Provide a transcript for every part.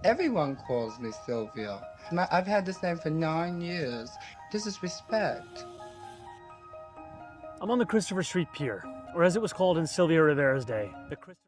Everyone calls me Sylvia. I've had this name for 9 years. This is respect. I'm on the Christopher Street Pier, or as it was called in Sylvia Rivera's day, the Christopher.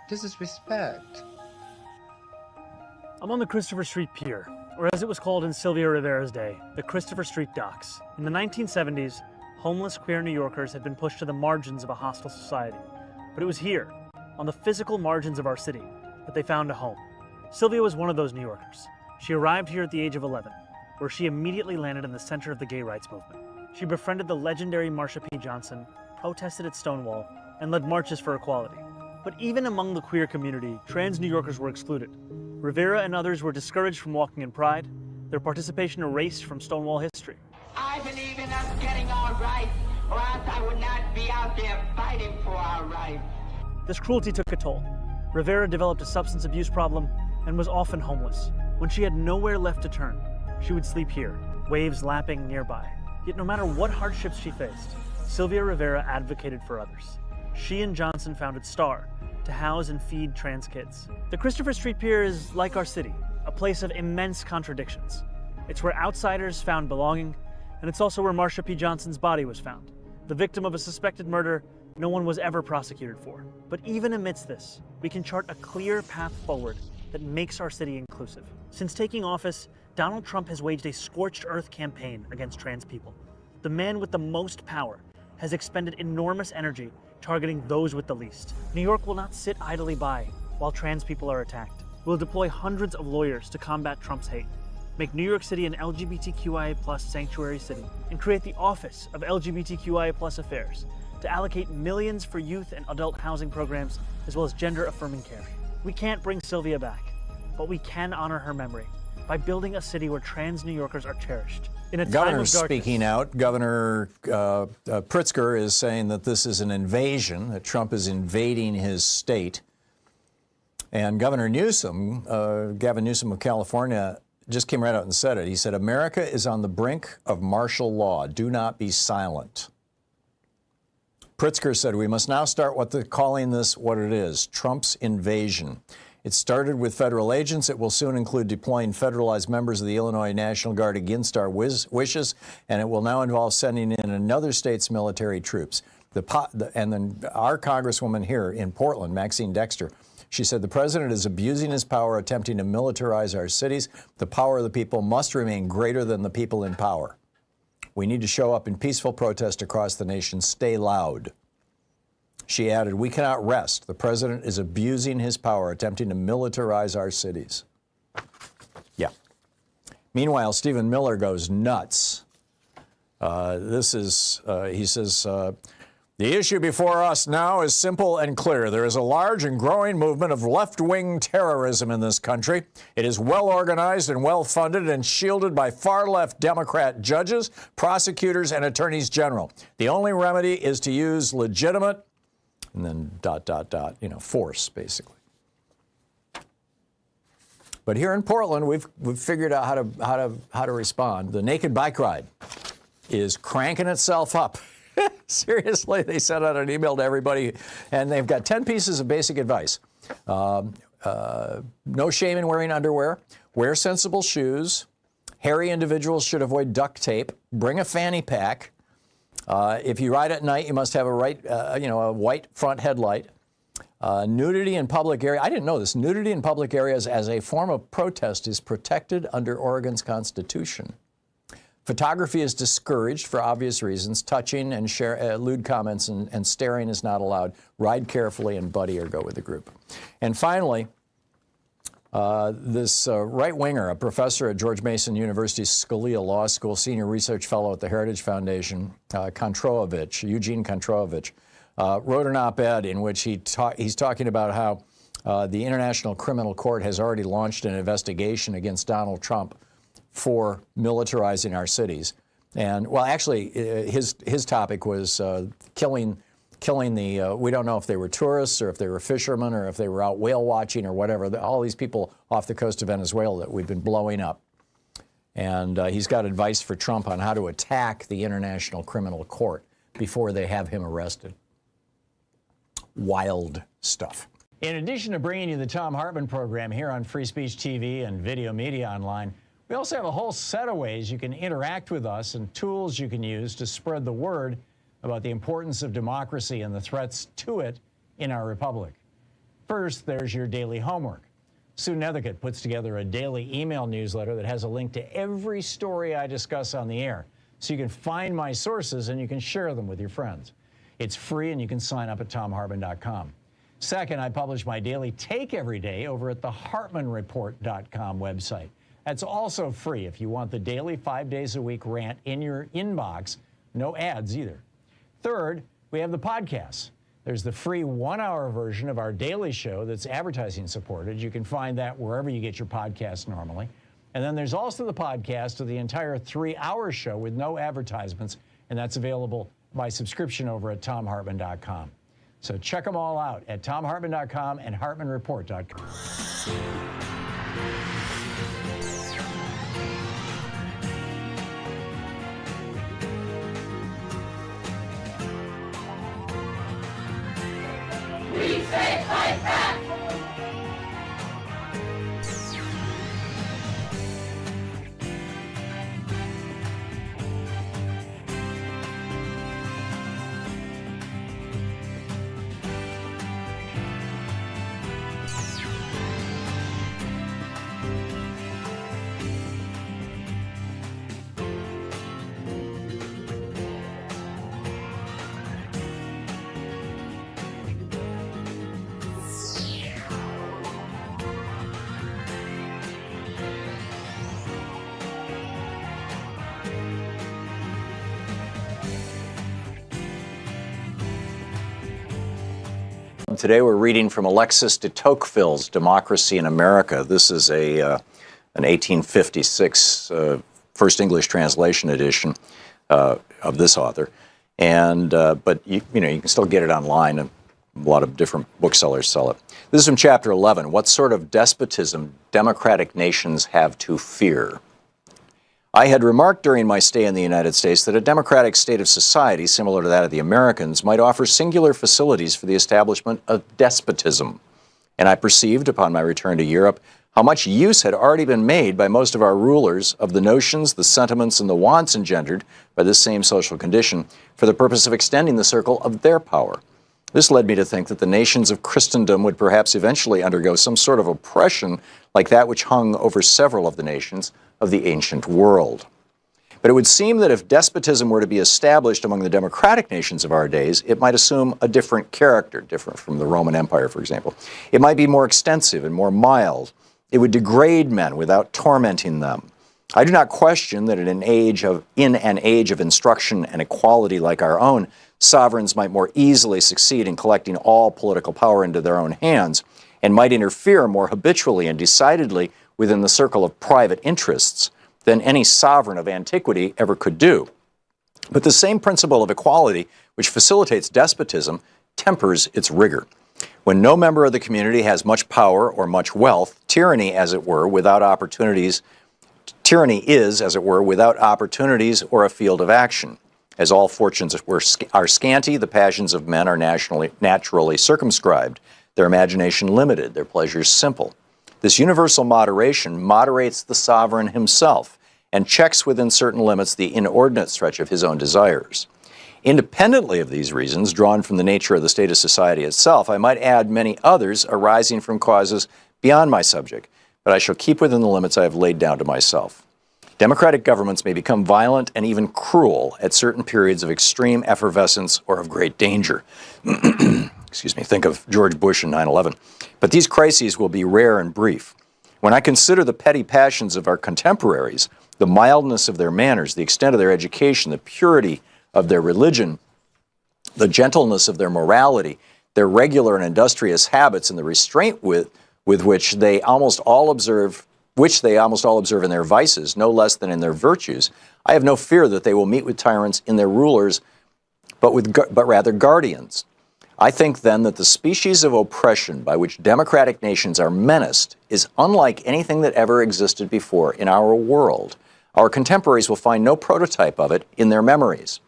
This is respect. I'm on the Christopher Street Pier, or as it was called in Sylvia Rivera's day, the Christopher Street Docks. In the 1970s, homeless queer New Yorkers had been pushed to the margins of a hostile society. But it was here, on the physical margins of our city, that they found a home. Sylvia was one of those New Yorkers. She arrived here at the age of 11, where she immediately landed in the center of the gay rights movement. She befriended the legendary Marsha P. Johnson, protested at Stonewall, and led marches for equality. But even among the queer community, trans New Yorkers were excluded. Rivera and others were discouraged from walking in pride, their participation erased from Stonewall history. I believe in us getting our rights, or else I would not be out there fighting for our rights. This cruelty took a toll. Rivera developed a substance abuse problem and was often homeless. When she had nowhere left to turn, she would sleep here, waves lapping nearby. Yet no matter what hardships she faced, Sylvia Rivera advocated for others. She and Johnson founded STAR to house and feed trans kids. The Christopher Street Pier is like our city, a place of immense contradictions. It's where outsiders found belonging, and it's also where Marsha P. Johnson's body was found, the victim of a suspected murder no one was ever prosecuted for. But even amidst this, we can chart a clear path forward that makes our city inclusive. Since taking office, Donald Trump has waged a scorched earth campaign against trans people. The man with the most power has expended enormous energy targeting those with the least. New York will not sit idly by while trans people are attacked. We'll deploy hundreds of lawyers to combat Trump's hate, make New York City an LGBTQIA+ sanctuary city, and create the Office of LGBTQIA+ Affairs to allocate millions for youth and adult housing programs, as well as gender-affirming care. We can't bring Sylvia back, but we can honor her memory by building a city where trans New Yorkers are cherished. In a time of Governor's darkness, speaking out. Governor Pritzker is saying that this is an invasion, that Trump is invading his state. And Governor Newsom, Gavin Newsom of California, just came right out and said it. He said, America is on the brink of martial law. Do not be silent. Pritzker said, we must now start calling this what it is, Trump's invasion. It started with federal agents. It will soon include deploying federalized members of the Illinois National Guard against our wishes, and it will now involve sending in another state's military troops. And then our congresswoman here in Portland, Maxine Dexter, she said the president is abusing his power, attempting to militarize our cities. The power of the people must remain greater than the people in power. We need to show up in peaceful protest across the nation. Stay loud. She added, we cannot rest. The president is abusing his power, attempting to militarize our cities. Yeah. Meanwhile, Stephen Miller goes nuts. He says, The issue before us now is simple and clear. There is a large and growing movement of left-wing terrorism in this country. It is well organized and well funded and shielded by far-left Democrat judges, prosecutors, and attorneys general. The only remedy is to use legitimate, and then ... force, basically. But here in Portland, we've figured out how to respond. The naked bike ride is cranking itself up. Seriously, they sent out an email to everybody, and they've got 10 pieces of basic advice. No shame in wearing underwear. Wear sensible shoes. Hairy individuals should avoid duct tape. Bring a fanny pack. If you ride at night, you must have a white front headlight. Nudity in public area. I didn't know this. Nudity in public areas as a form of protest is protected under Oregon's Constitution. Photography is discouraged for obvious reasons. Touching and lewd comments and staring is not allowed. Ride carefully and buddy or go with the group. And finally, this right-winger, a professor at George Mason University's Scalia Law School, senior research fellow at the Heritage Foundation, Eugene Kontrovich, wrote an op-ed in which he's talking about how the International Criminal Court has already launched an investigation against Donald Trump for militarizing our cities. And, well, actually, his topic was killing the, we don't know if they were tourists or if they were fishermen or if they were out whale watching or whatever, all these people off the coast of Venezuela that we've been blowing up. And he's got advice for Trump on how to attack the International Criminal Court before they have him arrested. Wild stuff. In addition to bringing you the Thom Hartmann program here on Free Speech TV and Video Media Online, we also have a whole set of ways you can interact with us and tools you can use to spread the word about the importance of democracy and the threats to it in our republic. First, there's your daily homework. Sue Nethercutt puts together a daily email newsletter that has a link to every story I discuss on the air, so you can find my sources and you can share them with your friends. It's free and you can sign up at thomhartmann.com. Second, I publish my daily take every day over at the hartmannreport.com website. That's also free if you want the daily 5 days a week rant in your inbox. No ads either. Third, we have the podcasts. There's the free 1-hour version of our daily show that's advertising supported. You can find that wherever you get your podcasts normally. And then there's also the podcast of the entire 3-hour show with no advertisements, and that's available by subscription over at thomhartmann.com. So check them all out at thomhartmann.com and hartmannreport.com. We say fight back! Today we're reading from Alexis de Tocqueville's Democracy in America. This is an 1856 first English translation edition of this author. And but you can still get it online. A lot of different booksellers sell it. This is from chapter 11. What sort of despotism democratic nations have to fear? I had remarked during my stay in the United States that a democratic state of society, similar to that of the Americans, might offer singular facilities for the establishment of despotism. And I perceived, upon my return to Europe, how much use had already been made by most of our rulers of the notions, the sentiments, and the wants engendered by this same social condition for the purpose of extending the circle of their power. This led me to think that the nations of Christendom would perhaps eventually undergo some sort of oppression like that which hung over several of the nations of the ancient world. But it would seem that if despotism were to be established among the democratic nations of our days, it might assume a different character, different from the Roman Empire, for example. It might be more extensive and more mild. It would degrade men without tormenting them. I do not question that in an age of instruction and equality like our own, sovereigns might more easily succeed in collecting all political power into their own hands and might interfere more habitually and decidedly within the circle of private interests than any sovereign of antiquity ever could do. But the same principle of equality which facilitates despotism tempers its rigor. When no member of the community has much power or much wealth, tyranny is, as it were, without opportunities or a field of action. As all fortunes are scanty, the passions of men are naturally circumscribed, their imagination limited, their pleasures simple. This universal moderation moderates the sovereign himself and checks within certain limits the inordinate stretch of his own desires. Independently of these reasons, drawn from the nature of the state of society itself, I might add many others arising from causes beyond my subject, but I shall keep within the limits I have laid down to myself. Democratic governments may become violent and even cruel at certain periods of extreme effervescence or of great danger. Excuse me, think of George Bush and 9/11. But these crises will be rare and brief. When I consider the petty passions of our contemporaries, the mildness of their manners, the extent of their education, the purity of their religion, the gentleness of their morality, their regular and industrious habits, and the restraint with which they almost all observe in their vices, no less than in their virtues, I have no fear that they will meet with tyrants in their rulers, but rather guardians. I think then that the species of oppression by which democratic nations are menaced is unlike anything that ever existed before in our world. Our contemporaries will find no prototype of it in their memories.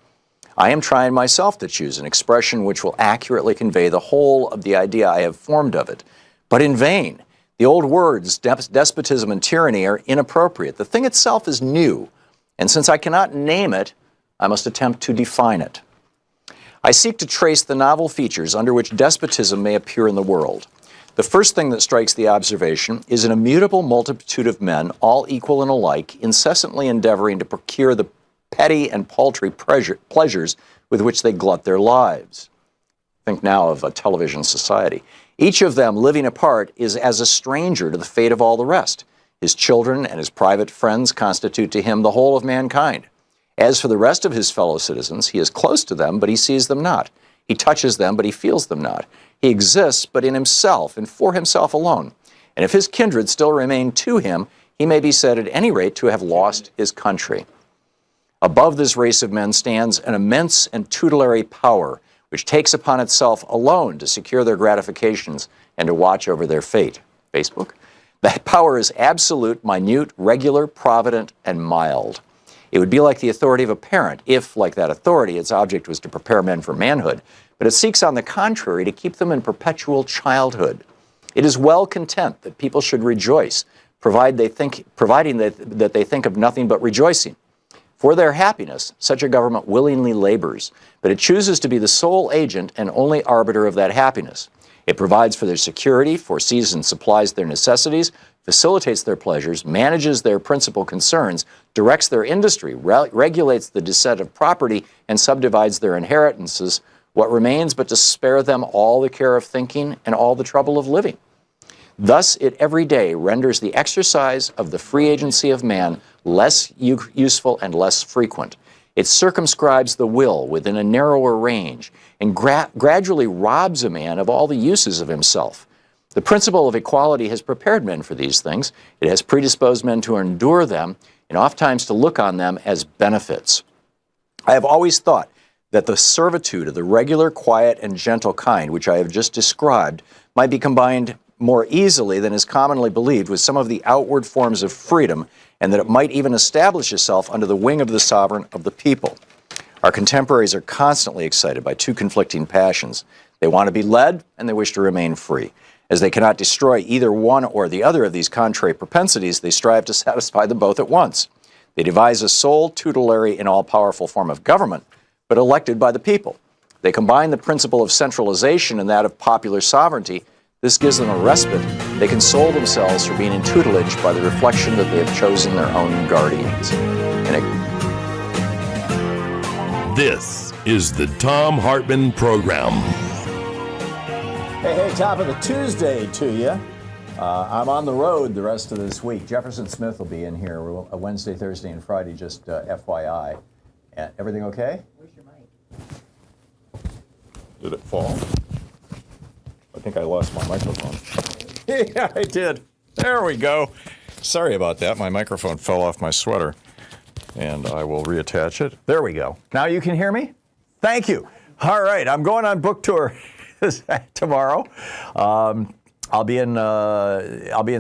I am trying myself to choose an expression which will accurately convey the whole of the idea I have formed of it, but in vain. The old words, despotism and tyranny, are inappropriate. The thing itself is new, and since I cannot name it, I must attempt to define it. I seek to trace the novel features under which despotism may appear in the world. The first thing that strikes the observation is an immutable multitude of men, all equal and alike, incessantly endeavoring to procure the petty and paltry pleasures with which they glut their lives. Think now of a television society. Each of them, living apart, is as a stranger to the fate of all the rest. His children and his private friends constitute to him the whole of mankind. As for the rest of his fellow citizens, he is close to them, but he sees them not. He touches them, but he feels them not. He exists, but in himself and for himself alone. And if his kindred still remain to him, he may be said at any rate to have lost his country. Above this race of men stands an immense and tutelary power, which takes upon itself alone to secure their gratifications and to watch over their fate. Facebook? That power is absolute, minute, regular, provident, and mild. It would be like the authority of a parent if, like that authority, its object was to prepare men for manhood, but it seeks, on the contrary, to keep them in perpetual childhood. It is well content that people should rejoice, providing that they think of nothing but rejoicing. For their happiness, such a government willingly labors, but it chooses to be the sole agent and only arbiter of that happiness. It provides for their security, foresees and supplies their necessities, facilitates their pleasures, manages their principal concerns, directs their industry, regulates the descent of property, and subdivides their inheritances. What remains but to spare them all the care of thinking and all the trouble of living? Thus, it every day renders the exercise of the free agency of man less useful and less frequent. It circumscribes the will within a narrower range and gradually robs a man of all the uses of himself. The principle of equality has prepared men for these things. It has predisposed men to endure them and oftentimes to look on them as benefits. I have always thought that the servitude of the regular, quiet, and gentle kind, which I have just described, might be combined more easily than is commonly believed with some of the outward forms of freedom, and that it might even establish itself under the wing of the sovereign of the people. Our contemporaries are constantly excited by two conflicting passions. They want to be led, and they wish to remain free. As they cannot destroy either one or the other of these contrary propensities, they strive to satisfy them both at once. They devise a sole, tutelary, and all-powerful form of government, but elected by the people. They combine the principle of centralization and that of popular sovereignty. This gives them a respite. They console themselves for being in tutelage by the reflection that they have chosen their own guardians. This is the Thom Hartmann Program. Hey, top of the Tuesday to you. I'm on the road the rest of this week. Jefferson Smith will be in here Wednesday, Thursday, and Friday, just FYI. Everything okay? Where's your mic? Did it fall? I think I lost my microphone. Yeah, I did. There we go. Sorry about that. My microphone fell off my sweater. And I will reattach it. There we go. Now you can hear me? Thank you. All right, I'm going on book tour tomorrow. I'll be in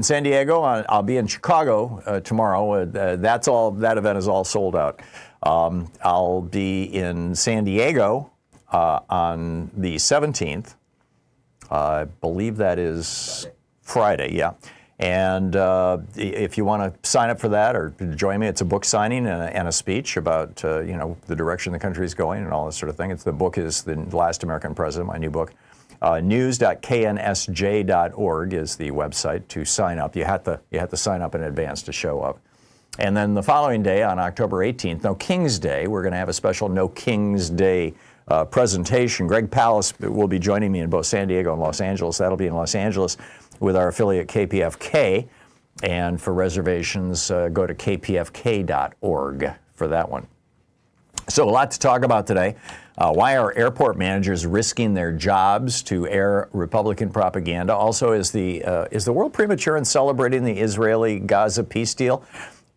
San Diego. I'll be in Chicago tomorrow. That event is all sold out. I'll be in San Diego on the 17th. I believe that is Friday. Yeah. And if you want to sign up for that or join me, it's a book signing and a speech about the direction the country is going and all this sort of thing. The book is The Last American President, my new book. News.knsj.org is the website to sign up. You have to sign up in advance to show up. And then the following day, on October 18th, No King's Day, we're going to have a special No King's Day presentation. Greg Pallas will be joining me in both San Diego and Los Angeles. That'll be in Los Angeles with our affiliate KPFK. And for reservations, go to kpfk.org for that one. So a lot to talk about today. Why are airport managers risking their jobs to air Republican propaganda? Also, is the world premature in celebrating the Israeli Gaza peace deal?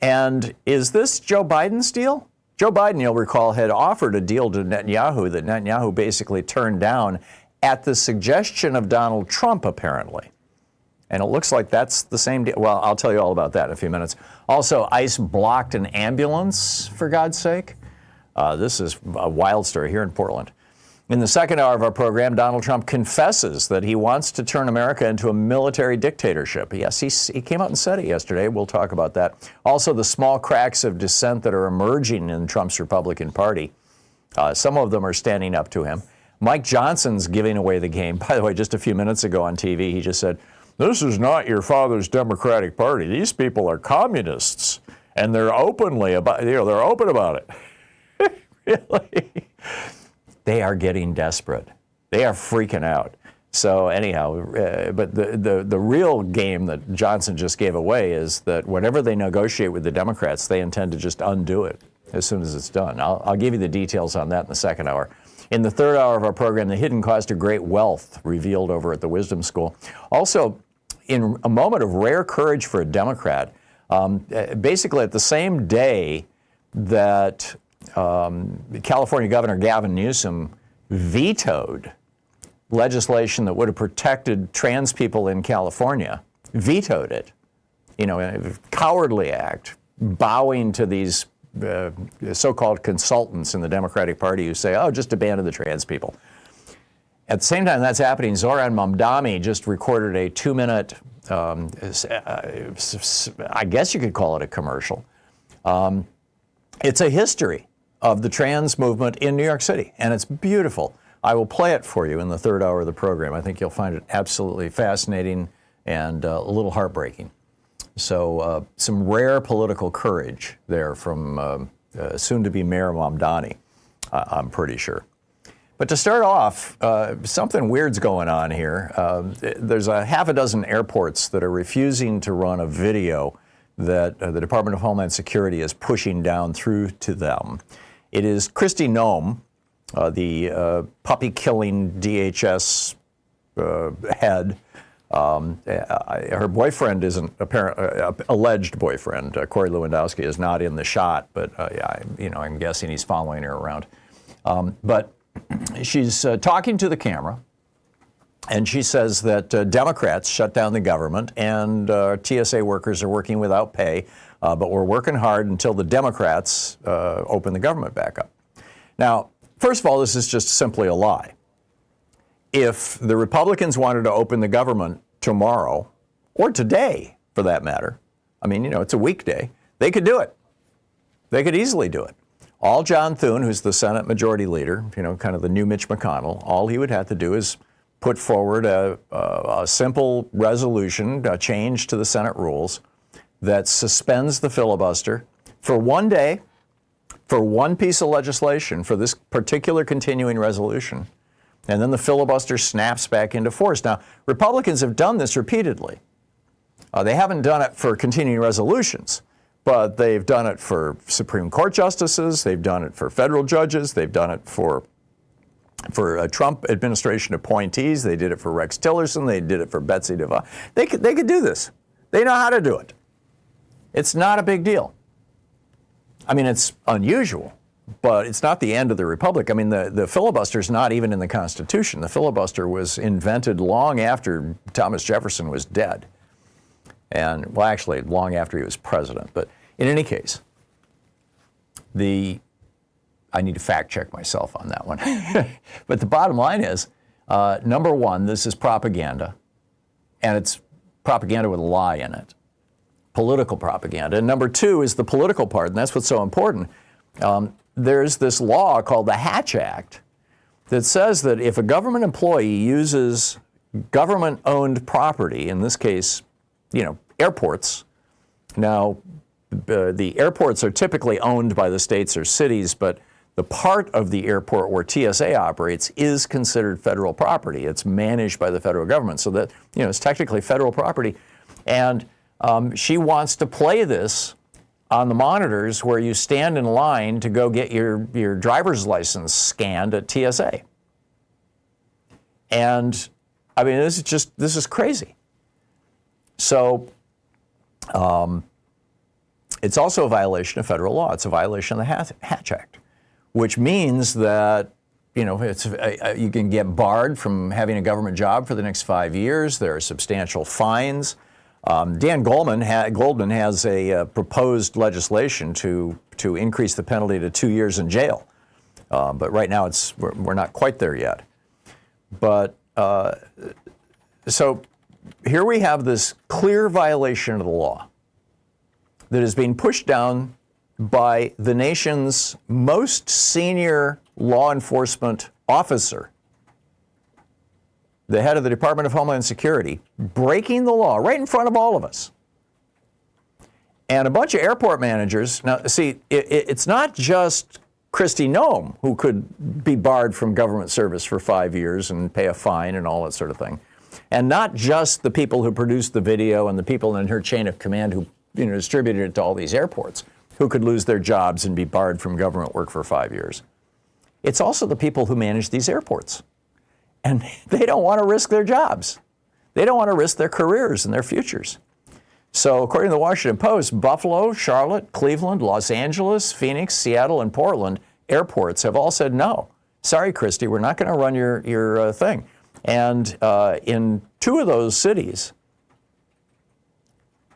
And is this Joe Biden's deal? Joe Biden, you'll recall, had offered a deal to Netanyahu that Netanyahu basically turned down at the suggestion of Donald Trump, apparently. And it looks like that's the same deal. Well, I'll tell you all about that in a few minutes. Also, ICE blocked an ambulance, for God's sake. This is a wild story here in Portland. In the second hour of our program, Donald Trump confesses that he wants to turn America into a military dictatorship. Yes, he came out and said it yesterday. We'll talk about that. Also, the small cracks of dissent that are emerging in Trump's Republican Party. Some of them are standing up to him. Mike Johnson's giving away the game. By the way, just a few minutes ago on TV, he just said, "This is not your father's Democratic Party. These people are communists, and they're openly about, they're open about it." Really? They are getting desperate. They are freaking out. So anyhow, but the real game that Johnson just gave away is that whenever they negotiate with the Democrats, they intend to just undo it as soon as it's done. I'll give you the details on that in the second hour. In the third hour of our program, the hidden cost of great wealth revealed over at the Wisdom School. Also, in a moment of rare courage for a Democrat, basically at the same day that California Governor Gavin Newsom vetoed legislation that would have protected trans people in California, vetoed it, a cowardly act, bowing to these so-called consultants in the Democratic Party who say, oh, just abandon the trans people. At the same time that's happening, Zohran Momdani just recorded a 2-minute, I guess you could call it a commercial. It's a history of the trans movement in New York City, and it's beautiful. I will play it for you in the third hour of the program. I think you'll find it absolutely fascinating and a little heartbreaking. So some rare political courage there from soon-to-be Mayor Momdani, I'm pretty sure. But to start off, something weird's going on here. There's a half a dozen airports that are refusing to run a video that the Department of Homeland Security is pushing down through to them. It is Kristi Noem, the puppy-killing DHS head. Her boyfriend isn't alleged boyfriend. Corey Lewandowski is not in the shot, but I'm guessing he's following her around. But she's talking to the camera, and she says that Democrats shut down the government and TSA workers are working without pay, but we're working hard until the Democrats open the government back up. Now, first of all, this is just simply a lie. If the Republicans wanted to open the government tomorrow, or today for that matter, I mean, it's a weekday, they could do it. They could easily do it. All John Thune, who's the Senate Majority Leader, kind of the new Mitch McConnell, all he would have to do is put forward a simple resolution, a change to the Senate rules that suspends the filibuster for one day, for one piece of legislation, for this particular continuing resolution. And then the filibuster snaps back into force. Now, Republicans have done this repeatedly. They haven't done it for continuing resolutions, but they've done it for Supreme Court justices. They've done it for federal judges. They've done it for Trump administration appointees. They did it for Rex Tillerson. They did it for Betsy DeVos. They could do this. They know how to do it. It's not a big deal. I mean, it's unusual, but it's not the end of the republic. I mean, the filibuster's not even in the Constitution. The filibuster was invented long after Thomas Jefferson was dead. And, well, actually, long after he was president. But in any case, I need to fact check myself on that one. But the bottom line is, number one, this is propaganda. And it's propaganda with a lie in it. Political propaganda. And number two is the political part, and that's what's so important. There's this law called the Hatch Act that says that if a government employee uses government-owned property, in this case, airports. Now, the airports are typically owned by the states or cities, but the part of the airport where TSA operates is considered federal property. It's managed by the federal government, so that it's technically federal property. And she wants to play this on the monitors where you stand in line to go get your driver's license scanned at TSA. And I mean, this is crazy. So it's also a violation of federal law. It's a violation of the Hatch Act, which means that you can get barred from having a government job for the next 5 years. There are substantial fines. Dan Goldman has a proposed legislation to increase the penalty to 2 years in jail, but right now we're not quite there yet. But so here we have this clear violation of the law that is being pushed down by the nation's most senior law enforcement officer, the head of the Department of Homeland Security, breaking the law right in front of all of us. And a bunch of airport managers. Now, see, it's not just Kristi Noem who could be barred from government service for 5 years and pay a fine and all that sort of thing. And not just the people who produced the video and the people in her chain of command who distributed it to all these airports who could lose their jobs and be barred from government work for 5 years. It's also the people who manage these airports. And they don't want to risk their jobs. They don't want to risk their careers and their futures. So according to the Washington Post, Buffalo, Charlotte, Cleveland, Los Angeles, Phoenix, Seattle, and Portland airports have all said, no, sorry, Kristi, we're not going to run your thing. And in two of those cities,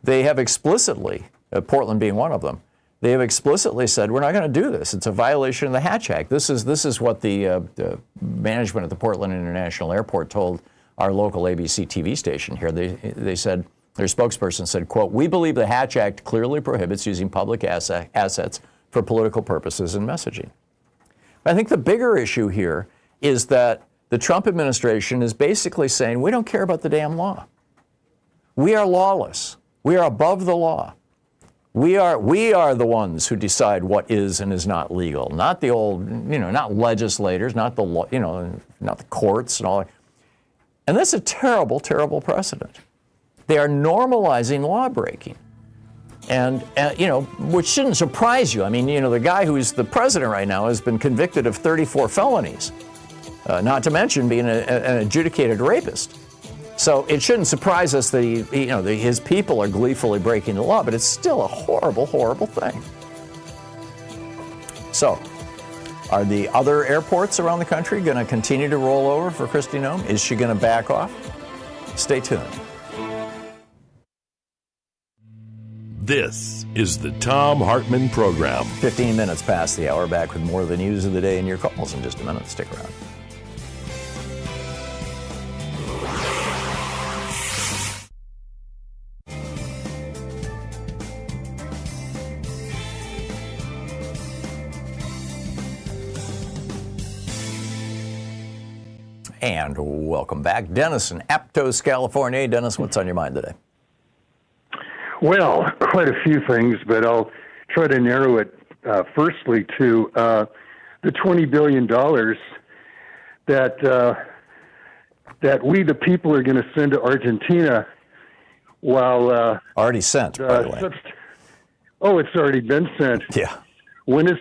they have explicitly, Portland being one of them, they have explicitly said, we're not going to do this. It's a violation of the Hatch Act. This is what the management at the Portland International Airport told our local ABC TV station here. They said, their spokesperson said, quote, "We believe the Hatch Act clearly prohibits using public assets for political purposes and messaging." I think the bigger issue here is that the Trump administration is basically saying, we don't care about the damn law. We are lawless. We are above the law. We are the ones who decide what is and is not legal, not the old, not legislators, not the not the courts and all that. And that's a terrible, terrible precedent. They are normalizing law breaking, and which shouldn't surprise you. I mean, the guy who's the president right now has been convicted of 34 felonies, not to mention being an adjudicated rapist. So it shouldn't surprise us that his people are gleefully breaking the law, but it's still a horrible, horrible thing. So, are the other airports around the country going to continue to roll over for Kristi Noem? Is she going to back off? Stay tuned. This is the Thom Hartmann Program. 15 minutes past the hour, back with more of the news of the day and your calls in just a minute. Stick around. And welcome back. Dennis in Aptos, California. Dennis, what's on your mind today? Well, quite a few things, but I'll try to narrow it firstly to the $20 billion that we, the people, are going to send to Argentina while... already sent, by the way. Oh, it's already been sent. Yeah. When is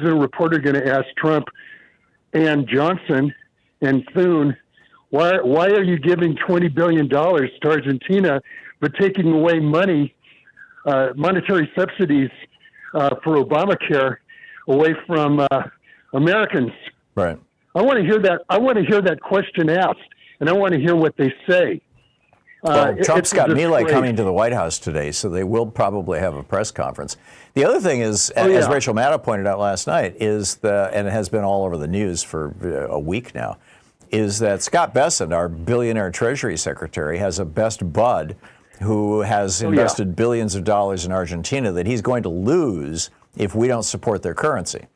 a reporter going to ask Trump and Johnson and Thune, why are you giving $20 billion to Argentina, but taking away money, monetary subsidies for Obamacare away from Americans? Right. I want to hear that. I want to hear that question asked, and I want to hear what they say. Well, Trump's got Milei disgrace. coming to the White House today, so they will probably have a press conference. The other thing is, as yeah. Rachel Maddow pointed out last night, and it has been all over the news for a week now, is that Scott Bessent, our billionaire Treasury Secretary, has a best bud who has invested billions of dollars in Argentina that he's going to lose if we don't support their currency.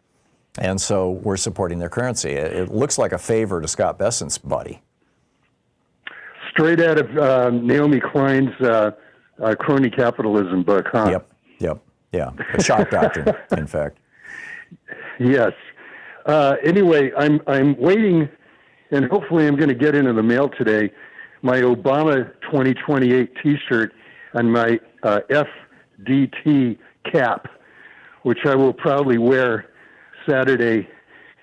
And so we're supporting their currency. It looks like a favor to Scott Bessent's buddy. Straight out of Naomi Klein's crony capitalism book, huh? Yep. Yeah, a shock doctrine, in fact. Yes. Anyway, I'm waiting, and hopefully I'm going to get into the mail today, my Obama 2028 T-shirt and my FDT cap, which I will probably wear Saturday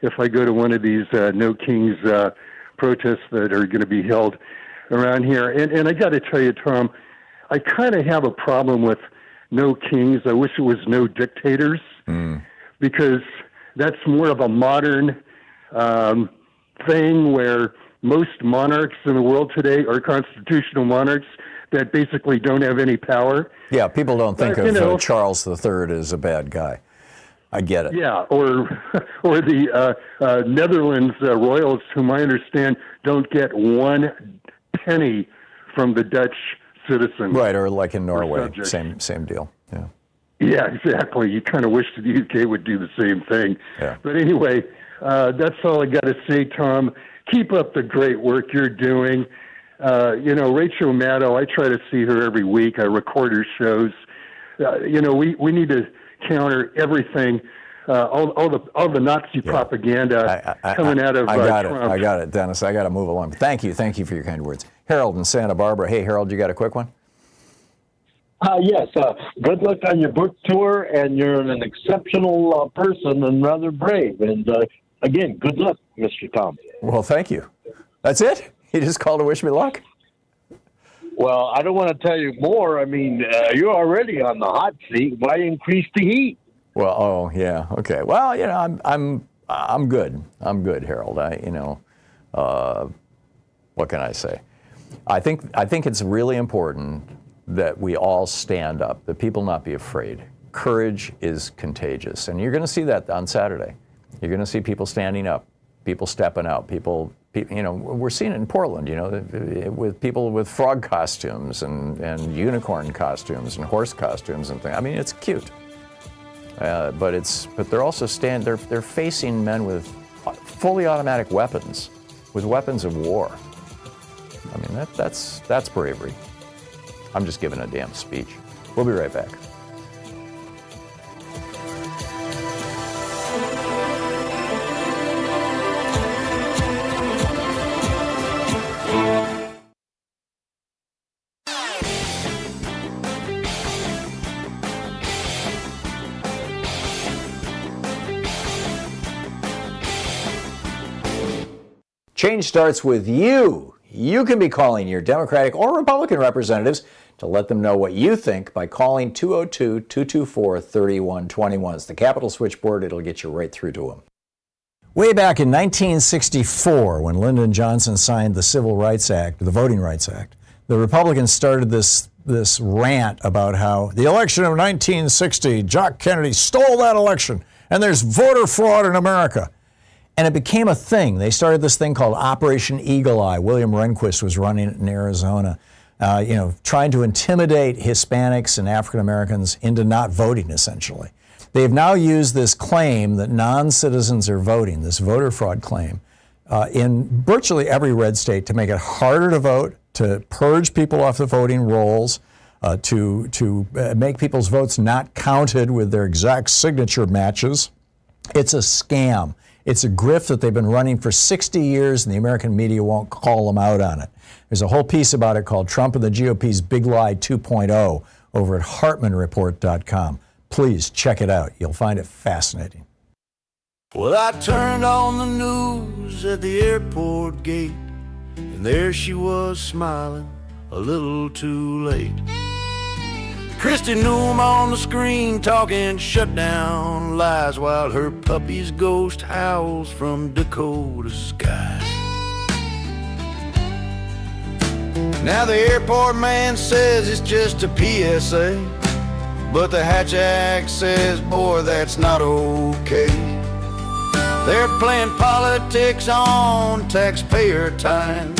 if I go to one of these No Kings protests that are going to be held around here. And I got to tell you, Tom, I kind of have a problem with No Kings. I wish it was No Dictators, because that's more of a modern thing where most monarchs in the world today are constitutional monarchs that basically don't have any power. Yeah, people don't think of Charles III as a bad guy. I get it. Yeah, or the Netherlands royals, whom I understand don't get one penny from the Dutch citizens. Right, or like in Norway, same deal. Yeah. Yeah, exactly. You kind of wish the UK would do the same thing. Yeah. But anyway, that's all I got to say, Tom. Keep up the great work you're doing. Rachel Maddow, I try to see her every week. I record her shows. We need to counter everything, all the Nazi propaganda coming out of Trump. I got it, Dennis. I got to move along. Thank you for your kind words. Harold in Santa Barbara. Hey, Harold, you got a quick one? Yes. Good luck on your book tour, and you're an exceptional person and rather brave. And again, good luck, Mr. Tom. Well, thank you. That's it? You just called to wish me luck? Well, I don't want to tell you more. I mean, you're already on the hot seat. Why increase the heat? Well, yeah, okay. Well, I'm good. I'm good, Harold. What can I say? I think it's really important that we all stand up, that people not be afraid. Courage is contagious, and you're going to see that on Saturday. You're going to see people standing up, people stepping out, people. We're seeing it in Portland, with people with frog costumes and unicorn costumes and horse costumes and things. I mean, it's cute. But they're also they're facing men with fully automatic weapons, with weapons of war. I mean, that's bravery. I'm just giving a damn speech. We'll be right back. Change starts with you. You can be calling your Democratic or Republican representatives to let them know what you think by calling 202-224-3121. It's the Capitol switchboard. It'll get you right through to them. Way back in 1964, when Lyndon Johnson signed the Civil Rights Act, the Voting Rights Act, the Republicans started this rant about how the election of 1960, Jock Kennedy stole that election, and there's voter fraud in America. And it became a thing. They started this thing called Operation Eagle Eye. William Rehnquist was running it in Arizona, trying to intimidate Hispanics and African Americans into not voting, essentially. They've now used this claim that non-citizens are voting, this voter fraud claim, in virtually every red state to make it harder to vote, to purge people off the voting rolls, to make people's votes not counted with their exact signature matches. It's a scam. It's a grift that they've been running for 60 years, and the American media won't call them out on it. There's a whole piece about it called Trump and the GOP's Big Lie 2.0 over at HartmannReport.com. Please check it out. You'll find it fascinating. Well, I turned on the news at the airport gate, and there she was smiling a little too late. Christy Noom on the screen talking shutdown lies while her puppy's ghost howls from Dakota skies. Now the airport man says it's just a PSA, but the Hatch Act says, boy, that's not okay. They're playing politics on taxpayer time,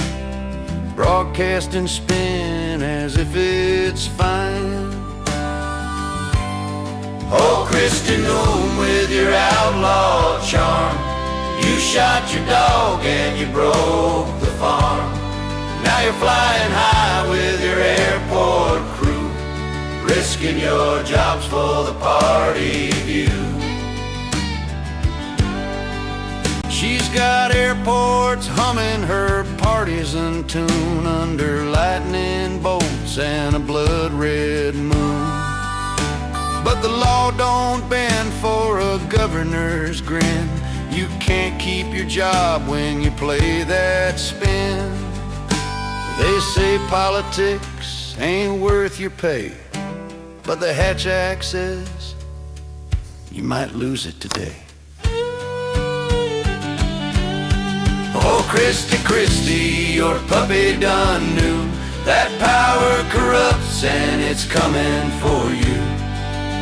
broadcasting spin as if it's fine. Oh, Christy Noom with your outlaw charm, you shot your dog and you broke the farm. Now you're flying high with your airport crew, risking your jobs for the party view. She's got airports humming her partisan tune under lightning bolts and a blood-red moon. But the law don't bend for a governor's grin. You can't keep your job when you play that spin. They say politics ain't worth your pay, but the Hatch Act says you might lose it today. Oh, Christy, Christy, your puppy done knew that power corrupts and it's coming for you.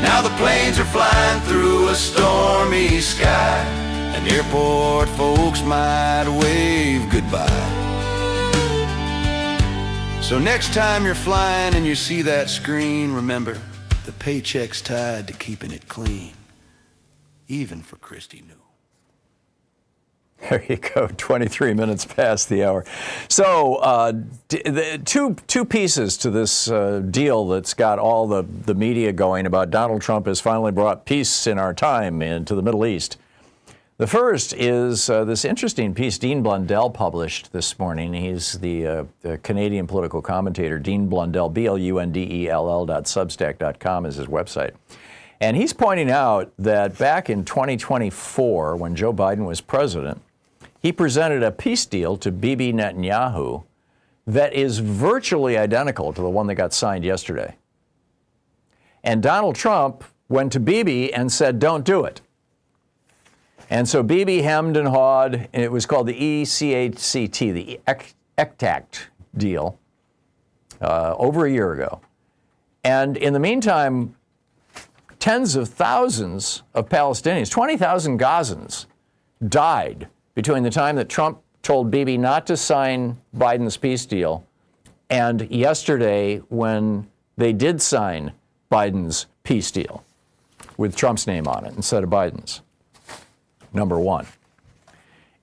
Now the planes are flying through a stormy sky, and airport folks might wave goodbye. So next time you're flying and you see that screen, remember, the paycheck's tied to keeping it clean, even for Christy New. There you go, 23 minutes past the hour. So two pieces to this deal that's got all the media going about Donald Trump has finally brought peace in our time into the Middle East. The first is this interesting piece Dean Blundell published this morning. He's the Canadian political commentator. Dean Blundell, BLUNDELL.substack.com is his website. And he's pointing out that back in 2024, when Joe Biden was president, he presented a peace deal to Bibi Netanyahu that is virtually identical to the one that got signed yesterday. And Donald Trump went to Bibi and said, don't do it. And so Bibi hemmed and hawed, and it was called the ECHCT, the ECTAC deal, over a year ago. And in the meantime, tens of thousands of Palestinians, 20,000 Gazans, died between the time that Trump told Bibi not to sign Biden's peace deal and yesterday when they did sign Biden's peace deal with Trump's name on it instead of Biden's. Number one.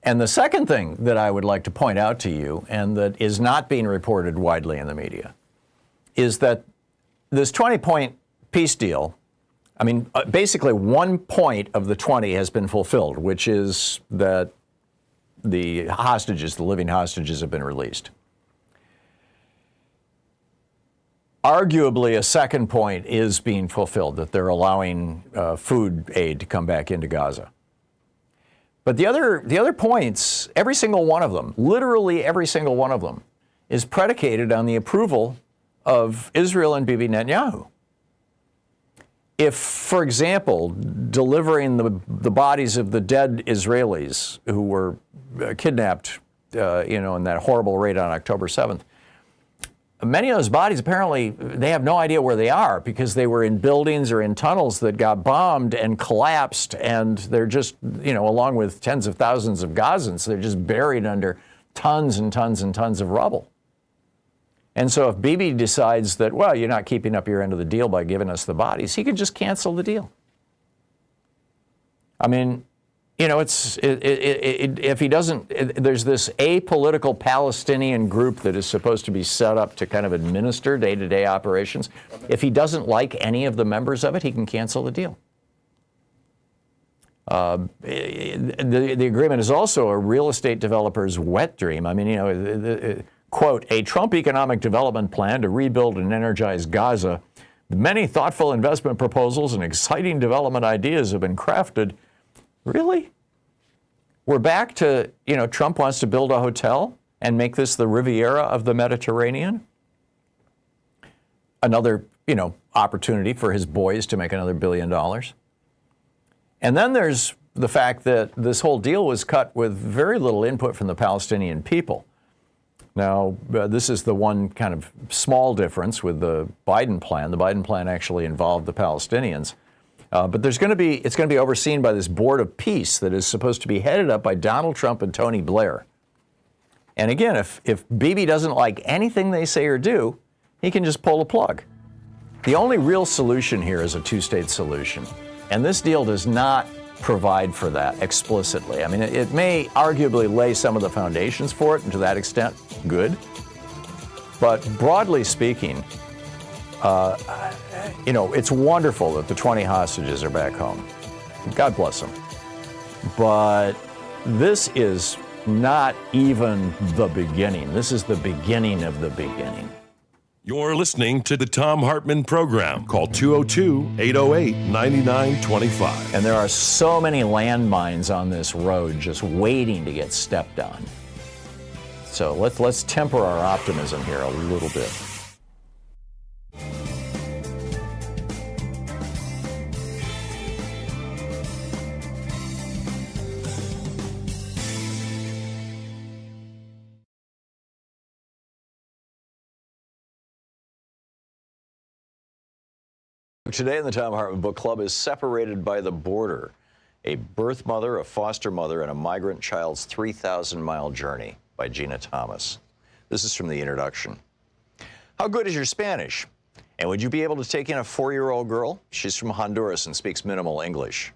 And the second thing that I would like to point out to you, and that is not being reported widely in the media, is that this 20-point peace deal, I mean, basically 1 point of the 20 has been fulfilled, which is that the hostages, the living hostages, have been released. Arguably, a second point is being fulfilled, that they're allowing food aid to come back into Gaza. But the other points, every single one of them, literally every single one of them, is predicated on the approval of Israel and Bibi Netanyahu. If, for example, delivering the bodies of the dead Israelis who were kidnapped, in that horrible raid on October 7th, many of those bodies, apparently, they have no idea where they are because they were in buildings or in tunnels that got bombed and collapsed, and they're just, along with tens of thousands of Gazans, they're just buried under tons and tons and tons of rubble. And so if Bibi decides that, well, you're not keeping up your end of the deal by giving us the bodies, he could just cancel the deal. I mean, if he doesn't, there's this apolitical Palestinian group that is supposed to be set up to kind of administer day-to-day operations. If he doesn't like any of the members of it, he can cancel the deal. The agreement is also a real estate developer's wet dream. I mean, quote, a Trump economic development plan to rebuild and energize Gaza. Many thoughtful investment proposals and exciting development ideas have been crafted. Really? We're back to, Trump wants to build a hotel and make this the Riviera of the Mediterranean. Another, opportunity for his boys to make another $1 billion. And then there's the fact that this whole deal was cut with very little input from the Palestinian people. Now, this is the one kind of small difference with the Biden plan. The Biden plan actually involved the Palestinians. But it's going to be overseen by this Board of Peace that is supposed to be headed up by Donald Trump and Tony Blair. And again, if Bibi doesn't like anything they say or do, he can just pull the plug. The only real solution here is a two-state solution. And this deal does not provide for that explicitly. I mean, it may arguably lay some of the foundations for it, and to that extent, good. But broadly speaking, it's wonderful that the 20 hostages are back home. God bless them. But this is not even the beginning. This is the beginning of the beginning. You're listening to the Thom Hartmann Program. Call 202-808-9925. And there are so many landmines on this road just waiting to get stepped on. So let's temper our optimism here a little bit. Today in the Thom Hartmann Book Club is Separated by the Border, a birth mother, a foster mother, and a migrant child's 3,000-mile journey by Gina Thomas. This is from the introduction. How good is your Spanish? And would you be able to take in a 4-year-old girl? She's from Honduras and speaks minimal English.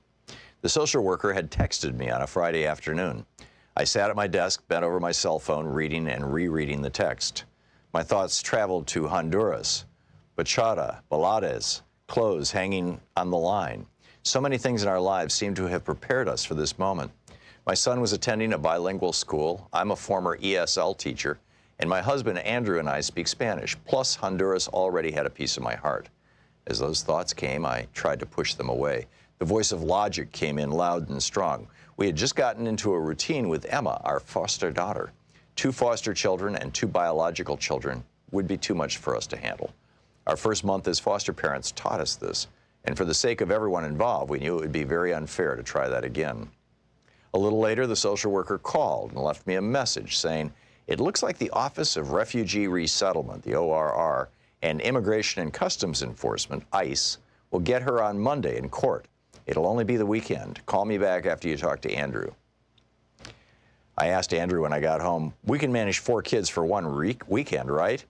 The social worker had texted me on a Friday afternoon. I sat at my desk, bent over my cell phone, reading and rereading the text. My thoughts traveled to Honduras, bachata, ballades, clothes hanging on the line. So many things in our lives seem to have prepared us for this moment. My son was attending a bilingual school. I'm a former ESL teacher, and my husband Andrew and I speak Spanish. Plus, Honduras already had a piece of my heart. As those thoughts came, I tried to push them away. The voice of logic came in loud and strong. We had just gotten into a routine with Emma, our foster daughter. 2 foster children and 2 biological children would be too much for us to handle. Our first month as foster parents taught us this, and for the sake of everyone involved, we knew it would be very unfair to try that again. A little later, the social worker called and left me a message saying, it looks like the Office of Refugee Resettlement, the ORR, and Immigration and Customs Enforcement, ICE, will get her on Monday in court. It'll only be the weekend. Call me back after you talk to Andrew. I asked Andrew when I got home, we can manage 4 kids for one weekend, right?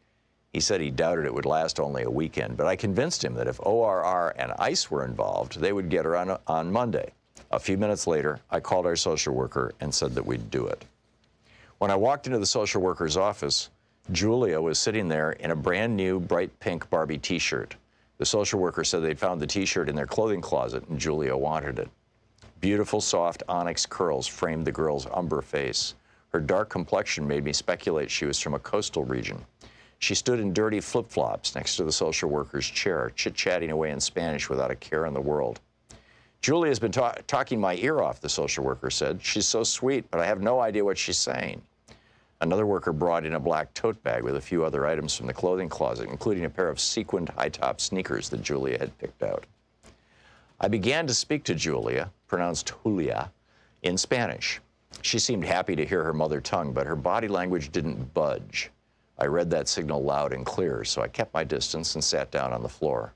He said he doubted it would last only a weekend, but I convinced him that if ORR and ICE were involved, they would get her on Monday. A few minutes later, I called our social worker and said that we'd do it. When I walked into the social worker's office, Julia was sitting there in a brand new bright pink Barbie t-shirt. The social worker said they'd found the t-shirt in their clothing closet and Julia wanted it. Beautiful, soft onyx curls framed the girl's umber face. Her dark complexion made me speculate she was from a coastal region. She stood in dirty flip-flops next to the social worker's chair, chit-chatting away in Spanish without a care in the world. Julia's been talking my ear off, the social worker said. She's so sweet, but I have no idea what she's saying. Another worker brought in a black tote bag with a few other items from the clothing closet, including a pair of sequined high-top sneakers that Julia had picked out. I began to speak to Julia, pronounced Julia, in Spanish. She seemed happy to hear her mother tongue, but her body language didn't budge. I read that signal loud and clear, so I kept my distance and sat down on the floor.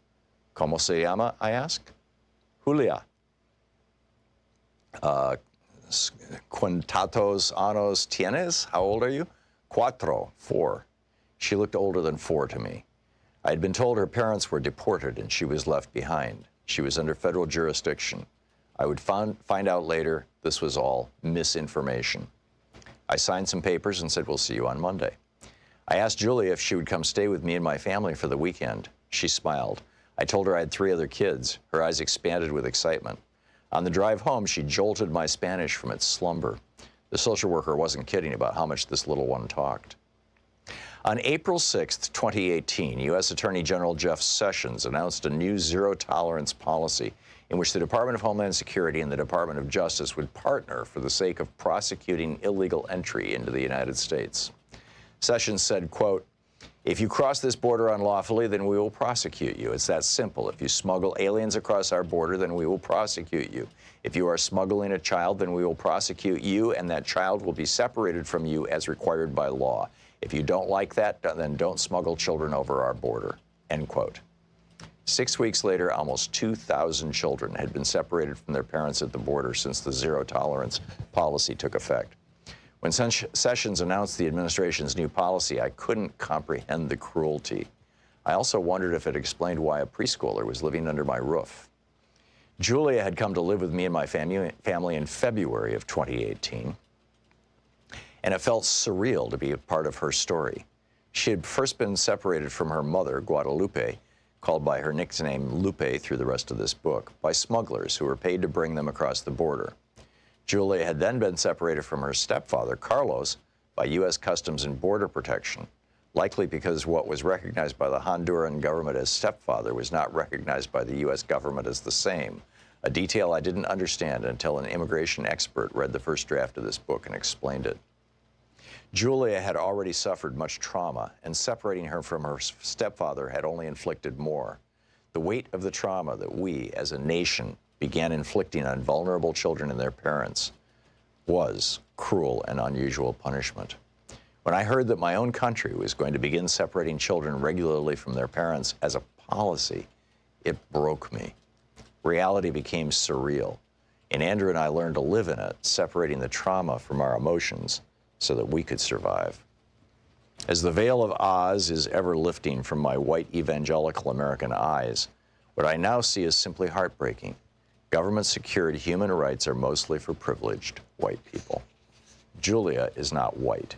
¿Cómo se llama? I asked. Julia. ¿Cuántos años tienes? How old are you? 4. She looked older than 4 to me. I had been told her parents were deported and she was left behind. She was under federal jurisdiction. I would find out later this was all misinformation. I signed some papers and said, we'll see you on Monday. I asked Julia if she would come stay with me and my family for the weekend. She smiled. I told her I had 3 other kids. Her eyes expanded with excitement. On the drive home, she jolted my Spanish from its slumber. The social worker wasn't kidding about how much this little one talked. On April 6, 2018, U.S. Attorney General Jeff Sessions announced a new zero-tolerance policy in which the Department of Homeland Security and the Department of Justice would partner for the sake of prosecuting illegal entry into the United States. Sessions said, quote, "If you cross this border unlawfully, then we will prosecute you. It's that simple. If you smuggle aliens across our border, then we will prosecute you. If you are smuggling a child, then we will prosecute you, and that child will be separated from you as required by law. If you don't like that, then don't smuggle children over our border," end quote. 6 weeks later, almost 2,000 children had been separated from their parents at the border since the zero-tolerance policy took effect. When Sessions announced the administration's new policy, I couldn't comprehend the cruelty. I also wondered if it explained why a preschooler was living under my roof. Julia had come to live with me and my family in February of 2018, and it felt surreal to be a part of her story. She had first been separated from her mother, Guadalupe, called by her nickname Lupe through the rest of this book, by smugglers who were paid to bring them across the border. Julia had then been separated from her stepfather, Carlos, by U.S. Customs and Border Protection, likely because what was recognized by the Honduran government as stepfather was not recognized by the U.S. government as the same, a detail I didn't understand until an immigration expert read the first draft of this book and explained it. Julia had already suffered much trauma, and separating her from her stepfather had only inflicted more. The weight of the trauma that we, as a nation, began inflicting on vulnerable children and their parents was cruel and unusual punishment. When I heard that my own country was going to begin separating children regularly from their parents as a policy, it broke me. Reality became surreal, and Andrew and I learned to live in it, separating the trauma from our emotions so that we could survive. As the veil of Oz is ever lifting from my white evangelical American eyes, what I now see is simply heartbreaking. Government-secured human rights are mostly for privileged white people. Julia is not white.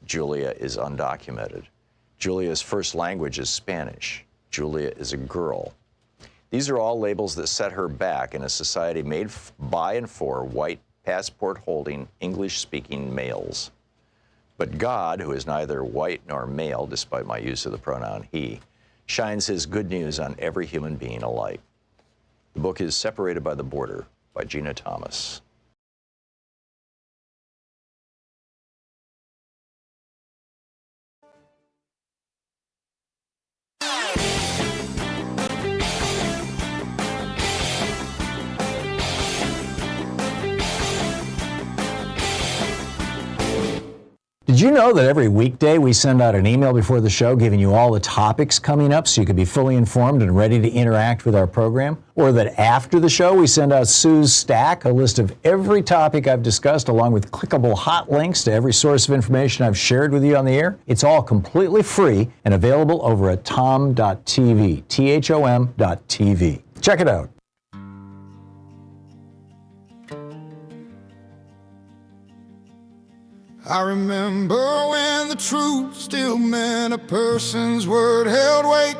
Julia is undocumented. Julia's first language is Spanish. Julia is a girl. These are all labels that set her back in a society made by and for white, passport-holding, English-speaking males. But God, who is neither white nor male, despite my use of the pronoun he, shines his good news on every human being alike. The book is Separated by the Border by Gina Thomas. Did you know that every weekday we send out an email before the show giving you all the topics coming up so you can be fully informed and ready to interact with our program? Or that after the show we send out Sue's Stack, a list of every topic I've discussed along with clickable hot links to every source of information I've shared with you on the air? It's all completely free and available over at thom.tv, THOM.tv. Check it out. I remember when the truth still meant a person's word held weight.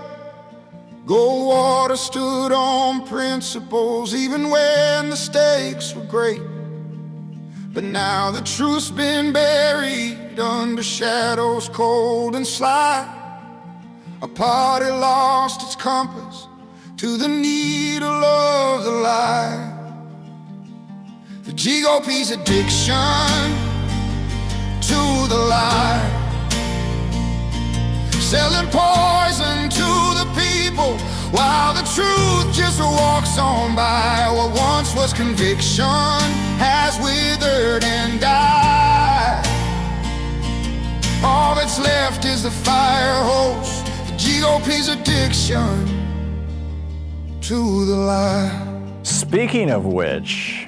Goldwater stood on principles even when the stakes were great. But now the truth's been buried under shadows cold and sly. A party lost its compass to the needle of the lie. The GOP's addiction to the lie, selling poison to the people while the truth just walks on by. What once was conviction has withered and died. All that's left is the fire hose, the GOP's addiction to the lie. Speaking of which,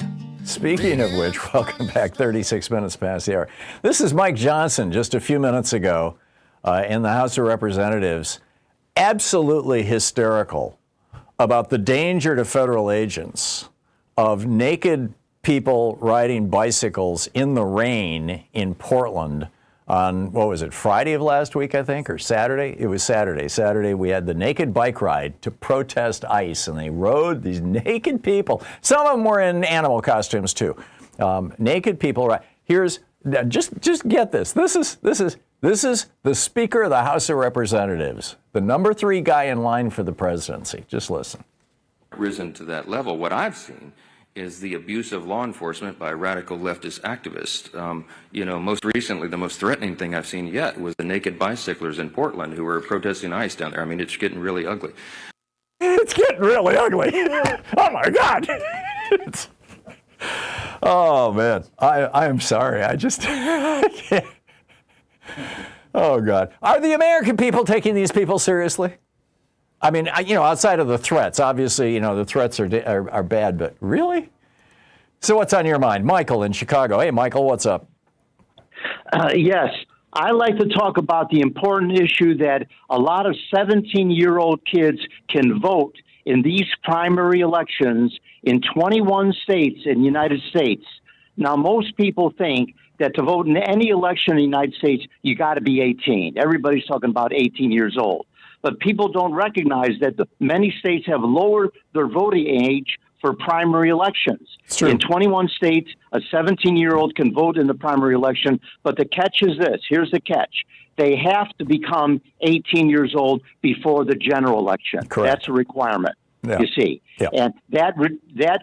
welcome back, 36 minutes past the hour. This is Mike Johnson just a few minutes ago in the House of Representatives, absolutely hysterical about the danger to federal agents of naked people riding bicycles in the rain in Portland on, what was it, Friday of last week, I think, or Saturday? It was Saturday. Saturday, we had the naked bike ride to protest ICE, and they rode these naked people. Some of them were in animal costumes, too. Naked people. Here's, just get this. This is the Speaker of the House of Representatives, the number 3 guy in line for the presidency. Just listen. risen to that level. What I've seen is the abuse of law enforcement by radical leftist activists. Most recently, the most threatening thing I've seen yet was the naked bicyclers in Portland who were protesting ICE down there. I mean, it's getting really ugly. It's getting really ugly. Oh, my God. Oh, man. I am sorry. I just can't. Oh, God. Are the American people taking these people seriously? I mean, outside of the threats, obviously, the threats are bad, but really? So what's on your mind? Michael in Chicago. Hey, Michael, what's up? Yes. I like to talk about the important issue that a lot of 17-year-old kids can vote in these primary elections in 21 states in the United States. Now, most people think that to vote in any election in the United States, you got to be 18. Everybody's talking about 18 years old. But people don't recognize that many states have lowered their voting age for primary elections. In 21 states, a 17-year-old can vote in the primary election, but the catch is this. Here's the catch. They have to become 18 years old before the general election. Correct. That's a requirement, Yeah. you see. Yeah. And that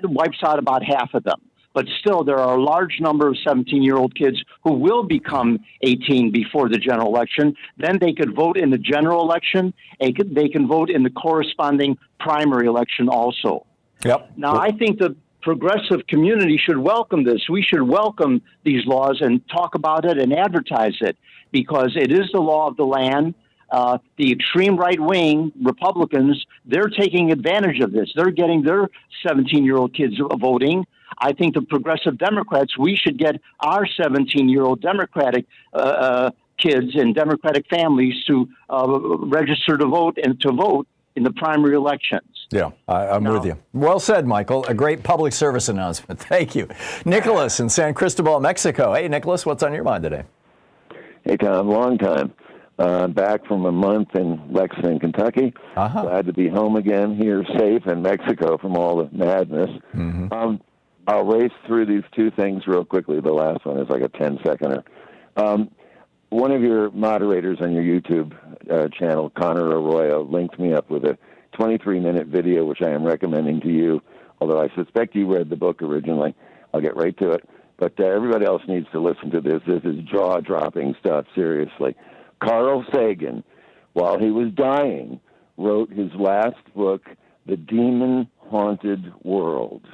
wipes out about half of them. But still, there are a large number of 17-year-old kids who will become 18 before the general election. Then they could vote in the general election. They can vote in the corresponding primary election also. Yep. Now, I think the progressive community should welcome this. We should welcome these laws and talk about it and advertise it because it is the law of the land. The extreme right-wing Republicans, they're taking advantage of this. They're getting their 17-year-old kids voting. I think the progressive Democrats, we should get our 17-year-old Democratic kids and Democratic families to register to vote and to vote in the primary elections. Yeah, I'm with you. Well said, Michael. A great public service announcement. Thank you. Nicholas in San Cristobal, Mexico. Hey, Nicholas, what's on your mind today? Hey, Tom, long time. Back from a month in Lexington, Kentucky. Glad to be home again here, safe in Mexico from all the madness. Mm-hmm. I'll race through these two things real quickly. The last one is like a 10-seconder. One of your moderators on your YouTube channel, Connor Arroyo, linked me up with a 23-minute video, which I am recommending to you, although I suspect you read the book originally. I'll get right to it. But everybody else needs to listen to this. This is jaw-dropping stuff, seriously. Carl Sagan, while he was dying, wrote his last book, The Demon-Haunted World.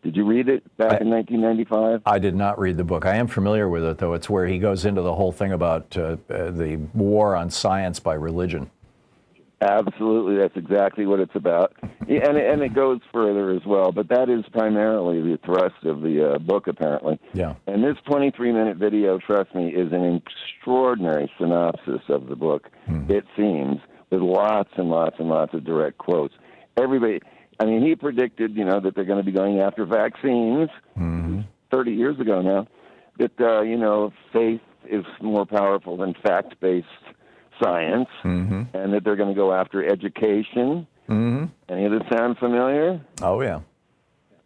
Did you read it back in 1995? I did not read the book. I am familiar with it, though. It's where he goes into the whole thing about the war on science by religion. Absolutely. That's exactly what it's about. And it goes further as well. But that is primarily the thrust of the book, apparently. Yeah. And this 23-minute video, trust me, is an extraordinary synopsis of the book, it seems, with lots and lots and lots of direct quotes. Everybody... I mean, he predicted, that they're going to be going after vaccines 30 years ago now, that, faith is more powerful than fact-based science, and that they're going to go after education. Any of this sound familiar? Oh, yeah.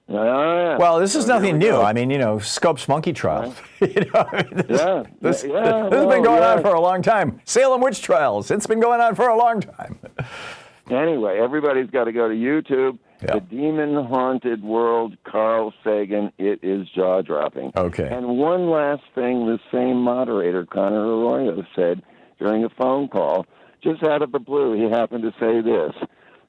Oh, yeah. Well, this is nothing new. I mean, Scopes monkey trials. This has been going on for a long time. Salem witch trials. It's been going on for a long time. Anyway, everybody's got to go to YouTube. Yeah. The Demon-Haunted World, Carl Sagan. It is jaw-dropping. Okay. And one last thing, the same moderator, Connor Arroyo, said during a phone call, just out of the blue, he happened to say this.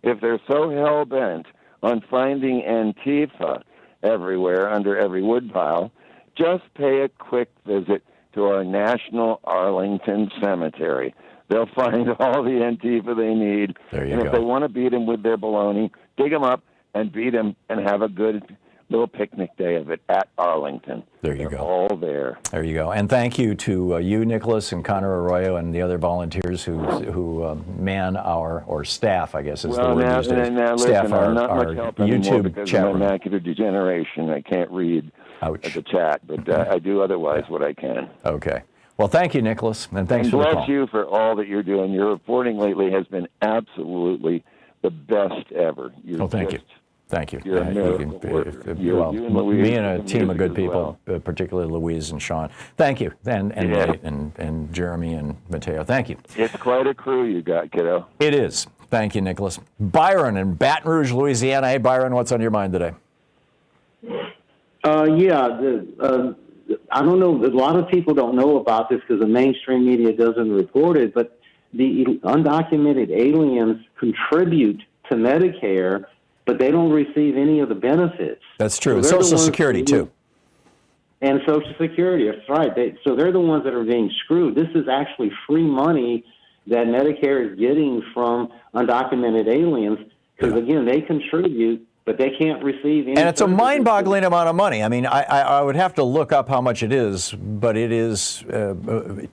If they're so hell-bent on finding Antifa everywhere under every woodpile, just pay a quick visit to our National Arlington Cemetery. They'll find all the Antifa they need. There you and go. If they want to beat them with their baloney, dig them up and beat them and have a good little picnic day of it at Arlington. There you They're go. all there. There you go. And thank you to you, Nicholas, and Connor Arroyo, and the other volunteers who man or staff, I guess is the word these days. Now staff listen, our I'm not much help anymore YouTube because chat of room. my macular degeneration. I can't read the chat, but I do otherwise what I can. Okay. Well, thank you, Nicholas, and thanks for the call. Bless you for all that you're doing. Your reporting lately has been absolutely the best ever. Thank you. Thank you. You're a miracle worker. Me and a team of good people, particularly Louise and Sean. Thank you, and Nate and Jeremy and Mateo. Thank you. It's quite a crew you got, kiddo. It is. Thank you, Nicholas. Byron in Baton Rouge, Louisiana. Hey, Byron, what's on your mind today? I don't know. A lot of people don't know about this because the mainstream media doesn't report it, but the undocumented aliens contribute to Medicare, but they don't receive any of the benefits. That's true. So Social Security, too. And Social Security, that's right. So they're the ones that are being screwed. This is actually free money that Medicare is getting from undocumented aliens because, again, they contribute, but they can't receive any. And it's a mind-boggling amount of money. I mean, I would have to look up how much it is, but it is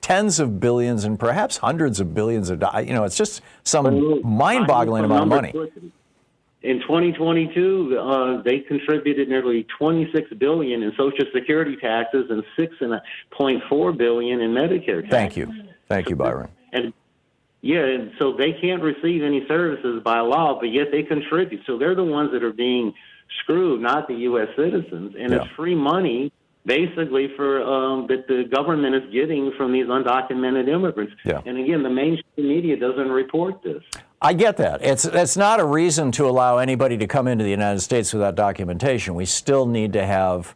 tens of billions and perhaps hundreds of billions of dollars. You know, it's just some mind-boggling amount of money. In 2022, they contributed nearly $26 billion in Social Security taxes and $6.4 billion in Medicare taxes. Thank you, Byron. And so they can't receive any services by law, but yet they contribute. So they're the ones that are being screwed, not the U.S. citizens. And it's free money, basically, for that the government is getting from these undocumented immigrants. Yeah. And again, the mainstream media doesn't report this. I get that. It's not a reason to allow anybody to come into the United States without documentation. We still need to have,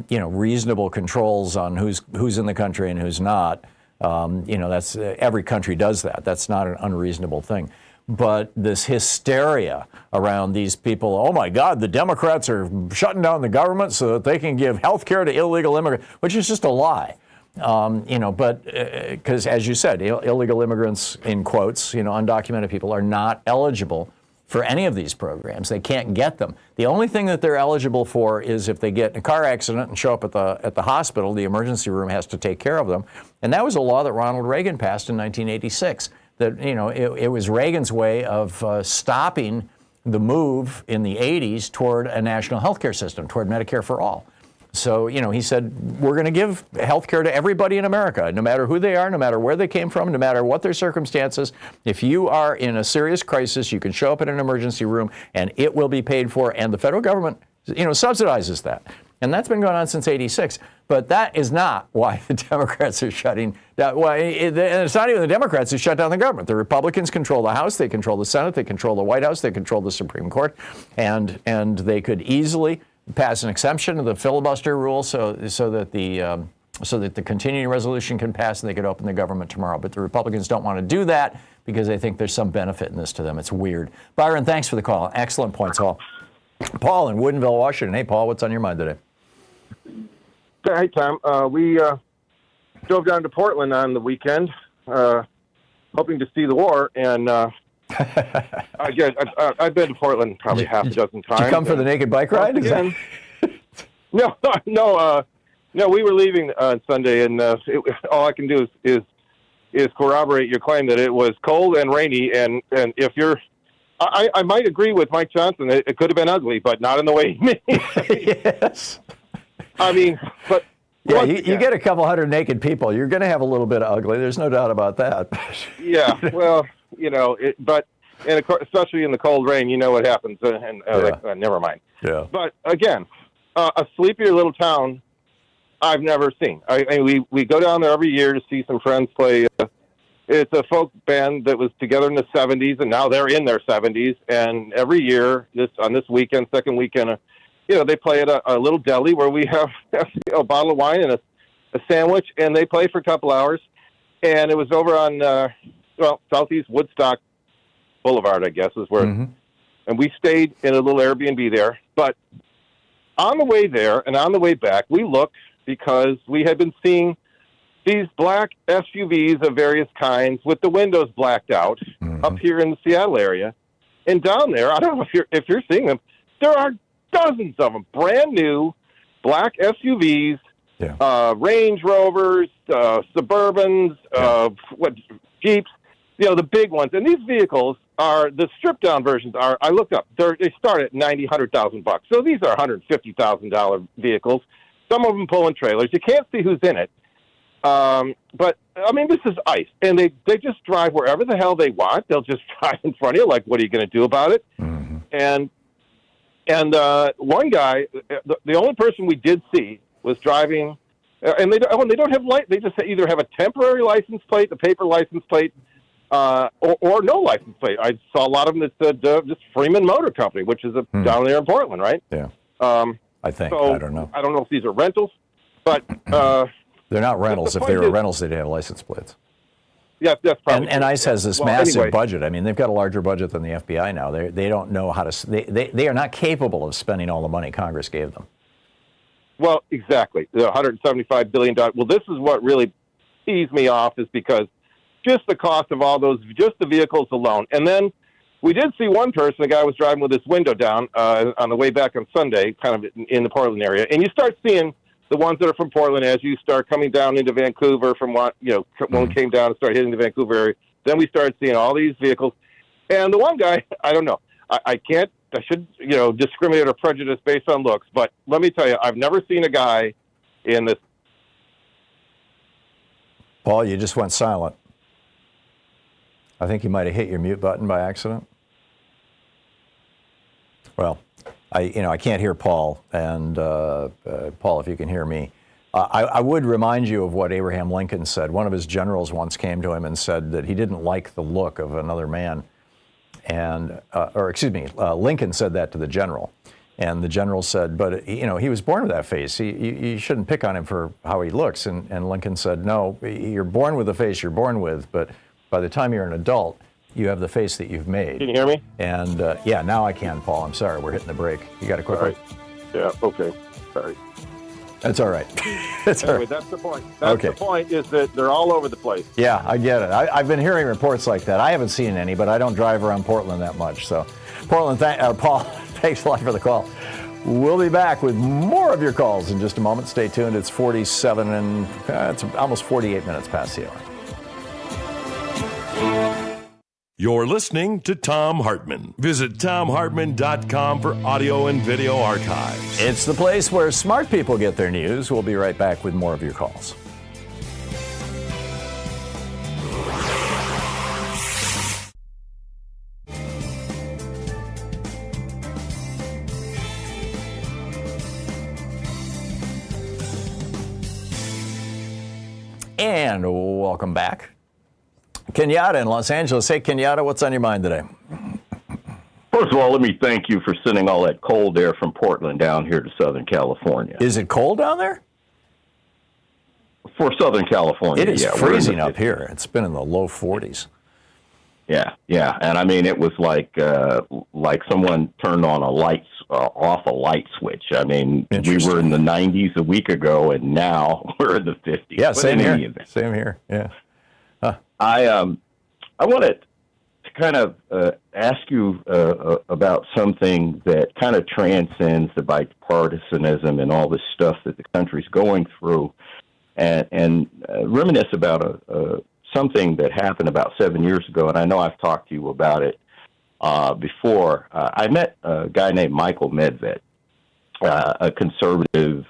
reasonable controls on who's in the country and who's not. That's every country does that. That's not an unreasonable thing. But this hysteria around these people, oh my God, the Democrats are shutting down the government so that they can give health care to illegal immigrants, which is just a lie. But because as you said, illegal immigrants, in quotes, undocumented people are not eligible for any of these programs. They can't get them. The only thing that they're eligible for is if they get in a car accident and show up at the hospital, the emergency room has to take care of them. And that was a law that Ronald Reagan passed in 1986. That, it was Reagan's way of stopping the move in the 80s toward a national health care system, toward Medicare for all. So, he said, we're going to give health care to everybody in America, no matter who they are, no matter where they came from, no matter what their circumstances. If you are in a serious crisis, you can show up in an emergency room and it will be paid for. And the federal government, subsidizes that. And that's been going on since '86. But that is not why the Democrats are shutting down. Well, and it's not even the Democrats who shut down the government. The Republicans control the House, they control the Senate, they control the White House, they control the Supreme Court, and they could easily pass an exemption to the filibuster rule so that the continuing resolution can pass and they could open the government tomorrow. But the Republicans don't want to do that because they think there's some benefit in this to them. It's weird. Byron, thanks for the call. Excellent points, Paul. Paul in Woodinville, Washington. Hey, Paul, what's on your mind today? Hey, Tom. We drove down to Portland on the weekend, hoping to see the war, and I've been to Portland probably half a dozen times. Did you come for the naked bike ride? No. We were leaving on Sunday, and all I can do is corroborate your claim that it was cold and rainy. And if you're, I might agree with Mike Johnson. It could have been ugly, but not in the way he made. Yes. I mean, but. Yeah, you get a couple hundred naked people, you're going to have a little bit of ugly. There's no doubt about that. Yeah, well, but of course, especially in the cold rain, you know what happens. Never mind. Yeah. But again, a sleepier little town I've never seen. We go down there every year to see some friends play. It's a folk band that was together in the 70s, and now they're in their 70s. And every year, on this weekend, second weekend, they play at a little deli where we have a bottle of wine and a sandwich, and they play for a couple hours. And it was over on, Southeast Woodstock Boulevard, I guess, is where. Mm-hmm. And we stayed in a little Airbnb there. But on the way there and on the way back, we looked because we had been seeing these black SUVs of various kinds with the windows blacked out up here in the Seattle area. And down there, I don't know if you're seeing them, there are dozens of them, brand new black SUVs, Range Rovers, Suburbans, Jeeps, the big ones. And these vehicles are, the stripped down versions are, I looked up, they start at $90,000, $100,000. So these are $150,000 vehicles. Some of them pulling trailers. You can't see who's in it. But I mean, this is ICE, and they just drive wherever the hell they want. They'll just drive in front of you. Like, what are you going to do about it? Mm-hmm. And one guy, the only person we did see was driving, and they don't have light. They just either have a temporary license plate, a paper license plate, or no license plate. I saw a lot of them that said just Freeman Motor Company, which is down there in Portland, right? Yeah. I think. So I don't know. I don't know if these are rentals, but they're not rentals. If they were rentals, they'd have license plates. Yeah, that's probably. And ICE has this massive budget. I mean, they've got a larger budget than the FBI now. They don't know how to. They are not capable of spending all the money Congress gave them. Well, exactly. The $175 billion. Well, this is what really pees me off, is because just the cost of all those, just the vehicles alone. And then we did see one person, a guy was driving with his window down on the way back on Sunday, kind of in the Portland area. And you start seeing the ones that are from Portland as you start coming down into Vancouver from what, when we came down and started hitting the Vancouver area. Then we started seeing all these vehicles. And the one guy, I don't know. I should, discriminate or prejudice based on looks. But let me tell you, I've never seen a guy in this. Paul, you just went silent. I think you might have hit your mute button by accident. Well, I can't hear Paul, and Paul, if you can hear me, I would remind you of what Abraham Lincoln said. One of his generals once came to him and said that he didn't like the look of another man, and Lincoln said that to the general, and the general said, but he was born with that face. You shouldn't pick on him for how he looks. And Lincoln said, no, you're born with the face you're born with, but by the time you're an adult, you have the face that you've made. Can you hear me? And yeah, now I can, Paul. I'm sorry, we're hitting the break. You got a quick one? Yeah, okay. Sorry. That's all right. Anyway, that's the point. The point is that they're all over the place. Yeah, I get it. I've been hearing reports like that. I haven't seen any, but I don't drive around Portland that much. So, Paul, thanks a lot for the call. We'll be back with more of your calls in just a moment. Stay tuned. It's 47 and it's almost 48 minutes past the hour. You're listening to Thom Hartmann. Visit ThomHartmann.com for audio and video archives. It's the place where smart people get their news. We'll be right back with more of your calls. And welcome back. Kenyatta in Los Angeles. Hey, Kenyatta, what's on your mind today? First of all, let me thank you for sending all that cold air from Portland down here to Southern California. Is it cold down there? For Southern California, it is freezing up here. It's been in the low 40s. Yeah, and I mean, it was like someone turned on off a light switch. I mean, we were in the 90s a week ago, and now we're in the 50s. Yeah, same here. Same here. Yeah. Huh. I wanted to kind of ask you about something that kind of transcends the bipartisanism and all this stuff that the country's going through, and reminisce about something that happened about 7 years ago. And I know I've talked to you about it before. I met a guy named Michael Medved, a conservative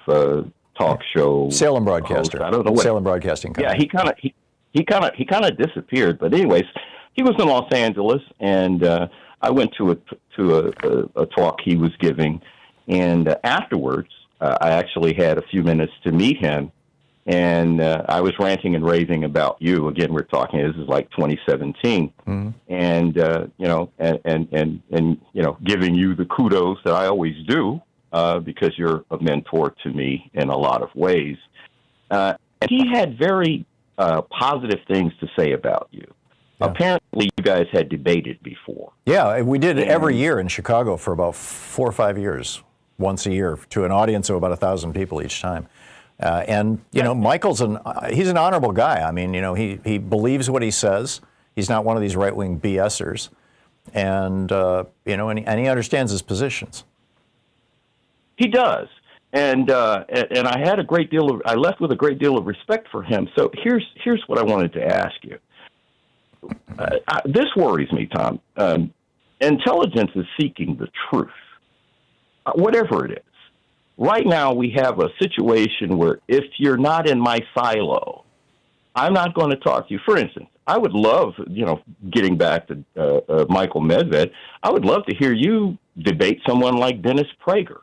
talk show Salem broadcaster. Host. I don't know what Salem Broadcasting Company. Yeah, he kind of disappeared. But anyways, he was in Los Angeles, and I went to a talk he was giving, and afterwards, I actually had a few minutes to meet him, and I was ranting and raving about you. Again, we're talking. This is like 2017, and giving you the kudos that I always do because you're a mentor to me in a lot of ways. And he had very positive things to say about you. Yeah. Apparently, you guys had debated before. Yeah, we did it every year in Chicago for about 4 or 5 years, once a year, to an audience of about 1,000 people each time. Michael's he's an honorable guy. I mean, he believes what he says. He's not one of these right-wing BSers, and he understands his positions. He does. And I had I left with a great deal of respect for him. So here's what I wanted to ask you. This worries me, Tom. Intelligence is seeking the truth, whatever it is. Right now, we have a situation where if you're not in my silo, I'm not going to talk to you. For instance, I would love, getting back to Michael Medved, I would love to hear you debate someone like Dennis Prager.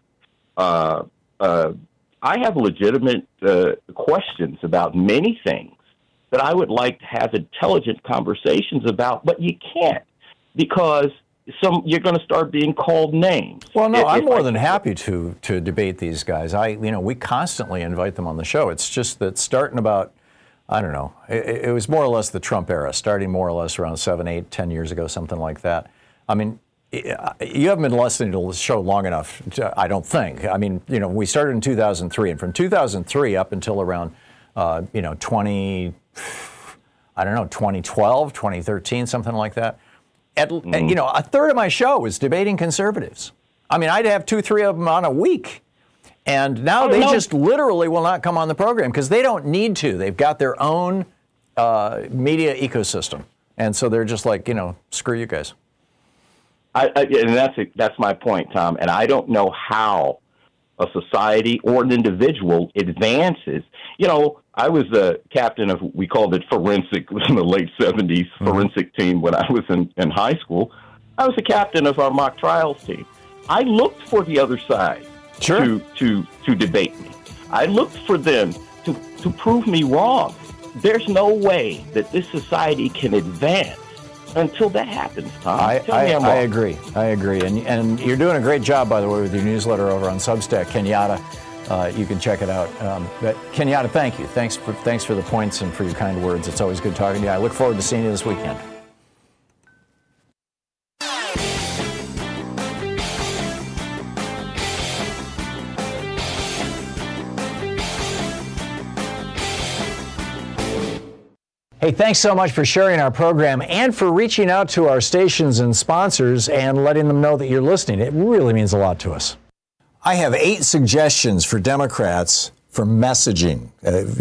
I have legitimate questions about many things that I would like to have intelligent conversations about, but you can't because you're going to start being called names. Well, no, I'm more than happy to debate these guys. We constantly invite them on the show. It's just that starting about, I don't know, it was more or less the Trump era, starting more or less around 7, 8, 10 years ago, something like that. I mean, you haven't been listening to the show long enough, I don't think. I mean, we started in 2003, and from 2003 up until around, 2012, 2013, something like that. A third of my show was debating conservatives. I mean, I'd have 2, 3 of them on a week. And now they just literally will not come on the program because they don't need to. They've got their own media ecosystem. And so they're just like, screw you guys. And that's my point, Tom. And I don't know how a society or an individual advances. I was the captain of, we called it forensic, in the late 70s, forensic team when I was in high school. I was the captain of our mock trials team. I looked for the other side to debate me. I looked for them to prove me wrong. There's no way that this society can advance until that happens, Tom. I agree. I agree. And you're doing a great job, by the way, with your newsletter over on Substack, Kenyatta. You can check it out. But Kenyatta, thank you. Thanks for the points and for your kind words. It's always good talking to you. I look forward to seeing you this weekend. Hey, thanks so much for sharing our program and for reaching out to our stations and sponsors and letting them know that you're listening. It really means a lot to us. I have 8 suggestions for Democrats for messaging.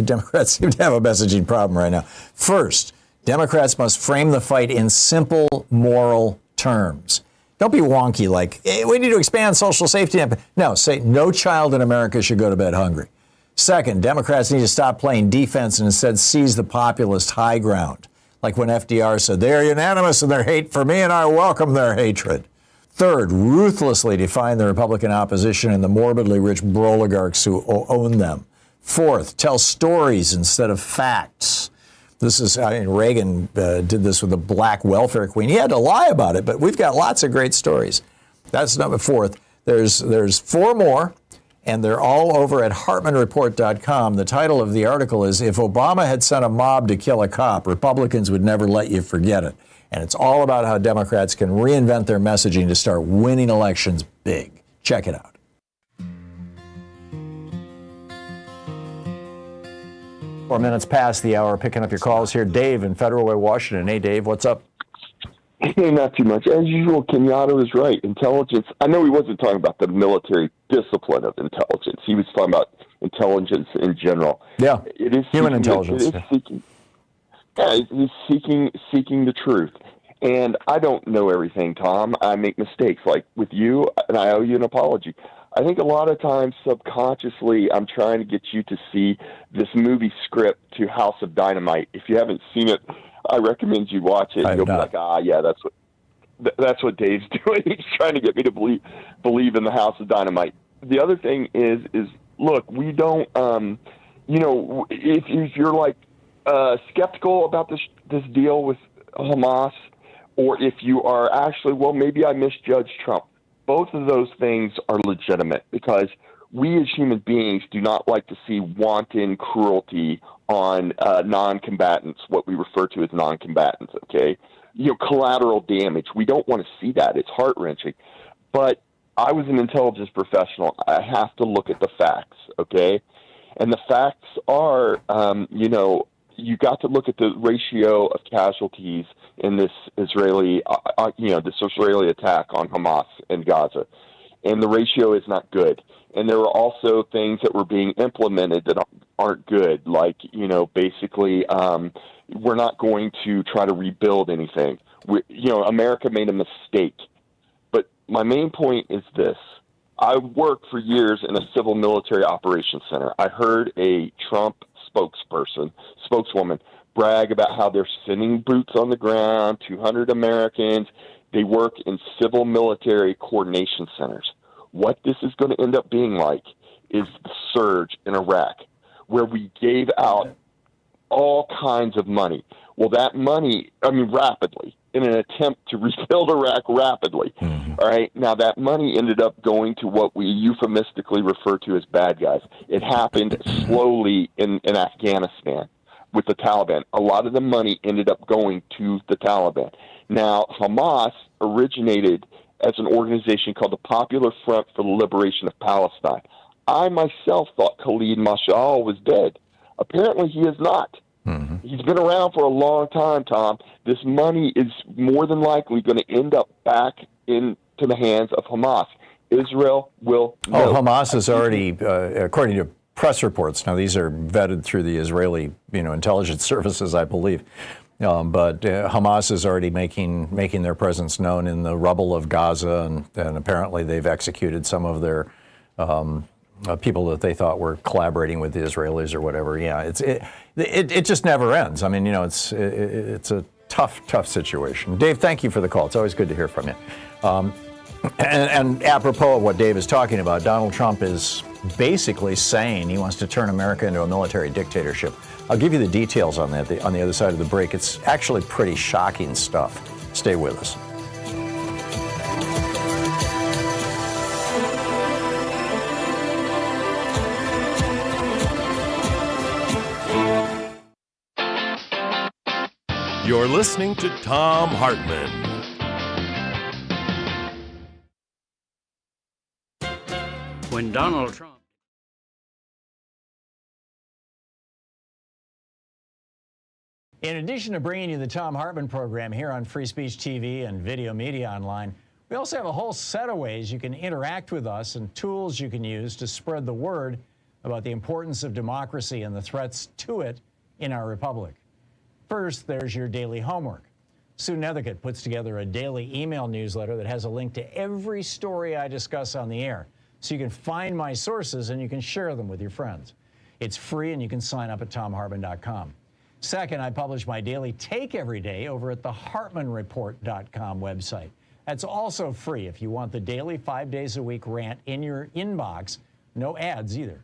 Democrats seem to have a messaging problem right now. First, Democrats must frame the fight in simple moral terms. Don't be wonky like, hey, we need to expand social safety net. No, say no child in America should go to bed hungry. Second, Democrats need to stop playing defense and instead seize the populist high ground. Like when FDR said, they're unanimous in their hate for me and I welcome their hatred. Third, ruthlessly define the Republican opposition and the morbidly rich oligarchs who own them. Fourth, tell stories instead of facts. Reagan did this with the black welfare queen. He had to lie about it, but we've got lots of great stories. That's number 4. There's 4 more. And they're all over at HartmannReport.com. The title of the article is, If Obama Had Sent a Mob to Kill a Cop, Republicans Would Never Let You Forget It. And it's all about how Democrats can reinvent their messaging to start winning elections big. Check it out. Four minutes past the hour, picking up your calls here. Dave in Federal Way, Washington. Hey, Dave, what's up? Hey, not too much. As usual, Kenyatta was right. Intelligence. I know he wasn't talking about the military discipline of intelligence. He was talking about intelligence in general. Yeah, it is human intelligence. It is seeking. Yeah, he's seeking the truth. And I don't know everything, Tom. I make mistakes, like with you, and I owe you an apology. I think a lot of times, subconsciously, I'm trying to get you to see this movie script to House of Dynamite. If you haven't seen it, I recommend you watch it. You'll be like, yeah, that's what Dave's doing. He's trying to get me to believe in the House of Dynamite. The other thing is look, we don't, if you're like skeptical about this deal with Hamas, or if you are actually, well, maybe I misjudged Trump. Both of those things are legitimate because we as human beings do not like to see wanton cruelty on non-combatants, what we refer to as non-combatants, okay? Collateral damage. We don't want to see that. It's heart-wrenching. But I was an intelligence professional. I have to look at the facts, okay? And the facts are, you got to look at the ratio of casualties in this Israeli attack on Hamas and Gaza. And the ratio is not good. And there were also things that were being implemented that aren't good, like, basically we're not going to try to rebuild anything. America made a mistake. But my main point is this. I worked for years in a civil military operations center. I heard a Trump spokeswoman, brag about how they're sending boots on the ground, 200 Americans. They work in civil military coordination centers. What this is going to end up being like is the surge in Iraq, where we gave out all kinds of money. Well, that money, rapidly, in an attempt to rebuild Iraq rapidly. All right. Now, that money ended up going to what we euphemistically refer to as bad guys. It happened slowly in Afghanistan with the Taliban. A lot of the money ended up going to the Taliban. Now, Hamas originated as an organization called the Popular Front for the Liberation of Palestine. I myself thought Khalid Mashal was dead. Apparently, he is not. He's been around for a long time, Tom. This money is more than likely going to end up back into the hands of Hamas. Israel will know. Hamas is already, according to press reports, now these are vetted through the Israeli, intelligence services, I believe, but Hamas is already making their presence known in the rubble of Gaza, and apparently they've executed some of their people that they thought were collaborating with the Israelis or whatever. Yeah, it just never ends. I mean, it's a tough situation. Dave, thank you for the call. It's always good to hear from you. And apropos of what Dave is talking about, Donald Trump is basically saying he wants to turn America into a military dictatorship. I'll give you the details on that on the other side of the break. It's actually pretty shocking stuff. Stay with us. You're listening to Thom Hartmann. When Donald Trump... In addition to bringing you the Thom Hartmann program here on Free Speech TV and Video Media Online, we also have a whole set of ways you can interact with us and tools you can use to spread the word about the importance of democracy and the threats to it in our republic. First, there's your daily homework. Sue Nethercutt puts together a daily email newsletter that has a link to every story I discuss on the air, so you can find my sources and you can share them with your friends. It's free and you can sign up at thomhartmann.com. Second, I publish my daily take every day over at the hartmannreport.com website. That's also free if you want the daily 5 days a week rant in your inbox. No ads either.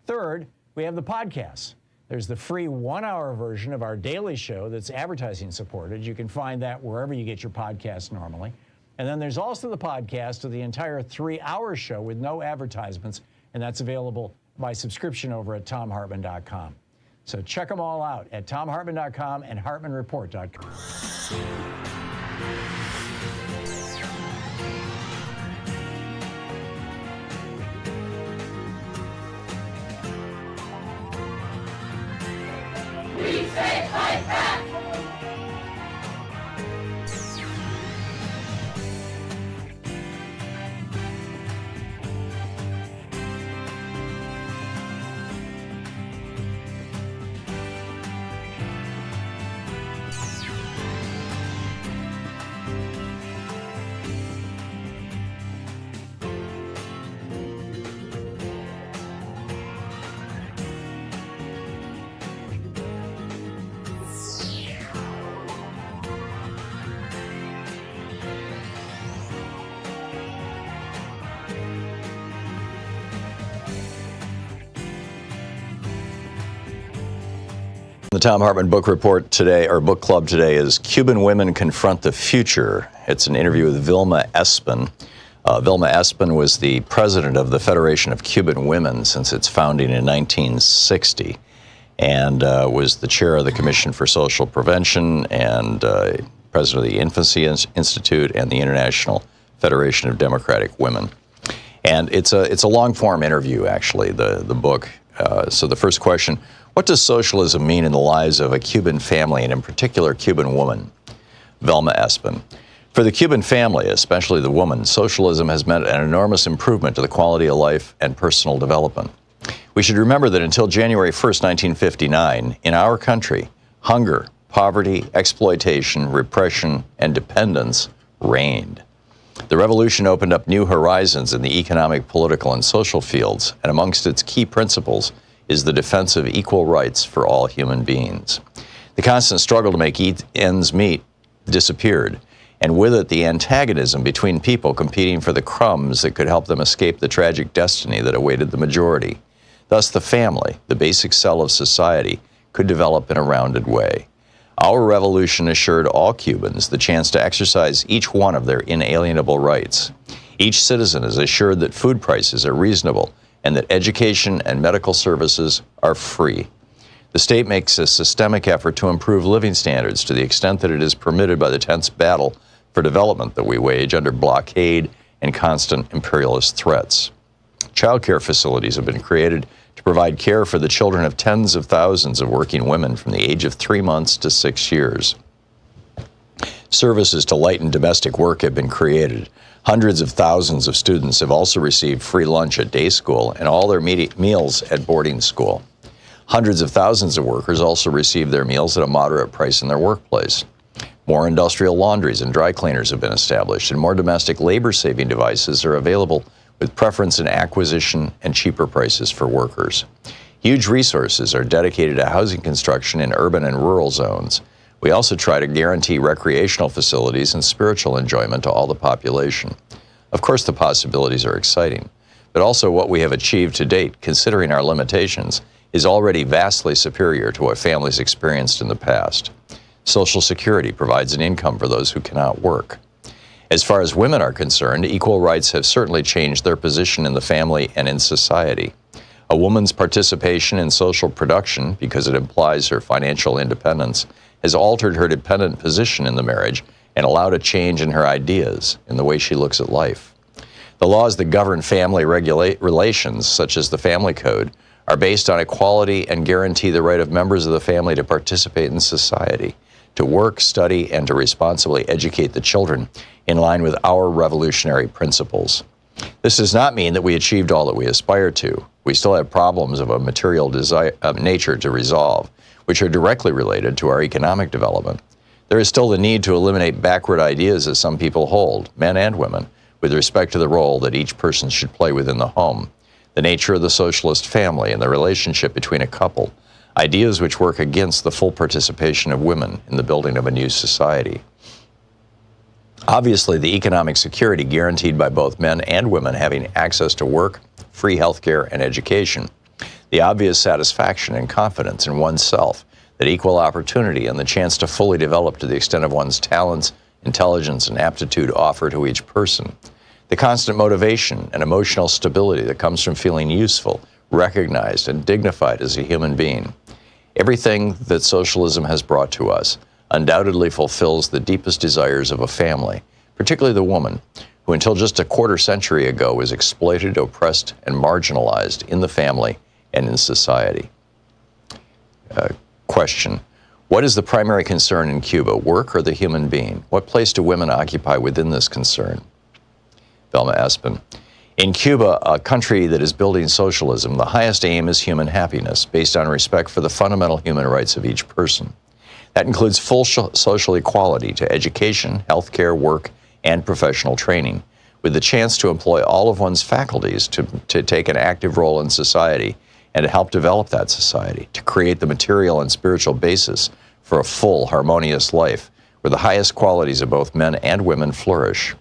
Third, we have the podcasts. There's the free 1-hour version of our daily show that's advertising supported. You can find that wherever you get your podcasts normally. And then there's also the podcast of the entire 3-hour show with no advertisements, and that's available by subscription over at thomhartmann.com. So check them all out at thomhartmann.com and hartmannreport.com. We say fight back! The Thom Hartmann book report today, or book club today, is Cuban Women Confront the Future. It's an interview with Vilma Espin. Vilma Espin was the president of the Federation of Cuban Women since its founding in 1960, and was the chair of the Commission for Social Prevention and president of the Infancy Institute and the International Federation of Democratic Women. And it's a long-form interview, actually, the book. So the first question: what does socialism mean in the lives of a Cuban family, and in particular, Cuban woman? Vilma Espin. For the Cuban family, especially the woman, socialism has meant an enormous improvement to the quality of life and personal development. We should remember that until January 1st, 1959, in our country, hunger, poverty, exploitation, repression, and dependence reigned. The revolution opened up new horizons in the economic, political, and social fields, and amongst its key principles is the defense of equal rights for all human beings. The constant struggle to make ends meet disappeared, and with it the antagonism between people competing for the crumbs that could help them escape the tragic destiny that awaited the majority. Thus the family, the basic cell of society, could develop in a rounded way. Our revolution assured all Cubans the chance to exercise each one of their inalienable rights. Each citizen is assured that food prices are reasonable and that education and medical services are free. The state makes a systemic effort to improve living standards to the extent that it is permitted by the tense battle for development that we wage under blockade and constant imperialist threats. Child care facilities have been created to provide care for the children of tens of thousands of working women from the age of 3 months to 6 years. Services to lighten domestic work have been created. Hundreds of thousands of students have also received free lunch at day school and all their meals at boarding school. Hundreds of thousands of workers also receive their meals at a moderate price in their workplace. More industrial laundries and dry cleaners have been established, and more domestic labor-saving devices are available with preference in acquisition and cheaper prices for workers. Huge resources are dedicated to housing construction in urban and rural zones. We also try to guarantee recreational facilities and spiritual enjoyment to all the population. Of course, the possibilities are exciting, but also what we have achieved to date, considering our limitations, is already vastly superior to what families experienced in the past. Social Security provides an income for those who cannot work. As far as women are concerned, equal rights have certainly changed their position in the family and in society. A woman's participation in social production, because it implies her financial independence, has altered her dependent position in the marriage and allowed a change in her ideas, in the way she looks at life. The laws that govern family relations, such as the Family Code, are based on equality and guarantee the right of members of the family to participate in society, to work, study, and to responsibly educate the children in line with our revolutionary principles. This does not mean that we achieved all that we aspire to. We still have problems of a material nature to resolve, which are directly related to our economic development. There is still the need to eliminate backward ideas that some people hold, men and women, with respect to the role that each person should play within the home, the nature of the socialist family and the relationship between a couple, ideas which work against the full participation of women in the building of a new society. Obviously, the economic security guaranteed by both men and women having access to work, free health care, and education, the obvious satisfaction and confidence in oneself that equal opportunity and the chance to fully develop to the extent of one's talents, intelligence, and aptitude offer to each person, the constant motivation and emotional stability that comes from feeling useful, recognized, and dignified as a human being. Everything that socialism has brought to us undoubtedly fulfills the deepest desires of a family, particularly the woman, who until just a quarter century ago was exploited, oppressed, and marginalized in the family and in society. Question: what is the primary concern in Cuba, work or the human being? What place do women occupy within this concern? Velma Espin: in Cuba, a country that is building socialism, the highest aim is human happiness, based on respect for the fundamental human rights of each person. That includes full social equality to education, healthcare, work, and professional training, with the chance to employ all of one's faculties to take an active role in society and to help develop that society, to create the material and spiritual basis for a full, harmonious life, where the highest qualities of both men and women flourish.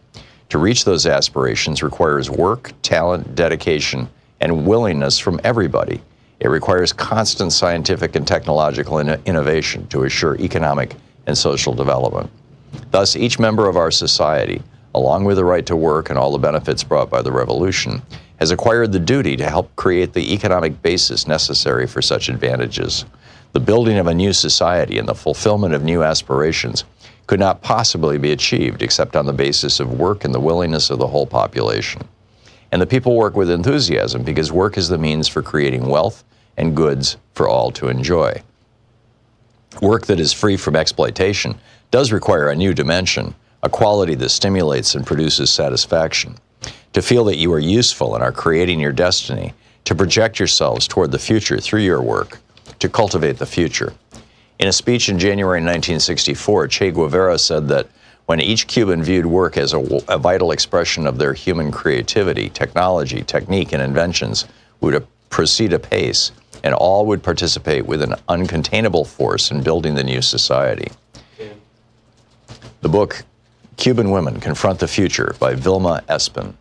To reach those aspirations requires work, talent, dedication, and willingness from everybody. It requires constant scientific and technological innovation to assure economic and social development. Thus, each member of our society, along with the right to work and all the benefits brought by the revolution, has acquired the duty to help create the economic basis necessary for such advantages. The building of a new society and the fulfillment of new aspirations could not possibly be achieved except on the basis of work and the willingness of the whole population. And the people work with enthusiasm because work is the means for creating wealth and goods for all to enjoy. Work that is free from exploitation does require a new dimension, a quality that stimulates and produces satisfaction. To feel that you are useful and are creating your destiny, to project yourselves toward the future through your work, to cultivate the future. In a speech in January 1964, Che Guevara said that when each Cuban viewed work as a vital expression of their human creativity, technology, technique, and inventions would proceed apace, and all would participate with an uncontainable force in building the new society. The book, Cuban Women Confront the Future, by Vilma Espin.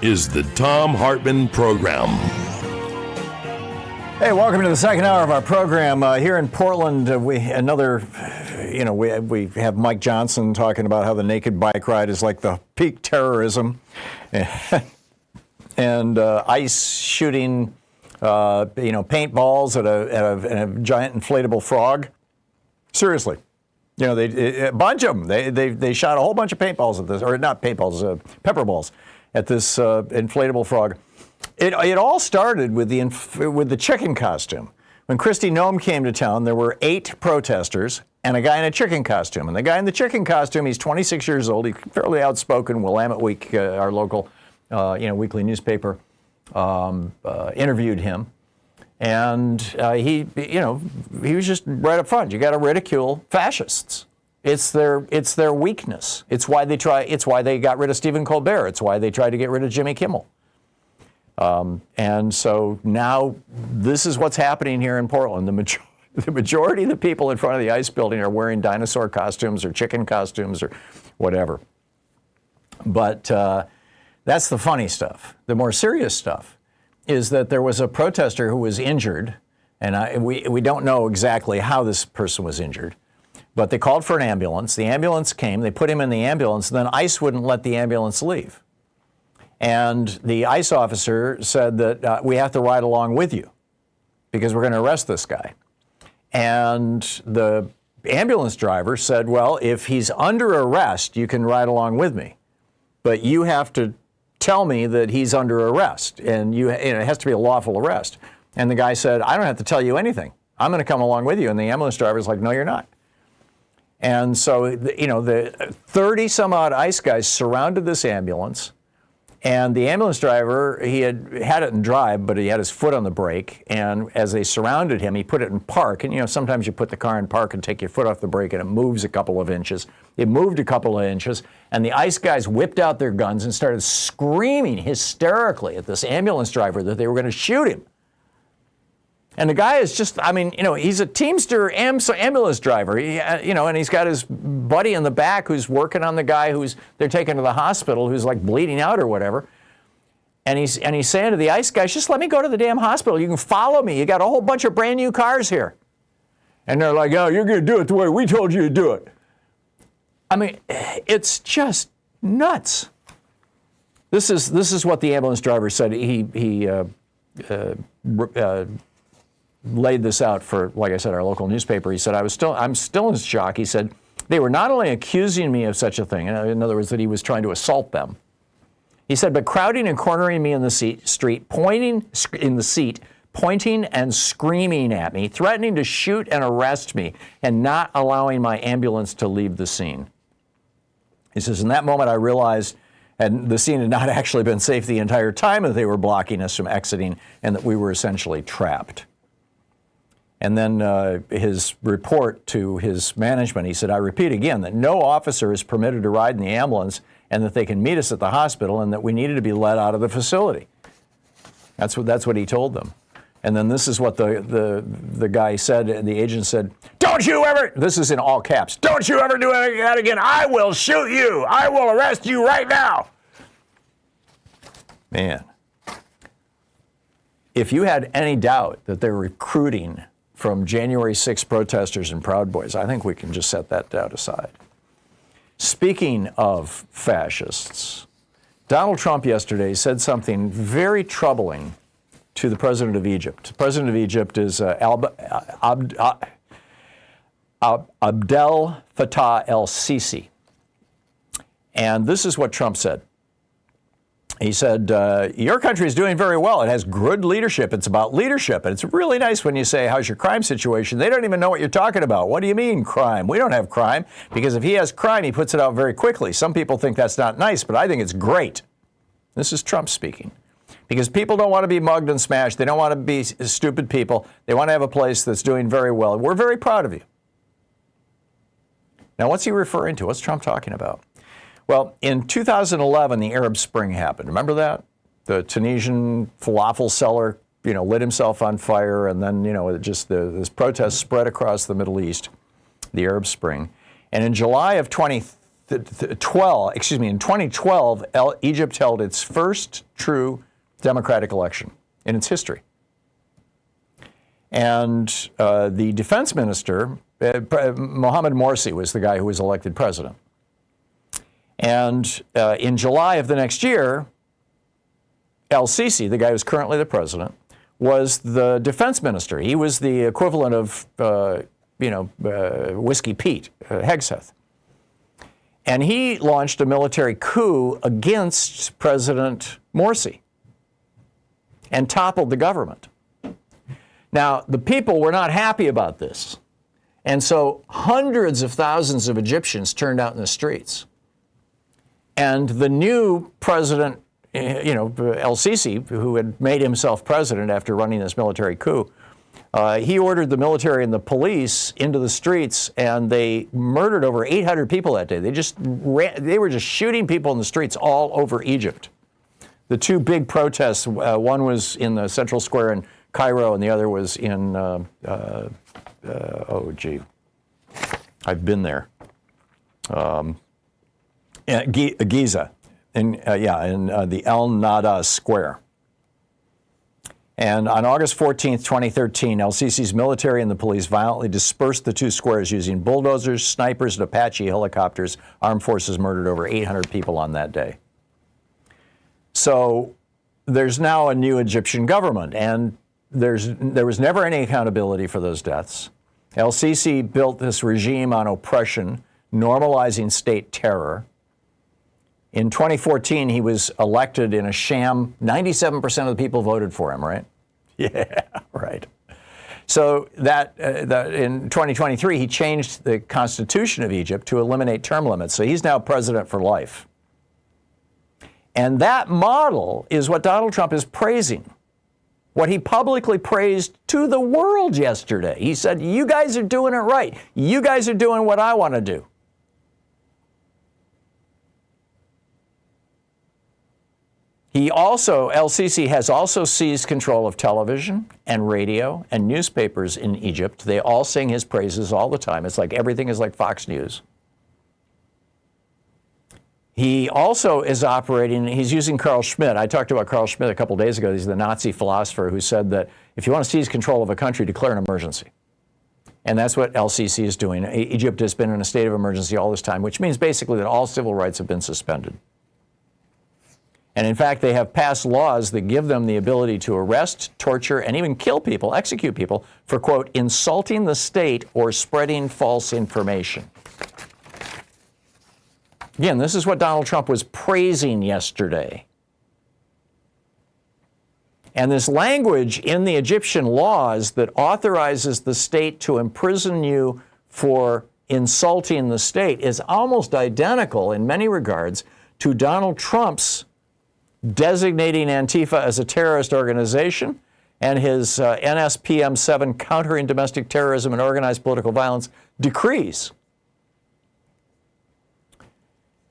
is the Thom Hartmann Program. Hey, welcome to the second hour of our program. Here in Portland, we have Mike Johnson talking about how the naked bike ride is like the peak terrorism, and ICE shooting, paintballs at a giant inflatable frog. Seriously, a bunch of them. They shot a whole bunch of paintballs at this, or not paintballs, pepper balls at this inflatable frog. It all started with the chicken costume. When Kristi Noem came to town, there were 8 protesters and a guy in a chicken costume. And the guy in the chicken costume, he's 26 years old. He's fairly outspoken. Willamette Week, our local, weekly newspaper, interviewed him. And he was just right up front. You got to ridicule fascists. It's their weakness. It's why they got rid of Stephen Colbert. It's why they tried to get rid of Jimmy Kimmel. And so now this is what's happening here in Portland. The majority of the people in front of the ICE building are wearing dinosaur costumes or chicken costumes or whatever. But that's the funny stuff. The more serious stuff is that there was a protester who was injured, and we don't know exactly how this person was injured, but they called for an ambulance. The ambulance came, they put him in the ambulance, and then ICE wouldn't let the ambulance leave. And the ICE officer said that we have to ride along with you because we're going to arrest this guy. And the ambulance driver said, well, if he's under arrest, you can ride along with me. But you have to tell me that he's under arrest, and it has to be a lawful arrest. And the guy said, I don't have to tell you anything. I'm going to come along with you. And the ambulance driver's like, no, you're not. And so, the 30-some-odd ICE guys surrounded this ambulance. And the ambulance driver, he had it in drive, but he had his foot on the brake. And as they surrounded him, he put it in park. And, sometimes you put the car in park and take your foot off the brake and it moves a couple of inches. It moved a couple of inches. And the ICE guys whipped out their guns and started screaming hysterically at this ambulance driver that they were going to shoot him. And the guy is just, he's a Teamster ambulance driver, and he's got his buddy in the back who's working on the guy they're taking to the hospital who's like bleeding out or whatever. And he's saying to the ICE guys, just let me go to the damn hospital. You can follow me. You got a whole bunch of brand new cars here. And they're like, oh, you're going to do it the way we told you to do it. It's just nuts. This is what the ambulance driver said. He laid this out for, like I said, our local newspaper. He said, I'm still in shock. He said, they were not only accusing me of such a thing, in other words, that he was trying to assault them. He said, but crowding and cornering me in the street, pointing and screaming at me, threatening to shoot and arrest me, and not allowing my ambulance to leave the scene. He says, in that moment I realized, and the scene had not actually been safe the entire time that they were blocking us from exiting, and that we were essentially trapped. And then his report to his management, he said, I repeat again that no officer is permitted to ride in the ambulance and that they can meet us at the hospital and that we needed to be let out of the facility. That's what he told them. And then this is what the guy said, the agent said, don't you ever, this is in all caps, don't you ever do that again. I will shoot you. I will arrest you right now. Man, if you had any doubt that they're recruiting from January 6 protesters and Proud Boys, I think we can just set that doubt aside. Speaking of fascists, Donald Trump yesterday said something very troubling to the president of Egypt. The president of Egypt is Abdel Fattah el-Sisi. And this is what Trump said. He said, your country is doing very well. It has good leadership. It's about leadership. And it's really nice when you say, how's your crime situation? They don't even know what you're talking about. What do you mean crime? We don't have crime. Because if he has crime, he puts it out very quickly. Some people think that's not nice, but I think it's great. This is Trump speaking. Because people don't want to be mugged and smashed. They don't want to be stupid people. They want to have a place that's doing very well. We're very proud of you. Now, what's he referring to? What's Trump talking about? Well, in 2011, the Arab Spring happened. Remember that? The Tunisian falafel seller, lit himself on fire, and then, this protest spread across the Middle East, the Arab Spring. And in July of 2012, Egypt held its first true democratic election in its history. And the defense minister, Mohamed Morsi, was the guy who was elected president. And in July of the next year, El-Sisi, the guy who's currently the president, was the defense minister. He was the equivalent of, Whiskey Pete, Hegseth. And he launched a military coup against President Morsi and toppled the government. Now, the people were not happy about this. And so hundreds of thousands of Egyptians turned out in the streets. And the new president, El-Sisi, who had made himself president after running this military coup, he ordered the military and the police into the streets, and they murdered over 800 people that day. They were just shooting people in the streets all over Egypt. The two big protests, one was in the central square in Cairo, and the other was in, I've been there. Giza, in the El Nada Square. And on August 14th, 2013, El-Sisi's military and the police violently dispersed the two squares using bulldozers, snipers, and Apache helicopters. Armed forces murdered over 800 people on that day. So there's now a new Egyptian government, and there was never any accountability for those deaths. El-Sisi built this regime on oppression, normalizing state terror. In 2014, he was elected in a sham. 97% of the people voted for him, right? Yeah, right. So that in 2023, he changed the constitution of Egypt to eliminate term limits. So he's now president for life. And that model is what Donald Trump is praising. What he publicly praised to the world yesterday. He said, you guys are doing it right. You guys are doing what I want to do. El-Sisi has also seized control of television and radio and newspapers in Egypt. They all sing his praises all the time. It's like everything is like Fox News. He also is he's using Carl Schmitt. I talked about Carl Schmitt a couple days ago. He's the Nazi philosopher who said that if you want to seize control of a country, declare an emergency. And that's what El-Sisi is doing. Egypt has been in a state of emergency all this time, which means basically that all civil rights have been suspended. And in fact, they have passed laws that give them the ability to arrest, torture, and even kill people, execute people, for, quote, insulting the state or spreading false information. Again, this is what Donald Trump was praising yesterday. And this language in the Egyptian laws that authorizes the state to imprison you for insulting the state is almost identical in many regards to Donald Trump's designating Antifa as a terrorist organization and his NSPM 7 Countering Domestic Terrorism and Organized Political Violence decrees.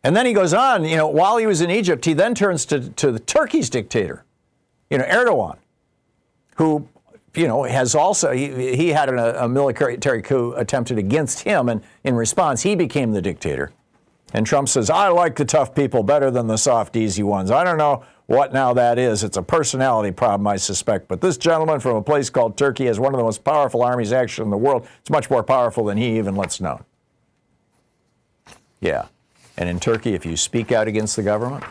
And then he goes on, while he was in Egypt, he then turns to the Turkey's dictator, Erdogan, who, has also, he had a military coup attempted against him, and in response, he became the dictator. And Trump says, I like the tough people better than the soft, easy ones. I don't know what now that is. It's a personality problem, I suspect. But this gentleman from a place called Turkey has one of the most powerful armies actually in the world. It's much more powerful than he even lets known. Yeah. And in Turkey, if you speak out against the government,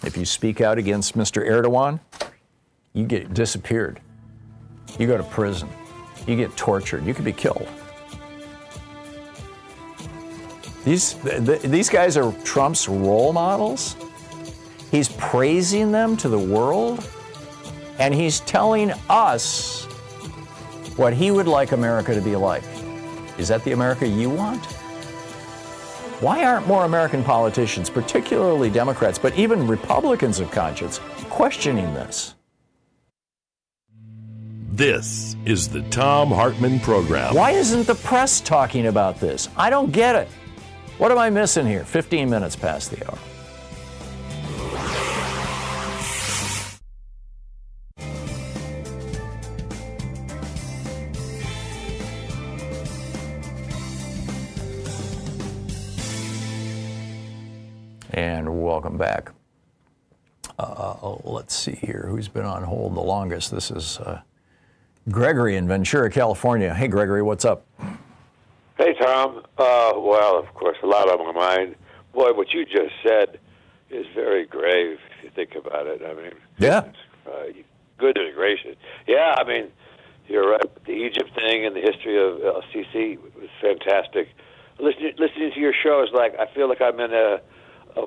if you speak out against Mr. Erdogan, you get disappeared. You go to prison. You get tortured. You could be killed. These guys are Trump's role models. He's praising them to the world, and he's telling us what he would like America to be like. Is that the America you want? Why aren't more American politicians, particularly Democrats, but even Republicans of conscience, questioning this? This is the Thom Hartmann Program. Why isn't the press talking about this? I don't get it. What am I missing here? 15 minutes past the hour. And welcome back. Let's see here. Who's been on hold the longest? This is Gregory in Ventura, California. Hey, Gregory, what's up? Hey, Tom. Well, of course, a lot on my mind. Boy, what you just said is very grave if you think about it. I mean, yeah. Goodness gracious. Yeah, I mean, you're right. The Egypt thing and the history of LCC was fantastic. Listening to your show is like, I feel like I'm in a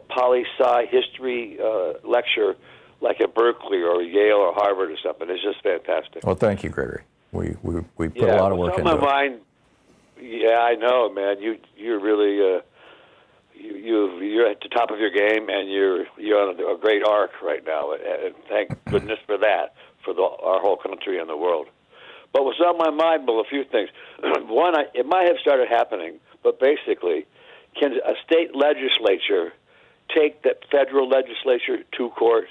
poli-sci history lecture, like at Berkeley or Yale or Harvard or something. It's just fantastic. Well, thank you, Gregory. We put a lot of work into it. On my mind, yeah, I know, man. You're really you're at the top of your game, and you're on a great arc right now, and thank goodness for that, for our whole country and the world. But what's on my mind, well, a few things. One, it might have started happening, but basically, can a state legislature take the federal legislature to court?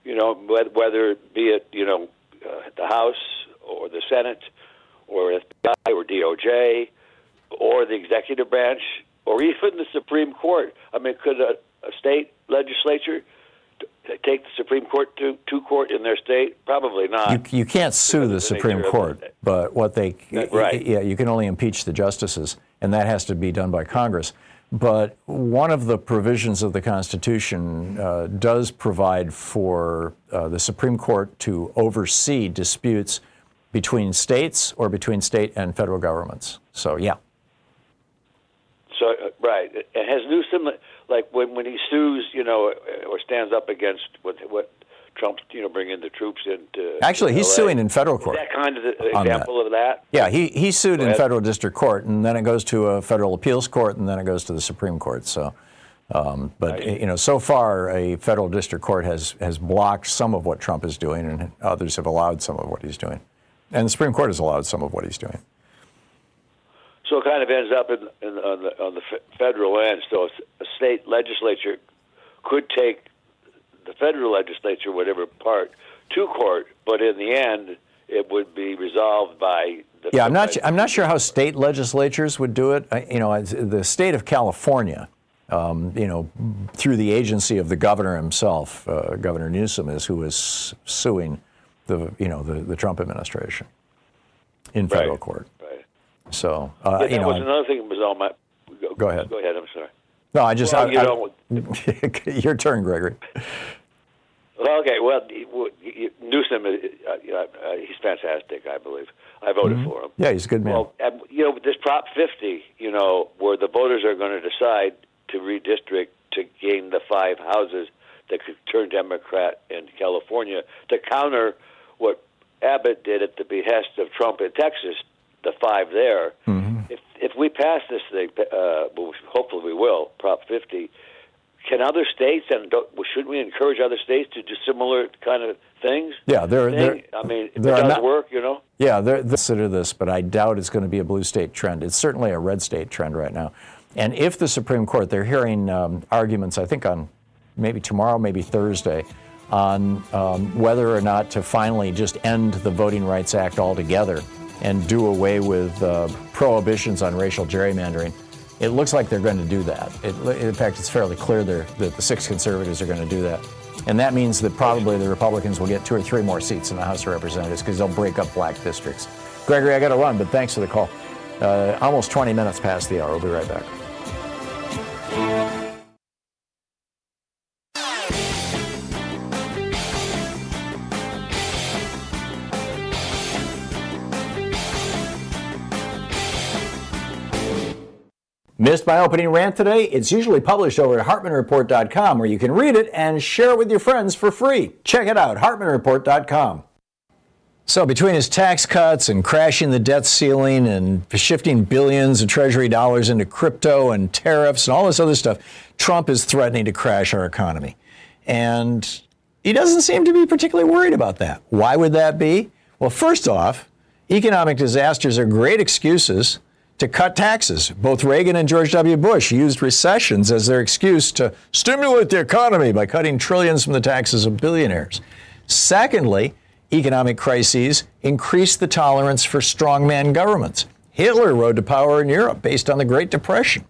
You know, whether it be it, the House or the Senate or FBI or DOJ or the executive branch or even the Supreme Court. I mean, could a state legislature take the Supreme Court to court in their state? Probably not. You can't sue the Supreme Court, but you can only impeach the justices, and that has to be done by Congress. But one of the provisions of the Constitution does provide for the Supreme Court to oversee disputes between states or between state and federal governments. So, yeah. So, right. And has Newsom, like when he sues, or stands up against what Trump's, bringing the troops into. Actually, he's suing in federal court. Is that kind of the example of that? Yeah, he sued in federal district court, and then it goes to a federal appeals court, and then it goes to the Supreme Court. So, so far, a federal district court has blocked some of what Trump is doing, and others have allowed some of what he's doing, and the Supreme Court has allowed some of what he's doing. So it kind of ends up on the federal end. So a state legislature could take the federal legislature, whatever part, to court, but in the end, it would be resolved by the. Yeah, I'm not sure how state legislatures would do it. The state of California, through the agency of the governor himself, Governor Newsom who is suing the Trump administration in federal court. Right. So was another thing that was on my. Go ahead. Go ahead. I'm sorry. No, your turn, Gregory. Okay, well, Newsom, he's fantastic, I believe. I voted for him. Yeah, he's a good man. Well, this Prop 50, where the voters are going to decide to redistrict to gain the 5 houses that could turn Democrat in California to counter what Abbott did at the behest of Trump in Texas, the 5 there. Mm-hmm. If we pass this thing, hopefully we will, Prop 50, can other states, and should we encourage other states to do similar kind of things? Yeah, I mean, if it does work, Yeah, they consider this, but I doubt it's going to be a blue state trend. It's certainly a red state trend right now. And if the Supreme Court, they're hearing arguments, I think on maybe tomorrow, maybe Thursday, on whether or not to finally just end the Voting Rights Act altogether and do away with prohibitions on racial gerrymandering. It looks like they're going to do that. In fact, it's fairly clear that the 6 conservatives are going to do that. And that means that probably the Republicans will get 2 or 3 more seats in the House of Representatives because they'll break up black districts. Gregory, I got to run, but thanks for the call. Almost 20 minutes past the hour. We'll be right back. Missed my opening rant today? It's usually published over at HartmannReport.com, where you can read it and share it with your friends for free. Check it out, HartmannReport.com. So between his tax cuts and crashing the debt ceiling and shifting billions of Treasury dollars into crypto and tariffs and all this other stuff, Trump is threatening to crash our economy. And he doesn't seem to be particularly worried about that. Why would that be? Well, first off, economic disasters are great excuses to cut taxes. Both Reagan and George W. Bush used recessions as their excuse to stimulate the economy by cutting trillions from the taxes of billionaires. Secondly, economic crises increase the tolerance for strongman governments. Hitler rode to power in Europe based on the Great Depression.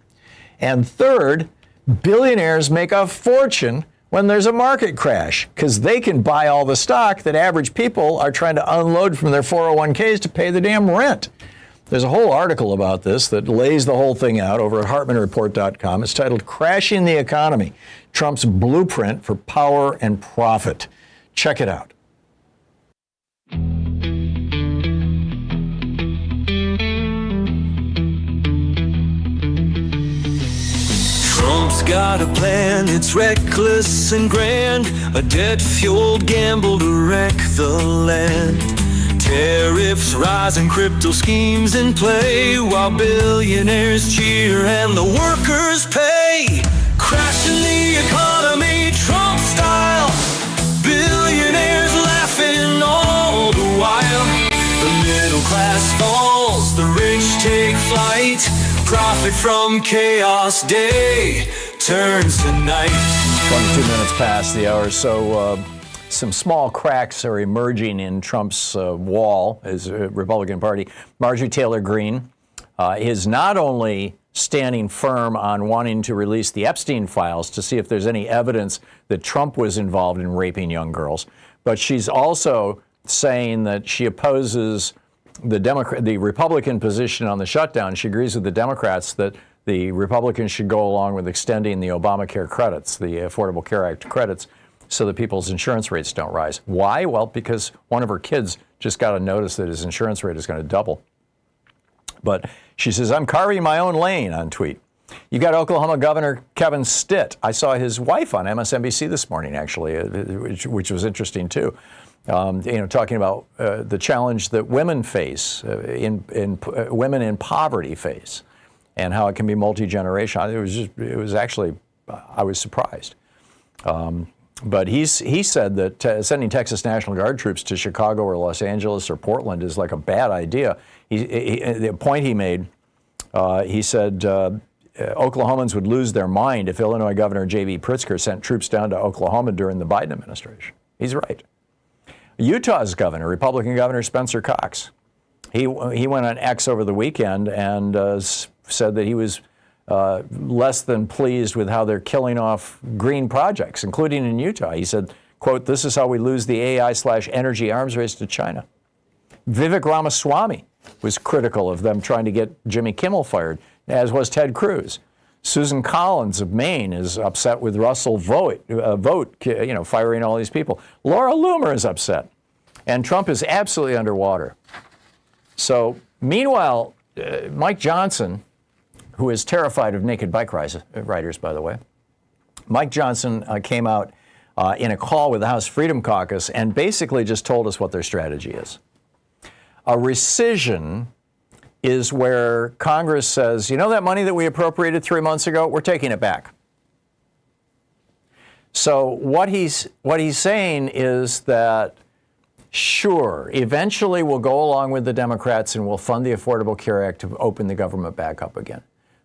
And third, Billionaires make a fortune when there's a market crash because they can buy all the stock that average people are trying to unload from their 401ks to pay the damn rent. There's a whole article about this that lays the whole thing out over at HartmannReport.com. It's titled Crashing the Economy, Trump's Blueprint for Power and Profit. Check it out. Trump's got a plan, it's reckless and grand, a debt-fueled gamble to wreck the land. Tariffs rising, crypto schemes in play, while billionaires cheer and the workers pay. Crashing the economy, Trump style, billionaires laughing all the while. The middle class falls, the rich take flight, profit from chaos, day turns to night. 22 minutes past the hour, so some small cracks are emerging in Trump's wall, his Republican Party. Marjorie Taylor Greene is not only standing firm on wanting to release the Epstein files to see if there's any evidence that Trump was involved in raping young girls, but she's also saying that she opposes the Republican position on the shutdown. She agrees with the Democrats that the Republicans should go along with extending the Obamacare credits, the Affordable Care Act credits, so that people's insurance rates don't rise. Why? Well, because one of her kids just got a notice that his insurance rate is going to double. But she says, I'm carving my own lane on tweet. You got Oklahoma Governor Kevin Stitt. I saw his wife on MSNBC this morning, actually, which was interesting, too. Talking about the challenge that women face, women in poverty face, and how it can be multi-generational. It was actually, I was surprised. But he said that sending Texas National Guard troops to Chicago or Los Angeles or Portland is like a bad idea. The point he made, he said Oklahomans would lose their mind if Illinois Governor J.B. Pritzker sent troops down to Oklahoma during the Biden administration. He's right. Utah's governor, Republican Governor Spencer Cox, he went on X over the weekend and said that he was less than pleased with how they're killing off green projects, including in Utah. He said, quote, this is how we lose the AI/energy arms race to China. Vivek Ramaswamy was critical of them trying to get Jimmy Kimmel fired, as was Ted Cruz. Susan Collins of Maine is upset with Russell Vogt, firing all these people. Laura Loomer is upset. And Trump is absolutely underwater. So, meanwhile, Mike Johnson, who is terrified of naked bike riders, by the way, Mike Johnson came out in a call with the House Freedom Caucus and basically just told us what their strategy is. A rescission is where Congress says, you know that money that we appropriated 3 months ago, we're taking it back. So what he's saying is that, sure, eventually we'll go along with the Democrats and we'll fund the Affordable Care Act to open the government back up again.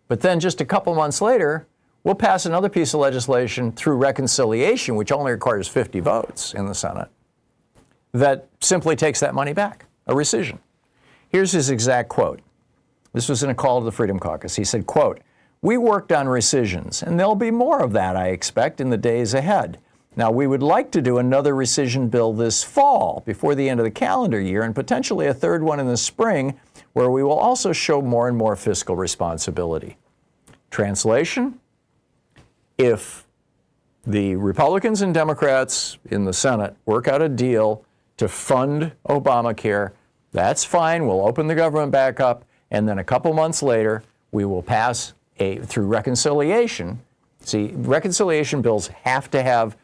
But then just a couple months later, we'll pass another piece of legislation through reconciliation, which only requires 50 votes in the Senate, that simply takes that money back, a rescission. Here's his exact quote. This was in a call to the Freedom Caucus. He said, quote, we worked on rescissions, and there'll be more of that, I expect, in the days ahead. Now, we would like to do another rescission bill this fall, before the end of the calendar year, and potentially a third one in the spring, where we will also show more and more fiscal responsibility. Translation, if the Republicans and Democrats in the Senate work out a deal to fund Obamacare, that's fine. We'll open the government back up. And then a couple months later, we will pass through reconciliation. See, reconciliation bills have to have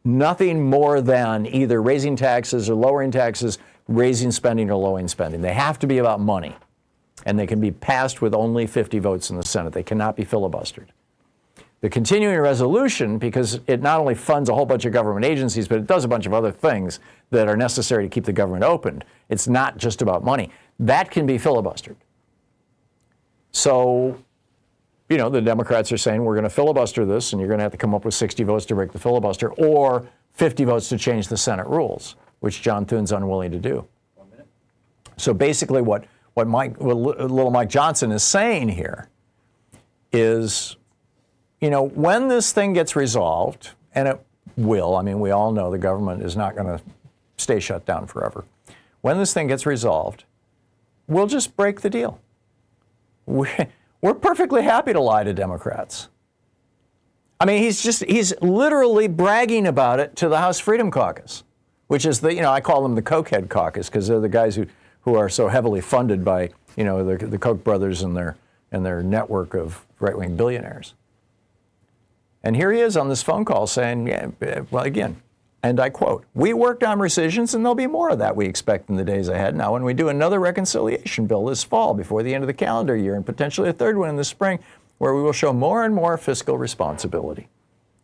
nothing more than either raising taxes or lowering taxes, raising spending or lowering spending. They have to be about money. And they can be passed with only 50 votes in the Senate. They cannot be filibustered. The continuing resolution, because it not only funds a whole bunch of government agencies, but it does a bunch of other things that are necessary to keep the government open. It's not just about money. That can be filibustered. So, the Democrats are saying we're going to filibuster this, and you're going to have to come up with 60 votes to break the filibuster, or 50 votes to change the Senate rules, which John Thune's unwilling to do. So basically what little Mike Johnson is saying here is, you know, when this thing gets resolved, and it will, I mean, we all know the government is not going to stay shut down forever. When this thing gets resolved, we'll just break the deal. We're perfectly happy to lie to Democrats. I mean, he's literally bragging about it to the House Freedom Caucus, which is the, you know, I call them the Cokehead Caucus because they're the guys who are so heavily funded by, you know, the Koch brothers and their network of right-wing billionaires. And here he is on this phone call saying, yeah, well, again, and I quote, "We worked on rescissions, and there'll be more of that we expect in the days ahead. Now, when we do another reconciliation bill this fall before the end of the calendar year, and potentially a third one in the spring, where we will show more and more fiscal responsibility."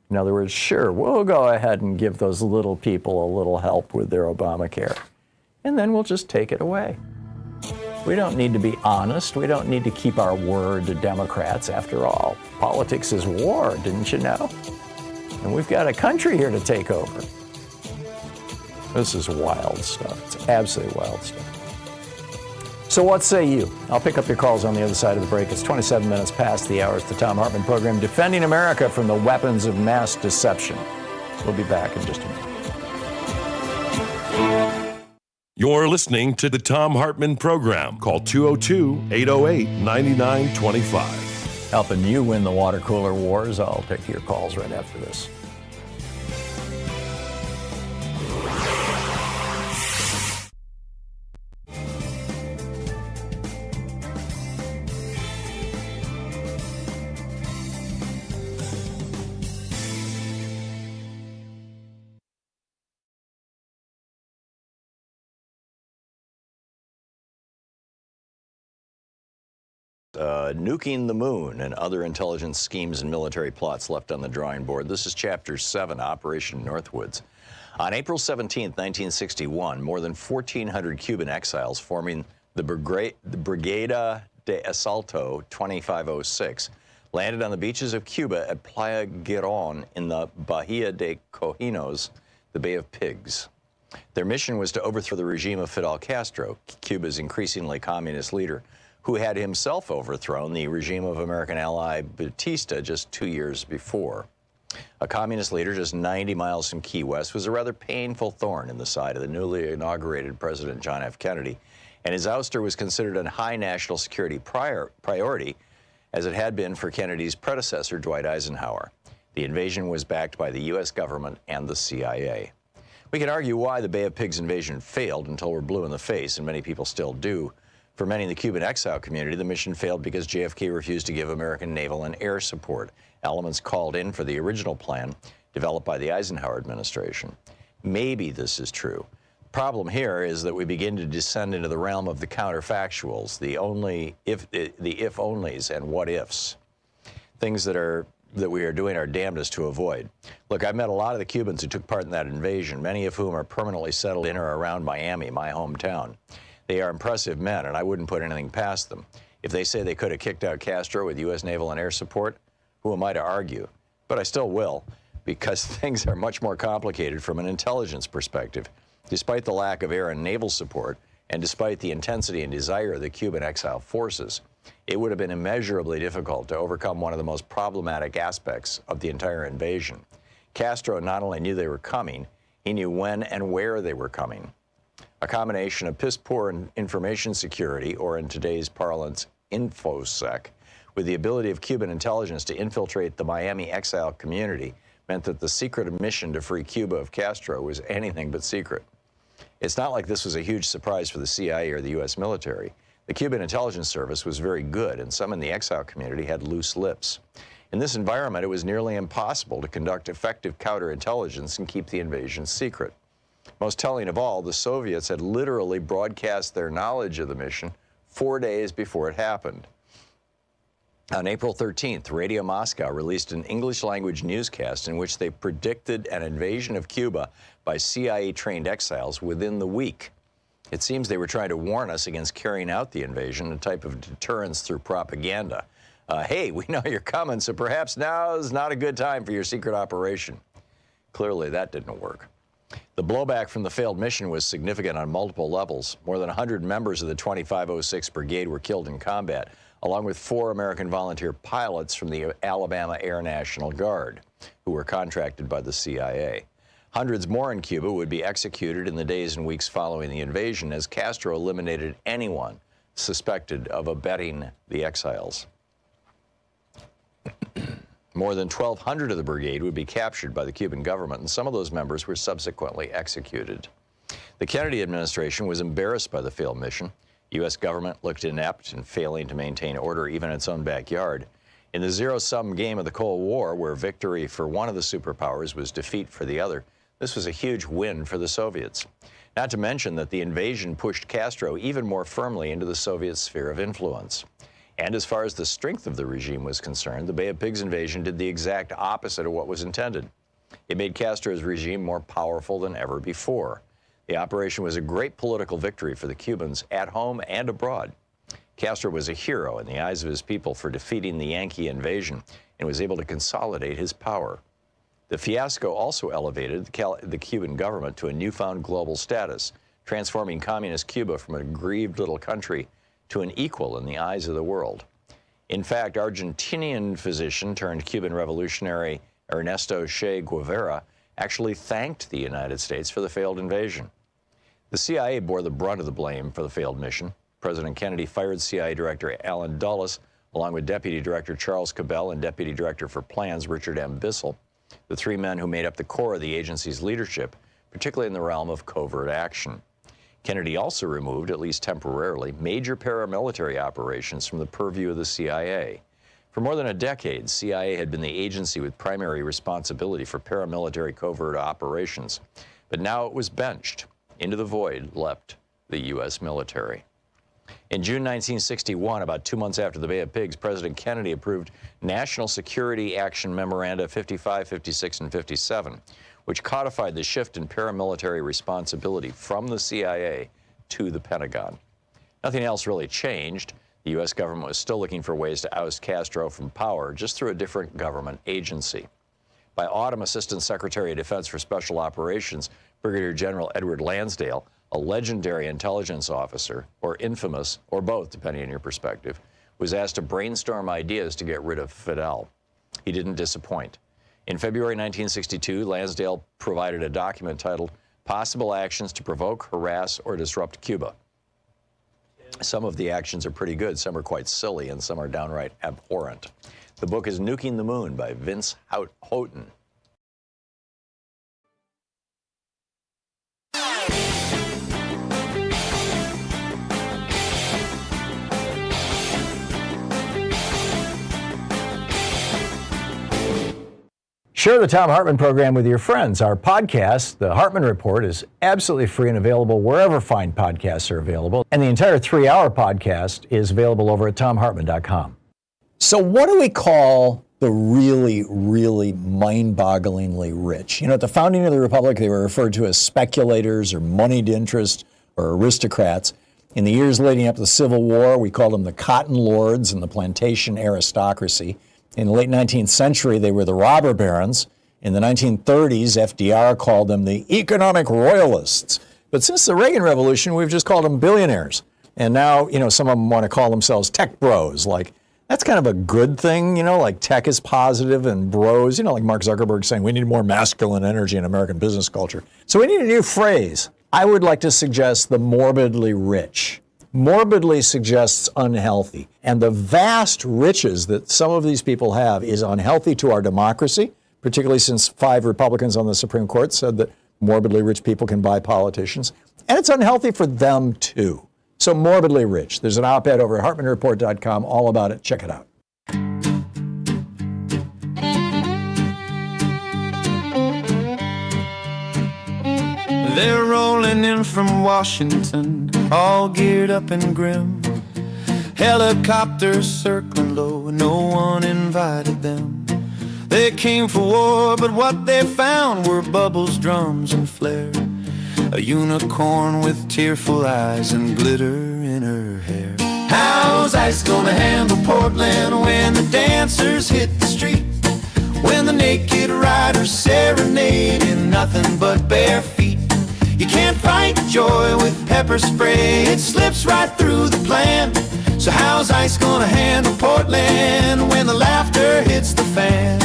In other words, sure, we'll go ahead and give those little people a little help with their Obamacare, and then we'll just take it away. We don't need to be honest. We don't need to keep our word to Democrats. After all, politics is war, didn't you know? And we've got a country here to take over. This is wild stuff. It's absolutely wild stuff. So what say you? I'll pick up your calls on the other side of the break. It's 27 minutes past the hour. It's the Thom Hartmann program, defending America from the weapons of mass deception. We'll be back in just a minute. You're listening to the Thom Hartmann program. Call 202-808-9925. Helping you win the water cooler wars. I'll take your calls right after this. Nuking the moon and other intelligence schemes and military plots left on the drawing board. This is Chapter 7, Operation Northwoods. On April 17, 1961, more than 1,400 Cuban exiles forming the Brigada de Asalto 2506 landed on the beaches of Cuba at Playa Girón in the Bahia de Cojinos, the Bay of Pigs. Their mission was to overthrow the regime of Fidel Castro, Cuba's increasingly communist leader, who had himself overthrown the regime of American ally Batista just 2 years before. A communist leader just 90 miles from Key West was a rather painful thorn in the side of the newly inaugurated President John F. Kennedy, and his ouster was considered a high national security priority, as it had been for Kennedy's predecessor, Dwight Eisenhower. The invasion was backed by the U.S. government and the CIA. We can argue why the Bay of Pigs invasion failed until we're blue in the face, and many people still do. For many in the Cuban exile community, the mission failed because JFK refused to give American naval and air support, elements called in for the original plan developed by the Eisenhower administration. Maybe this is true. The problem here is that we begin to descend into the realm of the counterfactuals, the if-onlys and what-ifs, things that we are doing our damnedest to avoid. Look, I've met a lot of the Cubans who took part in that invasion, many of whom are permanently settled in or around Miami, my hometown. They are impressive men, and I wouldn't put anything past them. If they say they could have kicked out Castro with U.S. naval and air support, who am I to argue? But I still will, because things are much more complicated from an intelligence perspective. Despite the lack of air and naval support, and despite the intensity and desire of the Cuban exile forces, it would have been immeasurably difficult to overcome one of the most problematic aspects of the entire invasion. Castro not only knew they were coming, he knew when and where they were coming. A combination of piss-poor information security, or in today's parlance, InfoSec, with the ability of Cuban intelligence to infiltrate the Miami exile community meant that the secret mission to free Cuba of Castro was anything but secret. It's not like this was a huge surprise for the CIA or the U.S. military. The Cuban intelligence service was very good, and some in the exile community had loose lips. In this environment, it was nearly impossible to conduct effective counterintelligence and keep the invasion secret. Most telling of all, the Soviets had literally broadcast their knowledge of the mission 4 days before it happened. On April 13th, Radio Moscow released an English-language newscast in which they predicted an invasion of Cuba by CIA-trained exiles within the week. It seems they were trying to warn us against carrying out the invasion, a type of deterrence through propaganda. Hey, we know you're coming, so perhaps now is not a good time for your secret operation. Clearly, that didn't work. The blowback from the failed mission was significant on multiple levels. More than 100 members of the 2506 Brigade were killed in combat, along with 4 American volunteer pilots from the Alabama Air National Guard, who were contracted by the CIA. Hundreds more in Cuba would be executed in the days and weeks following the invasion, as Castro eliminated anyone suspected of abetting the exiles. More than 1,200 of the brigade would be captured by the Cuban government, and some of those members were subsequently executed. The Kennedy administration was embarrassed by the failed mission. U.S. government looked inept in failing to maintain order even in its own backyard. In the zero-sum game of the Cold War, where victory for one of the superpowers was defeat for the other, this was a huge win for the Soviets. Not to mention that the invasion pushed Castro even more firmly into the Soviet sphere of influence. And as far as the strength of the regime was concerned, the Bay of Pigs invasion did the exact opposite of what was intended. It made Castro's regime more powerful than ever before. The operation was a great political victory for the Cubans at home and abroad. Castro was a hero in the eyes of his people for defeating the Yankee invasion and was able to consolidate his power. The fiasco also elevated the Cuban government to a newfound global status, transforming communist Cuba from a aggrieved little country to an equal in the eyes of the world. In fact, Argentinian physician turned Cuban revolutionary Ernesto Che Guevara actually thanked the United States for the failed invasion. The CIA bore the brunt of the blame for the failed mission. President Kennedy fired CIA Director Allen Dulles, along with Deputy Director Charles Cabell and Deputy Director for Plans Richard M. Bissell, the 3 men who made up the core of the agency's leadership, particularly in the realm of covert action. Kennedy also removed, at least temporarily, major paramilitary operations from the purview of the CIA. For more than a decade, CIA had been the agency with primary responsibility for paramilitary covert operations. But now it was benched. Into the void leapt the U.S. military. In June 1961, about 2 months after the Bay of Pigs, President Kennedy approved National Security Action Memoranda 55, 56, and 57, which codified the shift in paramilitary responsibility from the CIA to the Pentagon. Nothing else really changed. The U.S. government was still looking for ways to oust Castro from power, just through a different government agency. By autumn, Assistant Secretary of Defense for Special Operations, Brigadier General Edward Lansdale, a legendary intelligence officer, or infamous, or both, depending on your perspective, was asked to brainstorm ideas to get rid of Fidel. He didn't disappoint. In February 1962, Lansdale provided a document titled Possible Actions to Provoke, Harass, or Disrupt Cuba. Some of the actions are pretty good, some are quite silly, and some are downright abhorrent. The book is Nuking the Moon by Vince Houghton. Share the Thom Hartmann program with your friends. Our podcast, The Hartmann Report, is absolutely free and available wherever fine podcasts are available. And the entire 3-hour podcast is available over at thomhartmann.com. So what do we call the really, really mind-bogglingly rich? You know, at the founding of the Republic, they were referred to as speculators or moneyed interest or aristocrats. In the years leading up to the Civil War, we called them the cotton lords and the plantation aristocracy. In the late 19th century, they were the robber barons. In the 1930s, FDR called them the economic royalists. But since the Reagan Revolution, we've just called them billionaires. And now, you know, some of them want to call themselves tech bros. Like, that's kind of a good thing, you know, like tech is positive and bros, you know, like Mark Zuckerberg saying we need more masculine energy in American business culture. So we need a new phrase. I would like to suggest the morbidly rich. Morbidly suggests unhealthy. And the vast riches that some of these people have is unhealthy to our democracy, particularly since 5 Republicans on the Supreme Court said that morbidly rich people can buy politicians. And it's unhealthy for them, too. So morbidly rich. There's an op-ed over at HartmannReport.com all about it. Check it out. They're rolling in from Washington, all geared up and grim. Helicopters circling low, no one invited them. They came for war, but what they found were bubbles, drums, and flare. A unicorn with tearful eyes and glitter in her hair. How's ICE gonna handle Portland when the dancers hit the street? When the naked riders serenade in nothing but bare feet? You can't fight joy with pepper spray. It slips right through the plan. So how's ICE gonna handle Portland when the laughter hits the fan?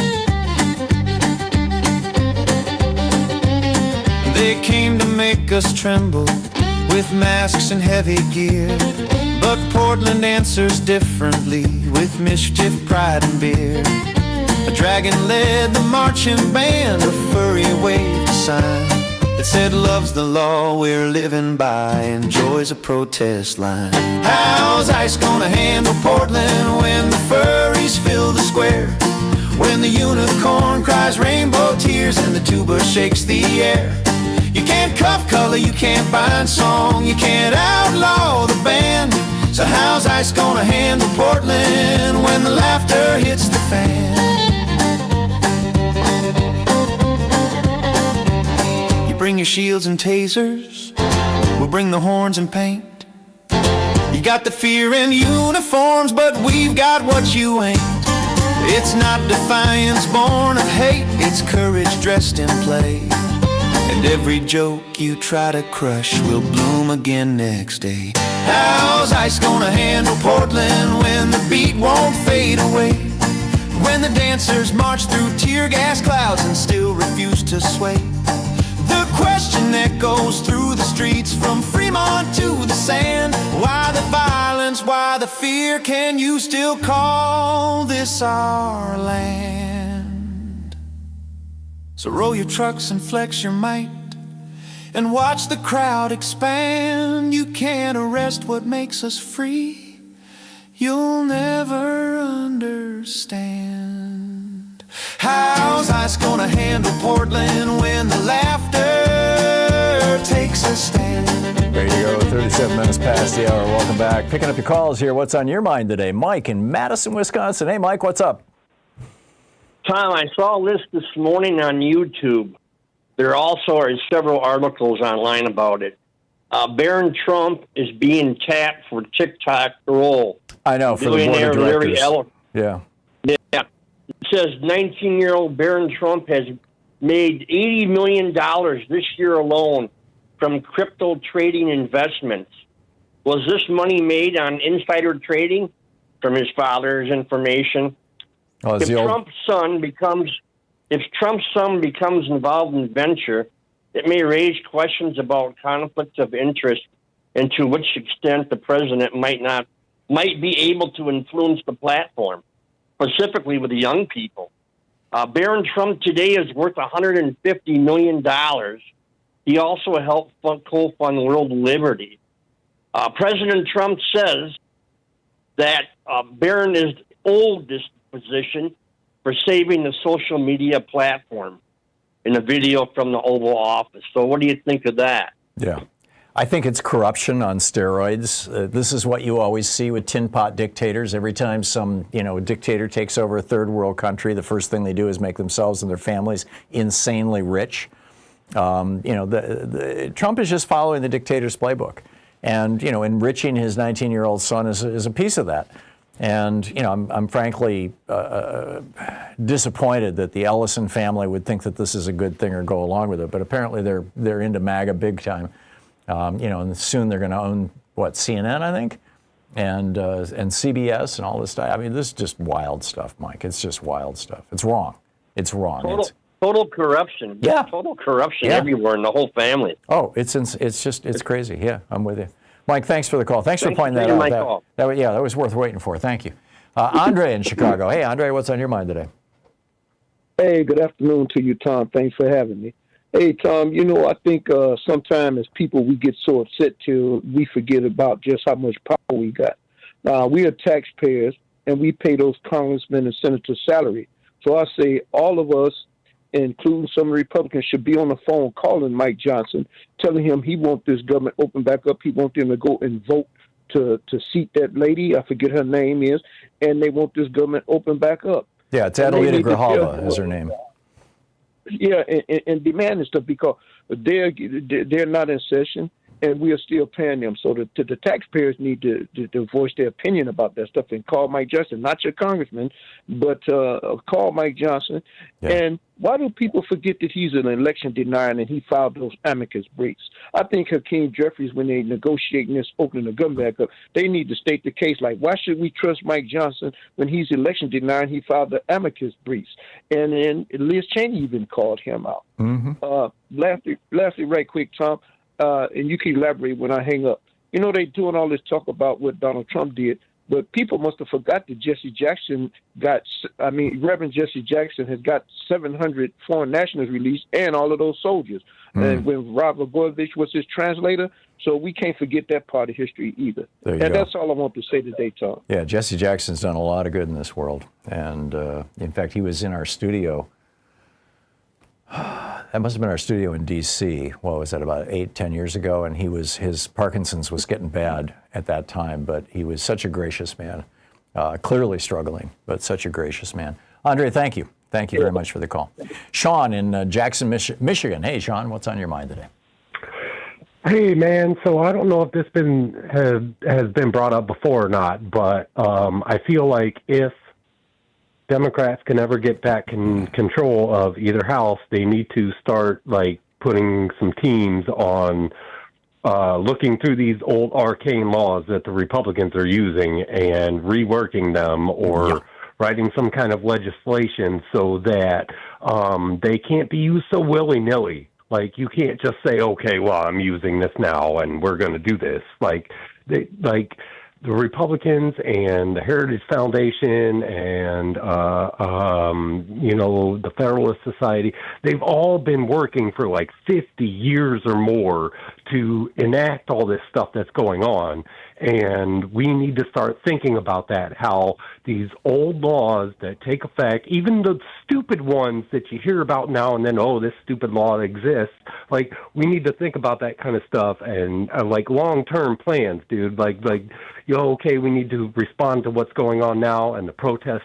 They came to make us tremble with masks and heavy gear, but Portland answers differently with mischief, pride, and beer. A dragon led the marching band, a furry waved a sign that said love's the law we're living by and joy's a protest line. How's ICE gonna handle Portland when the furries fill the square? When the unicorn cries rainbow tears and the tuba shakes the air? You can't cuff color, you can't bind song, you can't outlaw the band. So how's ICE gonna handle Portland when the laughter hits the fan? You bring your shields and tasers, we'll bring the horns and paint. You got the fear in uniforms, but we've got what you ain't. It's not defiance born of hate, it's courage dressed in play. And every joke you try to crush will bloom again next day. How's ICE gonna handle Portland when the beat won't fade away? When the dancers march through tear gas clouds and still refuse to sway? The question that goes through the streets from Fremont to the sand: why the violence, why the fear? Can you still call this our land? So roll your trucks and flex your might and watch the crowd expand. You can't arrest what makes us free. You'll never understand. How's ICE gonna handle Portland when the laughter takes a stand? There you go, 37 minutes past the hour. Welcome back. Picking up your calls here. What's on your mind today? Mike in Madison, Wisconsin. Hey, Mike, what's up? Tom, I saw this morning on YouTube. There also are several articles online about it. Barron Trump is being tapped for TikTok role. I know, for the board of directors. Yeah. Yeah. It says 19-year-old Barron Trump has made $80 million this year alone from crypto trading investments. Was this money made on insider trading from his father's information? Oh, If Trump's son becomes involved in the venture, it may raise questions about conflicts of interest and to which extent the president might be able to influence the platform, specifically with the young people. Barron Trump today is worth $150 million. He also helped co-fund World Liberty. President Trump says that Barron is owed this position for saving the social media platform in a video from the Oval Office. So what do you think of that? Yeah. I think it's corruption on steroids. This is what you always see with tin pot dictators. Every time some, dictator takes over a third world country, the first thing they do is make themselves and their families insanely rich. Trump is just following the dictator's playbook. And, enriching his 19-year-old son is a piece of that. And, I'm frankly disappointed that the Ellison family would think that this is a good thing or go along with it. But apparently they're into MAGA big time. And soon they're going to own, CNN, I think, and CBS and all this stuff. I mean, this is just wild stuff, Mike. It's just wild stuff. It's wrong. It's wrong. Total corruption. Yeah. Total corruption everywhere in the whole family. Oh, it's crazy. Yeah, I'm with you. Mike, thanks for the call. Thanks for pointing that out. That was worth waiting for. Thank you. Andre in Chicago. Hey, Andre, what's on your mind today? Hey, good afternoon to you, Tom. Thanks for having me. Hey, Tom, I think sometimes as people, we get so upset till we forget about just how much power we got. We are taxpayers, and we pay those congressmen and senators salary. So I say all of us, including some Republicans, should be on the phone calling Mike Johnson, telling him he wants this government open back up. He wants them to go and vote to seat that lady. I forget her name is, and they want this government open back up. Yeah, it's Adelita Grijalva is her name. Yeah, and demanding stuff because they're not in session, and we are still paying them. So the taxpayers need to voice their opinion about that stuff and call Mike Johnson, not your congressman, but call Mike Johnson. Yeah. And why do people forget that he's an election denier and he filed those amicus briefs? I think Hakeem Jeffries, when they negotiating this opening the government back up, they need to state the case. Like, why should we trust Mike Johnson when he's election denier and he filed the amicus briefs? And then Liz Cheney even called him out. Lastly, right quick, Tom, and you can elaborate when I hang up. You know, they doing all this talk about what Donald Trump did, but people must have forgot that Reverend Jesse Jackson has got 700 foreign nationals released and all of those soldiers. And when Robert Gorovich was his translator, so we can't forget that part of history either. And that's all I want to say today, Tom. Yeah, Jesse Jackson's done a lot of good in this world. And in fact, he was in our studio. That must have been our studio in D.C. What was that, about 8-10 years ago? And his Parkinson's was getting bad at that time, but he was such a gracious man, clearly struggling, but such a gracious man. Andre, thank you. Thank you very much for the call. Sean in Jackson, Michigan. Hey, Sean, what's on your mind today? Hey, man. So I don't know if this has been brought up before or not, but I feel like if Democrats can ever get back in control of either house, they need to start like putting some teams on looking through these old arcane laws that the Republicans are using and reworking them, or writing some kind of legislation so that they can't be used so willy-nilly. Like, you can't just say, okay, well, I'm using this now and we're going to do this. Like the Republicans and the Heritage Foundation and, the Federalist Society, they've all been working for like 50 years or more to enact all this stuff that's going on. And we need to start thinking about that, how these old laws that take effect, even the stupid ones that you hear about now and then, oh, this stupid law exists, like, we need to think about that kind of stuff and, like, long-term plans, dude. Okay, we need to respond to what's going on now, and the protests,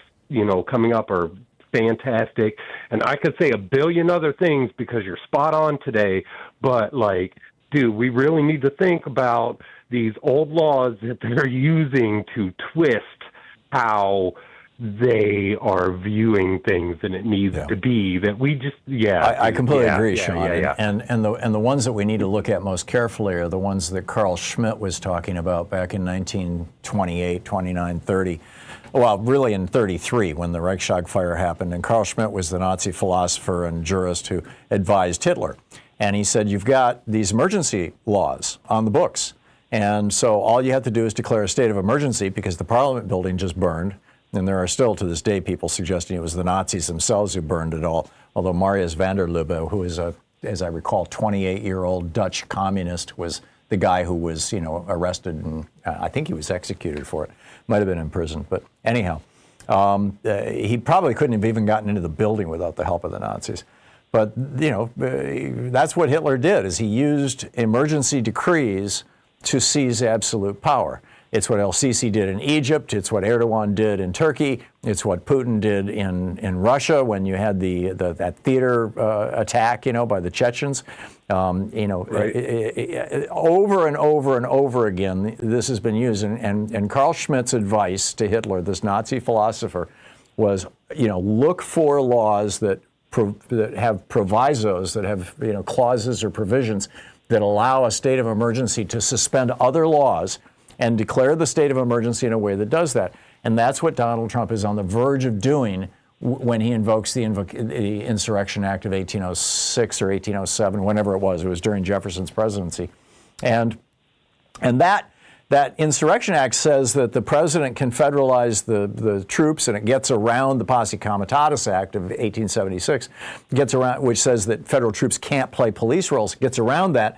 coming up are fantastic. And I could say a billion other things because you're spot on today, but, like, dude, we really need to think about these old laws that they're using to twist how they are viewing things, and it needs to be that we just, I completely agree, Sean. And the ones that we need to look at most carefully are the ones that Carl Schmitt was talking about back in 1928, 29, 30. Well, really in 33 when the Reichstag fire happened. And Carl Schmitt was the Nazi philosopher and jurist who advised Hitler. And he said, you've got these emergency laws on the books. And so all you have to do is declare a state of emergency because the Parliament building just burned. And there are still to this day people suggesting it was the Nazis themselves who burned it all. Although Marius van der Lubbe, who is as I recall, 28-year-old Dutch communist, was the guy who was, arrested and I think he was executed for it. Might have been in prison. But anyhow, he probably couldn't have even gotten into the building without the help of the Nazis. But, that's what Hitler did, is he used emergency decrees to seize absolute power. It's what el-Sisi did in Egypt. It's what Erdogan did in Turkey. It's what Putin did in Russia when you had that theater attack, by the Chechens. Over and over and over again, this has been used. And Carl Schmitt's advice to Hitler, this Nazi philosopher, was, look for laws that have provisos, that have clauses or provisions that allow a state of emergency to suspend other laws and declare the state of emergency in a way that does that. And that's what Donald Trump is on the verge of doing when he invokes the Insurrection Act of 1806 or 1807, whenever it was. It was during Jefferson's presidency. And that Insurrection Act says that the president can federalize the troops, and it gets around the Posse Comitatus Act of 1876, which says that federal troops can't play police roles. It gets around that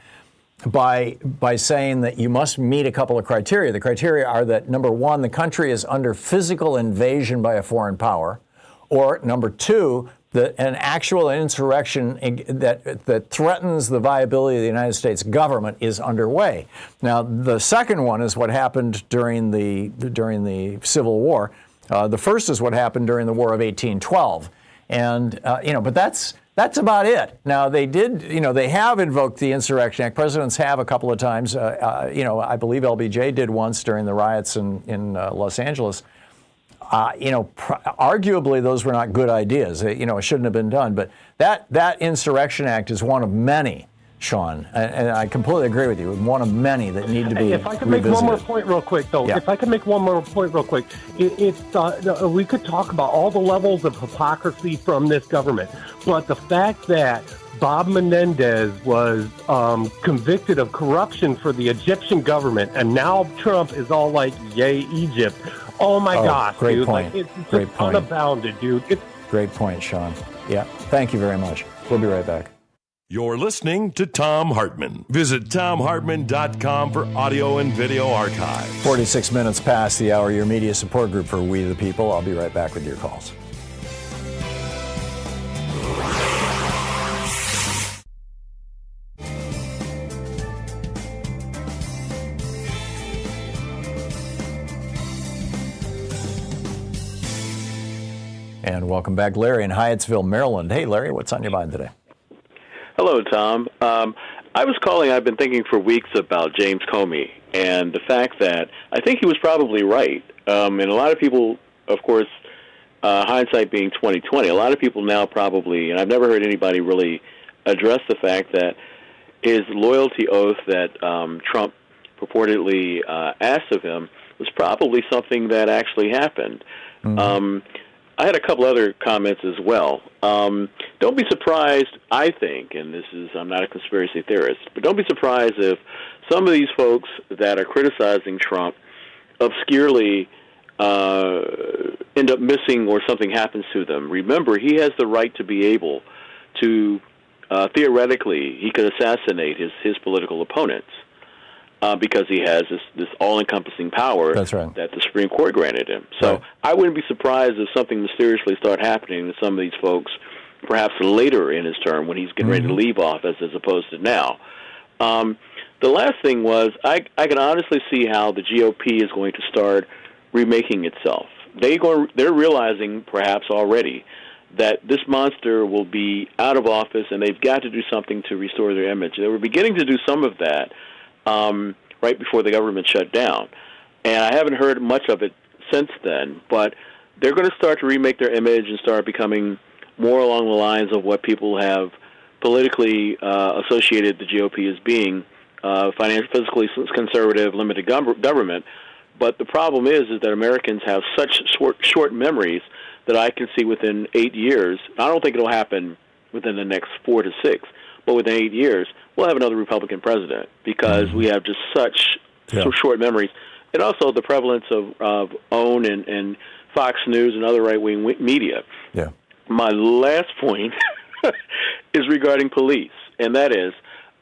by saying that you must meet a couple of criteria. The criteria are that, number one, the country is under physical invasion by a foreign power, or number two, that an actual insurrection that threatens the viability of the United States government is underway. Now, the second one is what happened during the Civil War. The first is what happened during the War of 1812. And, but that's That's about it. Now, they have invoked the Insurrection Act. Presidents have a couple of times. I believe LBJ did once during the riots in Los Angeles. Arguably, those were not good ideas. It shouldn't have been done. But that Insurrection Act is one of many, Sean, and I completely agree with you. One of many that need to be If I could revisited. make one more point real quick, though. Yeah. If I could make one more point real quick. We could talk about all the levels of hypocrisy from this government. But the fact that Bob Menendez was convicted of corruption for the Egyptian government, and now Trump is all like, yay, Egypt. Oh, my gosh, great dude. point. Like, it's Great just point. unbounded, dude. Great point, Sean. Yeah. Thank you very much. We'll be right back. You're listening to Thom Hartmann. Visit thomhartmann.com for audio and video archives. 46 minutes past the hour, your media support group for We the People. I'll be right back with your calls. And welcome back, Larry in Hyattsville, Maryland. Hey, Larry, what's on your mind today? Hello, Tom. I was calling. I've been thinking for weeks about James Comey and the fact that I think he was probably right. And a lot of people, of course, hindsight being 20/20, a lot of people now probably, and I've never heard anybody really address the fact that his loyalty oath that Trump purportedly asked of him was probably something that actually happened. Mm-hmm. I had a couple other comments as well. Don't be surprised, I think, and I'm not a conspiracy theorist, but don't be surprised if some of these folks that are criticizing Trump obscurely end up missing or something happens to them. Remember, he has the right to be able to, theoretically, he could assassinate his political opponents. Because he has this all-encompassing power That's right. that the Supreme Court granted him. So Right. I wouldn't be surprised if something mysteriously started happening to some of these folks, perhaps later in his term when he's getting ready to leave office as opposed to now. The last thing was I can honestly see how the GOP is going to start remaking itself. They're realizing perhaps already that this monster will be out of office and they've got to do something to restore their image. They were beginning to do some of that right before the government shut down. And I haven't heard much of it since then, but they're going to start to remake their image and start becoming more along the lines of what people have politically associated the GOP as being, fiscally conservative, limited government. But the problem is that Americans have such short memories that I can see within 8 years, I don't think it'll happen within the next 4 to 6, but within 8 years, we'll have another Republican president because we have just such short memories. And also the prevalence of OWN and Fox News and other right-wing media. Yeah. My last point is regarding police, and that is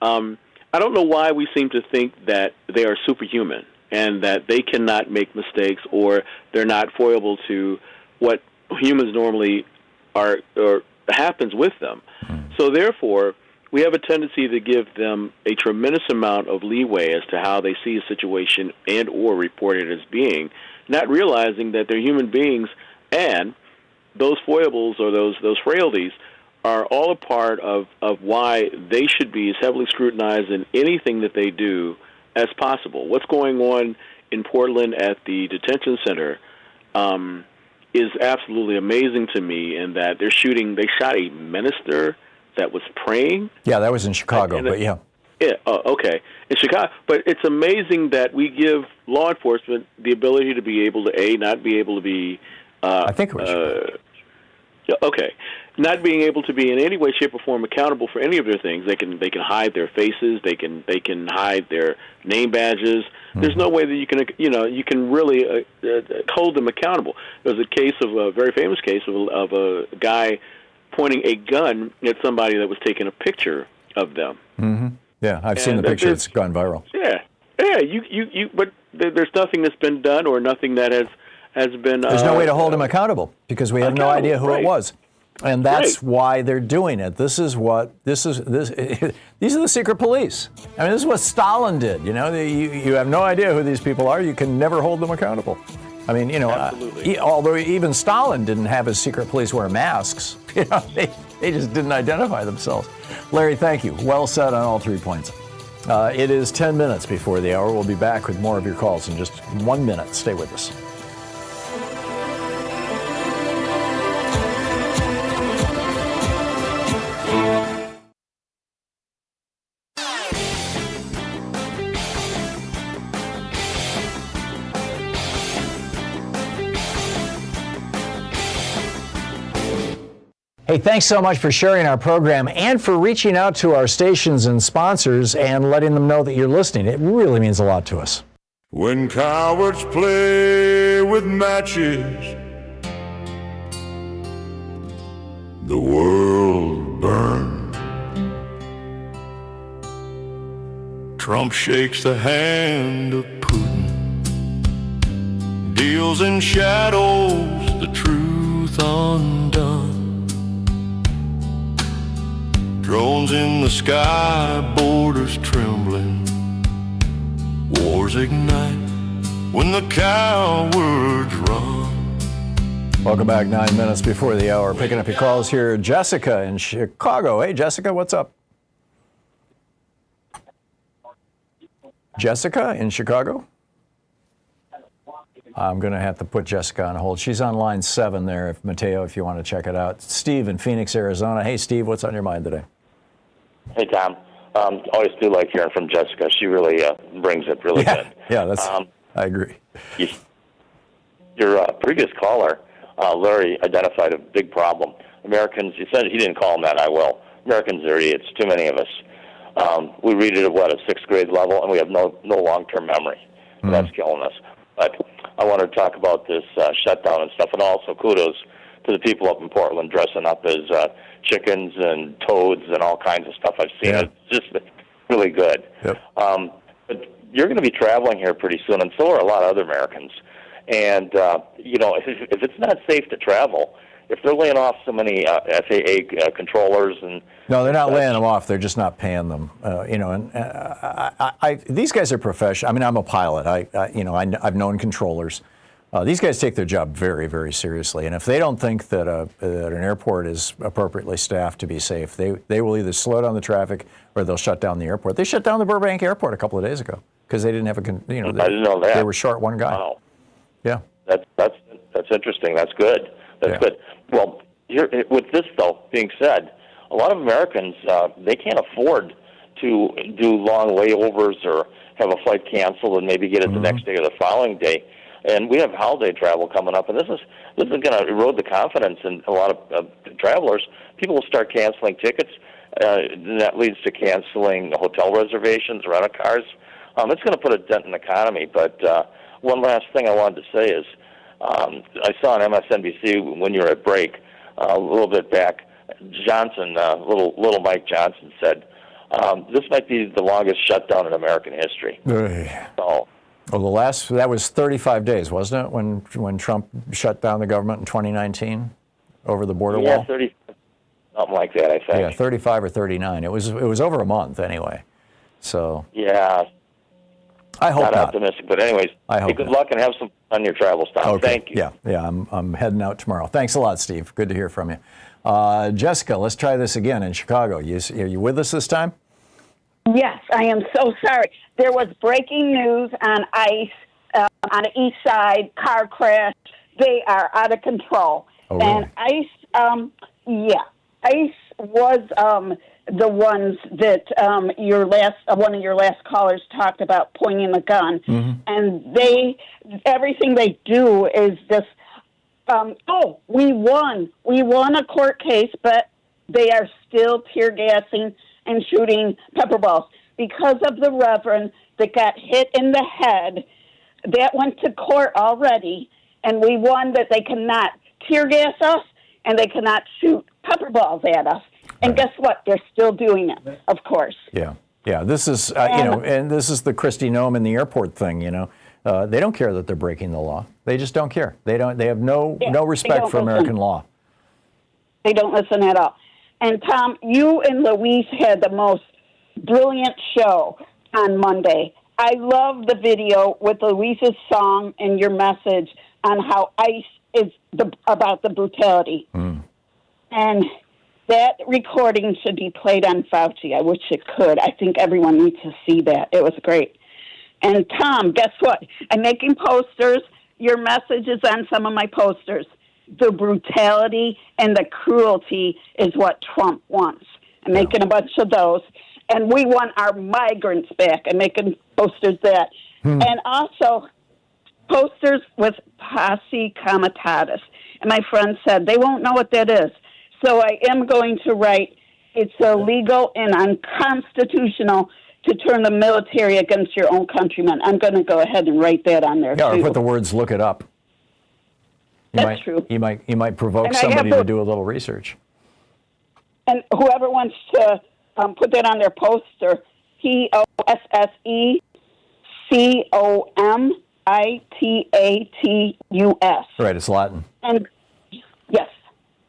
I don't know why we seem to think that they are superhuman and that they cannot make mistakes or they're not foiable to what humans normally are or happens with them. So therefore, we have a tendency to give them a tremendous amount of leeway as to how they see a situation and or report it as being, not realizing that they're human beings and those foibles or those frailties are all a part of why they should be as heavily scrutinized in anything that they do as possible. What's going on in Portland at the detention center is absolutely amazing to me in that they shot a minister that was praying. Yeah, that was in Chicago, but yeah. Yeah, okay. In Chicago. But it's amazing that we give law enforcement the ability to be able to, not be able to be... I think it was okay. Not being able to be in any way, shape, or form accountable for any of their things. They can hide their faces. They can hide their name badges. There's no way that you can really hold them accountable. There was a very famous case of a guy pointing a gun at somebody that was taking a picture of them. Mm-hmm. Yeah, I've seen the picture. It's gone viral. Yeah. But there's nothing that's been done or nothing that has been. There's no way to hold him accountable because we have no idea who it was, and that's why they're doing it. These are the secret police. I mean, this is what Stalin did. You have no idea who these people are. You can never hold them accountable. I mean, although even Stalin didn't have his secret police wear masks. They just didn't identify themselves. Larry, thank you. Well said on all 3 points. It is 10 minutes before the hour. We'll be back with more of your calls in just 1 minute. Stay with us. Hey, thanks so much for sharing our program and for reaching out to our stations and sponsors and letting them know that you're listening. It really means a lot to us. When cowards play with matches, the world burns. Trump shakes the hand of Putin, deals in shadows the truth undone. Drones in the sky, borders trembling. Wars ignite when the cowards run. Welcome back, 9 minutes before the hour. Picking up your calls here. Jessica in Chicago. Hey, Jessica, what's up? Jessica in Chicago? I'm going to have to put Jessica on hold. She's on line 7 there, Mateo, if you want to check it out. Steve in Phoenix, Arizona. Hey, Steve, what's on your mind today? Hey, Tom. Always do like hearing from Jessica. She really brings it really good. Yeah, that's. I agree. Your previous caller, Larry, identified a big problem. Americans, he said he didn't call them that, I will. Americans are idiots, too many of us. We read it at, a 6th grade level, and we have no long-term memory. Mm-hmm. That's killing us. But I want to talk about this shutdown and stuff, and also kudos to the people up in Portland dressing up as chickens and toads and all kinds of stuff. I've seen it. It's just really good. Yep. But you're going to be traveling here pretty soon, and so are a lot of other Americans. And, if it's not safe to travel, if they're laying off so many FAA controllers and... No, they're not laying them off. They're just not paying them. These guys are professional. I mean, I'm a pilot. I've known controllers. These guys take their job very, very seriously. And if they don't think that an airport is appropriately staffed to be safe, they will either slow down the traffic or they'll shut down the airport. They shut down the Burbank airport a couple of days ago because they didn't have I didn't know that. They were short one guy. Wow. Yeah. That's interesting. That's good. That's good. Well, here, with this, though, being said, a lot of Americans, they can't afford to do long layovers or have a flight canceled and maybe get it the next day or the following day. And we have holiday travel coming up, and this is going to erode the confidence in a lot of travelers. People will start canceling tickets. That leads to canceling hotel reservations, rental cars. It's going to put a dent in the economy. But one last thing I wanted to say is I saw on MSNBC when you were at break a little bit back, Johnson, little Mike Johnson said, this might be the longest shutdown in American history. So. Well, that was 35 days, wasn't it, when Trump shut down the government in 2019 over the border wall? Yeah, 30, something like that, I think. Yeah, 35 or 39. It was over a month anyway. So. Yeah. I hope not. Optimistic, but anyways, good luck and have some fun on your travels, Tom. Okay. Thank you. Yeah, I'm heading out tomorrow. Thanks a lot, Steve. Good to hear from you. Jessica, let's try this again in Chicago. Are you with us this time? Yes, I am so sorry. There was breaking news on ICE on the east side, car crash. They are out of control. Oh, really? And ICE, ICE was the ones that one of your last callers talked about pointing the gun. Mm-hmm. And everything they do is just, we won a court case, but they are still tear gassing and shooting pepper balls because of the reverend that got hit in the head. That went to court already, and we won that they cannot tear gas us and they cannot shoot pepper balls at us. And guess what? They're still doing it, of course. Yeah. This is and this is the Kristi Noem in the airport thing. They don't care that they're breaking the law. They just don't care. They have no respect for American law. They don't listen at all. And Tom, you and Luis had the most brilliant show on Monday. I love the video with Luis's song and your message on how ICE is about the brutality. Mm. And That recording should be played on Fauci. I wish it could. I think everyone needs to see that. It was great. And Tom, guess what? I'm making posters. Your message is on some of my posters. The brutality and the cruelty is what Trump wants. I'm making a bunch of those. And we want our migrants back. I'm making posters that. And also posters with posse comitatus. And my friend said, they won't know what that is. So I am going to write, it's illegal and unconstitutional to turn the military against your own countrymen. I'm going to go ahead and write that on there, Yeah, too. or put the words, look it up. That's true. You might provoke And I somebody have to do a little research. And whoever wants to put that on their poster, POSSECOMITATUS. Right, it's Latin. And yes.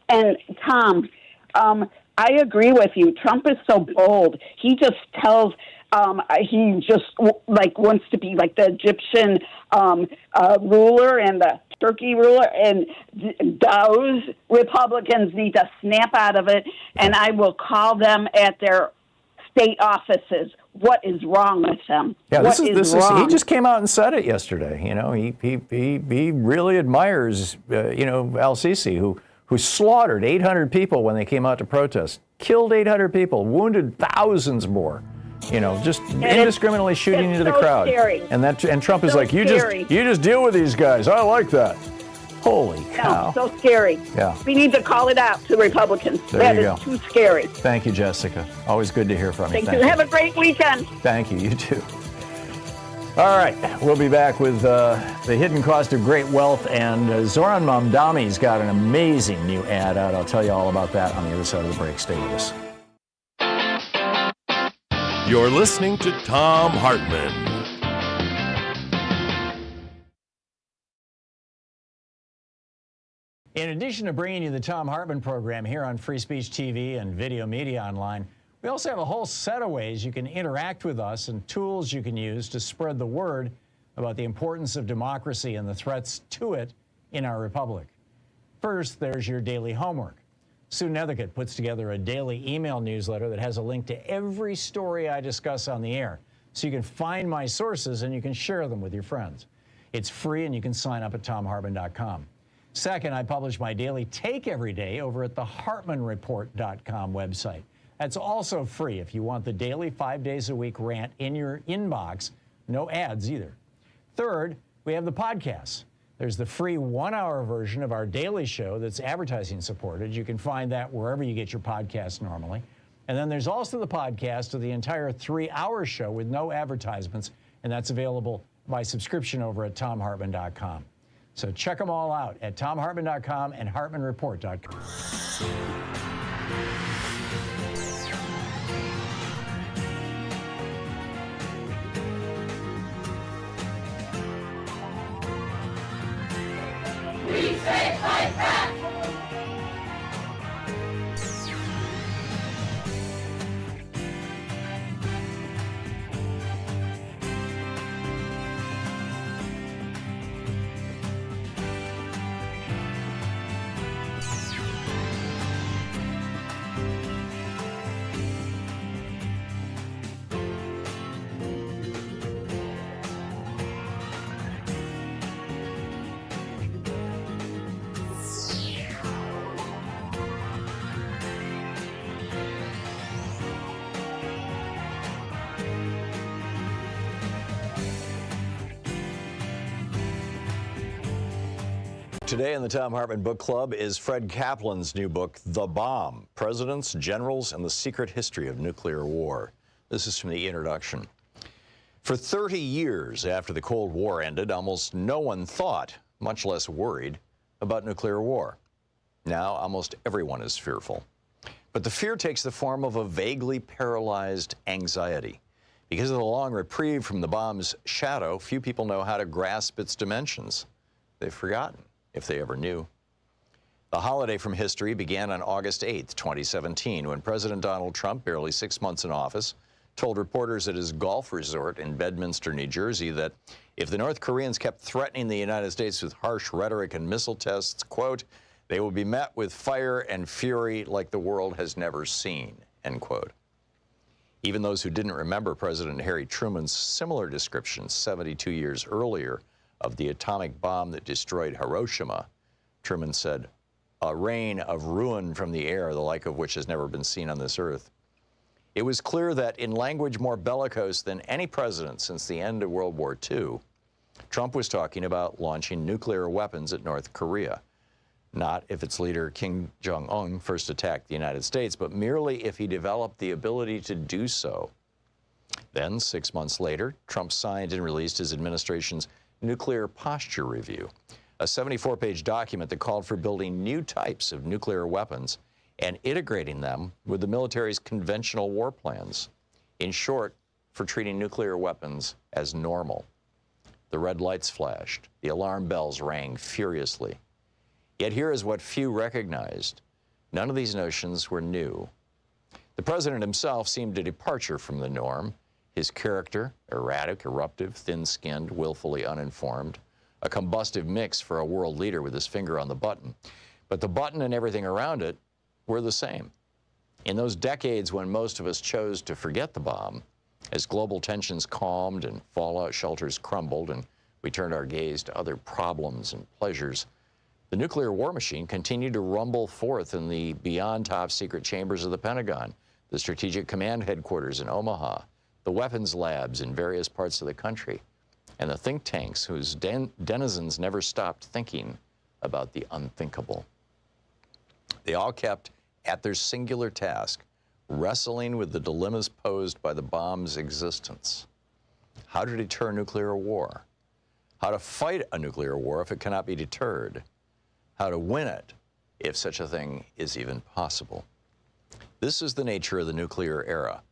And Tom, I agree with you. Trump is so bold. He just tells, he just like wants to be like the Egyptian ruler and the Turkey ruler, and those Republicans need to snap out of it, and I will call them at their state offices. What is wrong with them? Yeah, this is wrong? He just came out and said it yesterday. You know, he really admires, Al-Sisi, who slaughtered 800 people when they came out to protest, killed 800 people, wounded thousands more. Just indiscriminately shooting into the crowd. Scary. And Trump is like, you scary. just deal with these guys. I like that. Holy cow. No, so scary. Yeah. We need to call it out to Republicans. There you That is go. too scary. Thank you, Jessica. Always good to hear from you. Thank you. Have a great weekend. Thank you. You too. All right. We'll be back with the hidden cost of great wealth. And Zohran Momdani's got an amazing new ad out. I'll tell you all about that on the other side of the break. Stay with us. You're listening to Thom Hartmann. In addition to bringing you the Thom Hartmann program here on Free Speech TV and Video Media Online, we also have a whole set of ways you can interact with us and tools you can use to spread the word about the importance of democracy and the threats to it in our republic. First, there's your daily homework. Sue Nethercutt puts together a daily email newsletter that has a link to every story I discuss on the air, so you can find my sources and you can share them with your friends. It's free and you can sign up at thomhartmann.com. Second, I publish my daily take every day over at the HartmannReport.com website. That's also free if you want the daily 5 days a week rant in your inbox. No ads either. Third, we have the podcasts. There's the free 1-hour version of our daily show that's advertising supported. You can find that wherever you get your podcasts normally. And then there's also the podcast of the entire 3-hour show with no advertisements, and that's available by subscription over at thomhartmann.com. So check them all out at thomhartmann.com and hartmannreport.com. We say fight back! Today in the Thom Hartmann Book Club is Fred Kaplan's new book, The Bomb: Presidents, Generals, and the Secret History of Nuclear War. This is from the introduction. For 30 years after the Cold War ended, almost no one thought, much less worried, about nuclear war. Now almost everyone is fearful. But the fear takes the form of a vaguely paralyzed anxiety. Because of the long reprieve from the bomb's shadow, few people know how to grasp its dimensions. They've forgotten, if they ever knew. The holiday from history began on August 8th, 2017, when President Donald Trump, barely 6 months in office, told reporters at his golf resort in Bedminster, New Jersey, that if the North Koreans kept threatening the United States with harsh rhetoric and missile tests, quote, They will be met with fire and fury like the world has never seen, end quote. Even those who didn't remember President Harry Truman's similar description 72 years earlier of the atomic bomb that destroyed Hiroshima, Truman said, "A rain of ruin from the air, the like of which has never been seen on this earth." It was clear that in language more bellicose than any president since the end of World War II, Trump was talking about launching nuclear weapons at North Korea. Not if its leader, Kim Jong-un, first attacked the United States, but merely if he developed the ability to do so. Then, 6 months later, Trump signed and released his administration's Nuclear Posture Review, a 74-page document that called for building new types of nuclear weapons and integrating them with the military's conventional war plans. In short, for treating nuclear weapons as normal. The red lights flashed. The alarm bells rang furiously. Yet here is what few recognized. None of these notions were new. The president himself seemed a departure from the norm. His character, erratic, eruptive, thin-skinned, willfully uninformed, a combustive mix for a world leader with his finger on the button. But the button and everything around it were the same. In those decades when most of us chose to forget the bomb, as global tensions calmed and fallout shelters crumbled and we turned our gaze to other problems and pleasures, the nuclear war machine continued to rumble forth in the beyond top-secret chambers of the Pentagon, the Strategic Command Headquarters in Omaha, the weapons labs in various parts of the country, and the think tanks whose denizens never stopped thinking about the unthinkable. They all kept at their singular task, wrestling with the dilemmas posed by the bomb's existence. How to deter nuclear war? How to fight a nuclear war if it cannot be deterred? How to win it if such a thing is even possible? This is the nature of the nuclear era,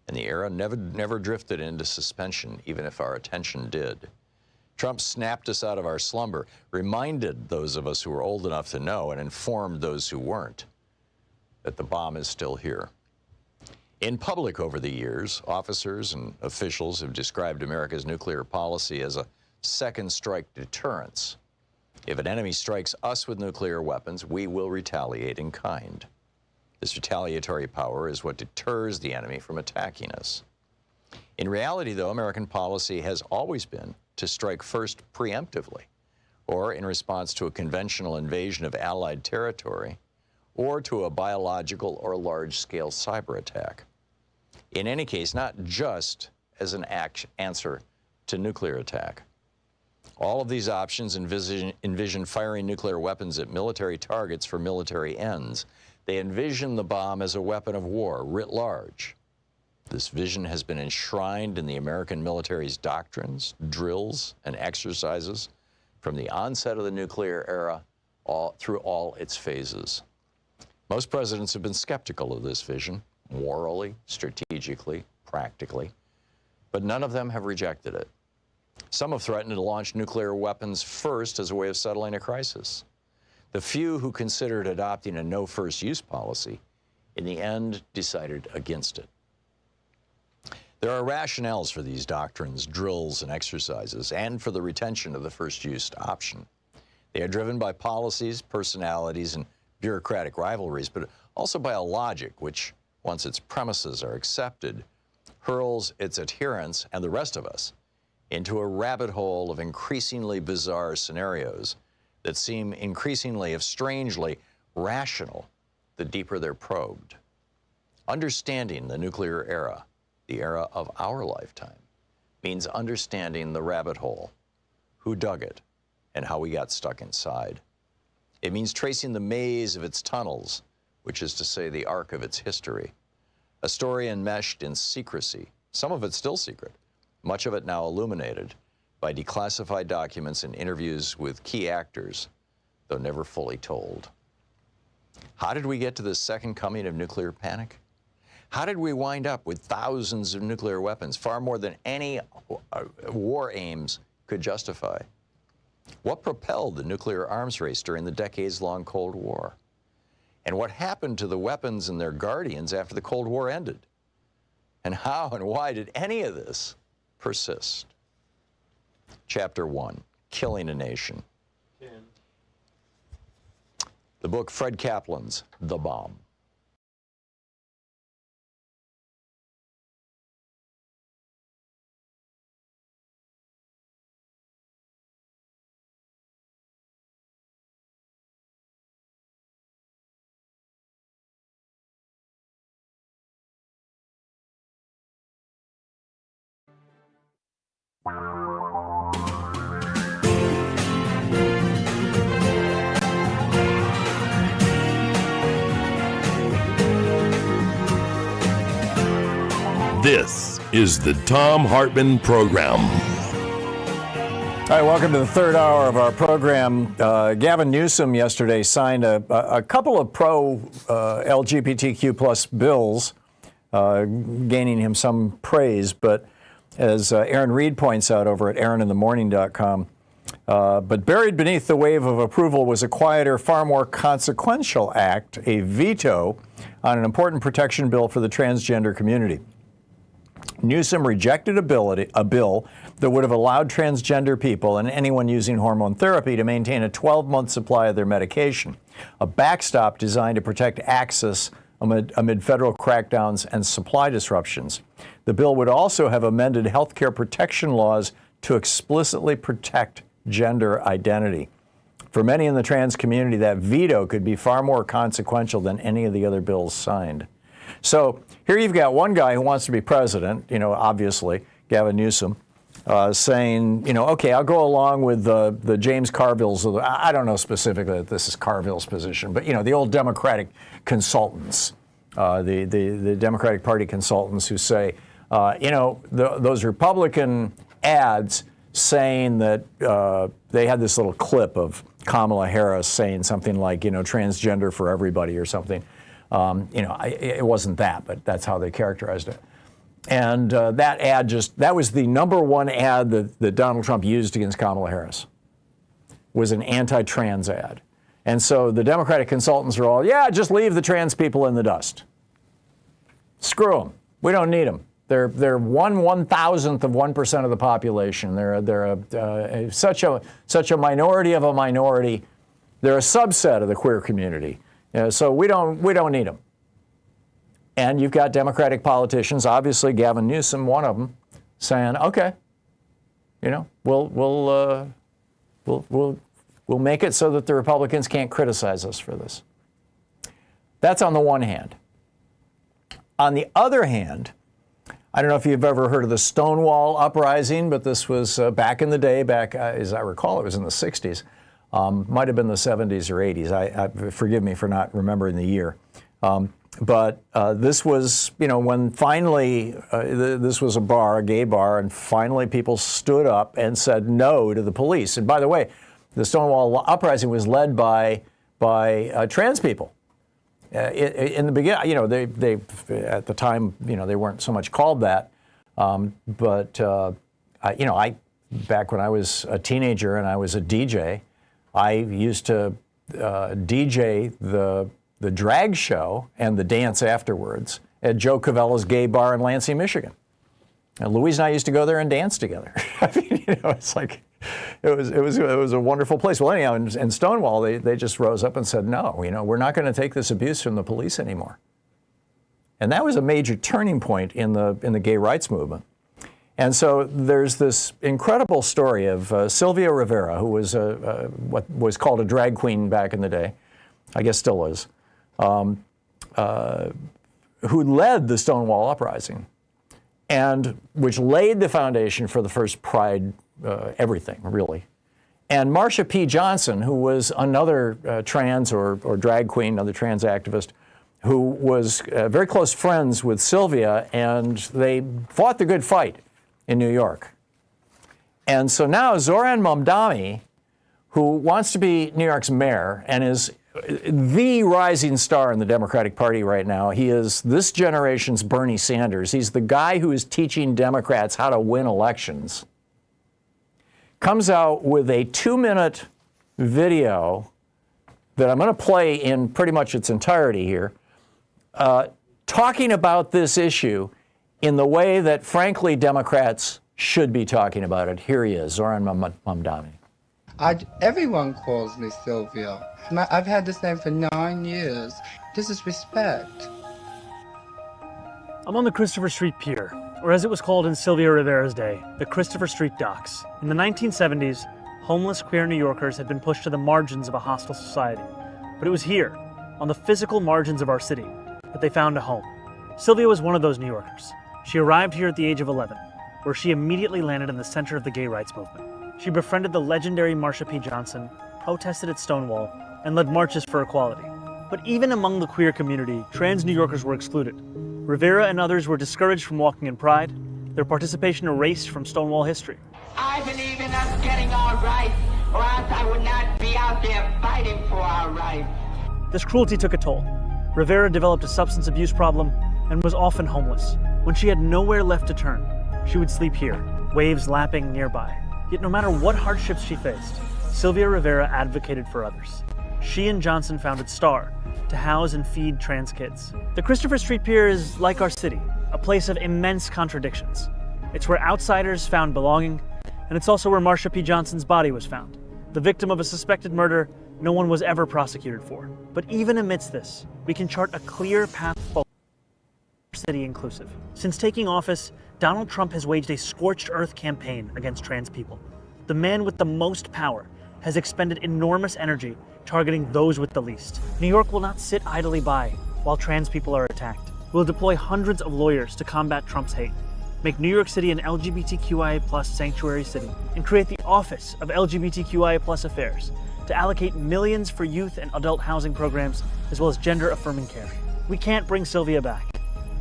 and the era never drifted into suspension, even if our attention did. Trump snapped us out of our slumber, reminded those of us who were old enough to know, and informed those who weren't, that the bomb is still here. In public over the years, officers and officials have described America's nuclear policy as a second strike deterrence. If an enemy strikes us with nuclear weapons, we will retaliate in kind. This retaliatory power is what deters the enemy from attacking us. In reality, though, American policy has always been to strike first preemptively, or in response to a conventional invasion of Allied territory, or to a biological or large-scale cyber attack. In any case, not just as an answer to nuclear attack. All of these options envision firing nuclear weapons at military targets for military ends. They envision the bomb as a weapon of war, writ large. This vision has been enshrined in the American military's doctrines, drills, and exercises from the onset of the nuclear era through all its phases. Most presidents have been skeptical of this vision, morally, strategically, practically, but none of them have rejected it. Some have threatened to launch nuclear weapons first as a way of settling a crisis. The few who considered adopting a no first use policy, in the end, decided against it. There are rationales for these doctrines, drills, and exercises, and for the retention of the first use option. They are driven by policies, personalities, and bureaucratic rivalries, but also by a logic which, once its premises are accepted, hurls its adherents and the rest of us into a rabbit hole of increasingly bizarre scenarios that seem increasingly, if strangely, rational the deeper they're probed. Understanding the nuclear era, the era of our lifetime, means understanding the rabbit hole, who dug it, and how we got stuck inside. It means tracing the maze of its tunnels, which is to say the arc of its history. A story enmeshed in secrecy, some of it still secret, much of it now illuminated by declassified documents and interviews with key actors, though never fully told. How did we get to this second coming of nuclear panic? How did we wind up with thousands of nuclear weapons, far more than any war aims could justify? What propelled the nuclear arms race during the decades-long Cold War? And what happened to the weapons and their guardians after the Cold War ended? And how and why did any of this persist? Chapter 1, Killing a Nation. The book Fred Kaplan's The Bomb. This is the Thom Hartmann Program. All right, welcome to the third hour of our program. Gavin Newsom yesterday signed a couple of pro-LGBTQ plus bills, gaining him some praise. But as Aaron Reed points out over at aaroninthemorning.com, but buried beneath the wave of approval was a quieter, far more consequential act, a veto on an important protection bill for the transgender community. Newsom rejected a bill that would have allowed transgender people and anyone using hormone therapy to maintain a 12-month supply of their medication, a backstop designed to protect access amid federal crackdowns and supply disruptions. The bill would also have amended health care protection laws to explicitly protect gender identity. For many in the trans community, that veto could be far more consequential than any of the other bills signed. So here you've got one guy who wants to be president, obviously, Gavin Newsom, saying, okay, I'll go along with the James Carville's. I don't know specifically that this is Carville's position, but, the old Democratic consultants, the Democratic Party consultants who say, those Republican ads saying that they had this little clip of Kamala Harris saying something like, transgender for everybody or something. It wasn't that, but that's how they characterized it. And that ad that was the number one ad that Donald Trump used against Kamala Harris, was an anti-trans ad. And so the Democratic consultants are all, just leave the trans people in the dust. Screw them. We don't need them. They're 1/1000th of 1% of the population. They're such a minority of a minority. They're a subset of the queer community. So we don't need them. And you've got Democratic politicians, obviously Gavin Newsom, one of them, saying, okay, we'll make it so that the Republicans can't criticize us for this. That's on the one hand. On the other hand, I don't know if you've ever heard of the Stonewall Uprising, but this was back in the day, as I recall, it was in the 60s. Might have been the 70s or 80s. Forgive me for not remembering the year. But this was, when finally, this was a gay bar, and finally people stood up and said no to the police. And by the way, the Stonewall Uprising was led by trans people. In the beginning, they at the time, they weren't so much called that. But back when I was a teenager and I was a DJ, I used to DJ the drag show and the dance afterwards at Joe Cavella's gay bar in Lansing, Michigan. And Louise and I used to go there and dance together. I mean, it's like it was a wonderful place. Well, anyhow, in Stonewall, they just rose up and said, no, we're not going to take this abuse from the police anymore. And that was a major turning point in the gay rights movement. And so there's this incredible story of Sylvia Rivera, who was what was called a drag queen back in the day, I guess still is, who led the Stonewall Uprising, and which laid the foundation for the first Pride, everything, really. And Marsha P. Johnson, who was another trans or drag queen, another trans activist, who was very close friends with Sylvia, and they fought the good fight in New York. And so now Zohran Momdani, who wants to be New York's mayor and is the rising star in the Democratic Party right now, he is this generation's Bernie Sanders. He's the guy who is teaching Democrats how to win elections. Comes out with a 2-minute video that I'm going to play in pretty much its entirety here, talking about this issue in the way that, frankly, Democrats should be talking about it. Here he is, Zohran Momdani. Everyone calls me Sylvia. I've had this name for 9 years. This is respect. I'm on the Christopher Street Pier, or as it was called in Sylvia Rivera's day, the Christopher Street Docks. In the 1970s, homeless queer New Yorkers had been pushed to the margins of a hostile society. But it was here, on the physical margins of our city, that they found a home. Sylvia was one of those New Yorkers. She arrived here at the age of 11, where she immediately landed in the center of the gay rights movement. She befriended the legendary Marsha P. Johnson, protested at Stonewall, and led marches for equality. But even among the queer community, trans New Yorkers were excluded. Rivera and others were discouraged from walking in pride, their participation erased from Stonewall history. I believe in us getting our rights, or else I would not be out there fighting for our rights. This cruelty took a toll. Rivera developed a substance abuse problem and was often homeless. When she had nowhere left to turn, she would sleep here, waves lapping nearby. Yet no matter what hardships she faced, Sylvia Rivera advocated for others. She and Johnson founded STAR to house and feed trans kids. The Christopher Street Pier is like our city, a place of immense contradictions. It's where outsiders found belonging, and it's also where Marsha P. Johnson's body was found, the victim of a suspected murder no one was ever prosecuted for. But even amidst this, we can chart a clear path forward, city inclusive. Since taking office, Donald Trump has waged a scorched earth campaign against trans people. The man with the most power has expended enormous energy targeting those with the least. New York will not sit idly by while trans people are attacked. We'll deploy hundreds of lawyers to combat Trump's hate, make New York City an LGBTQIA+ sanctuary city, and create the Office of LGBTQIA+ Affairs to allocate millions for youth and adult housing programs, as well as gender-affirming care. We can't bring Sylvia back,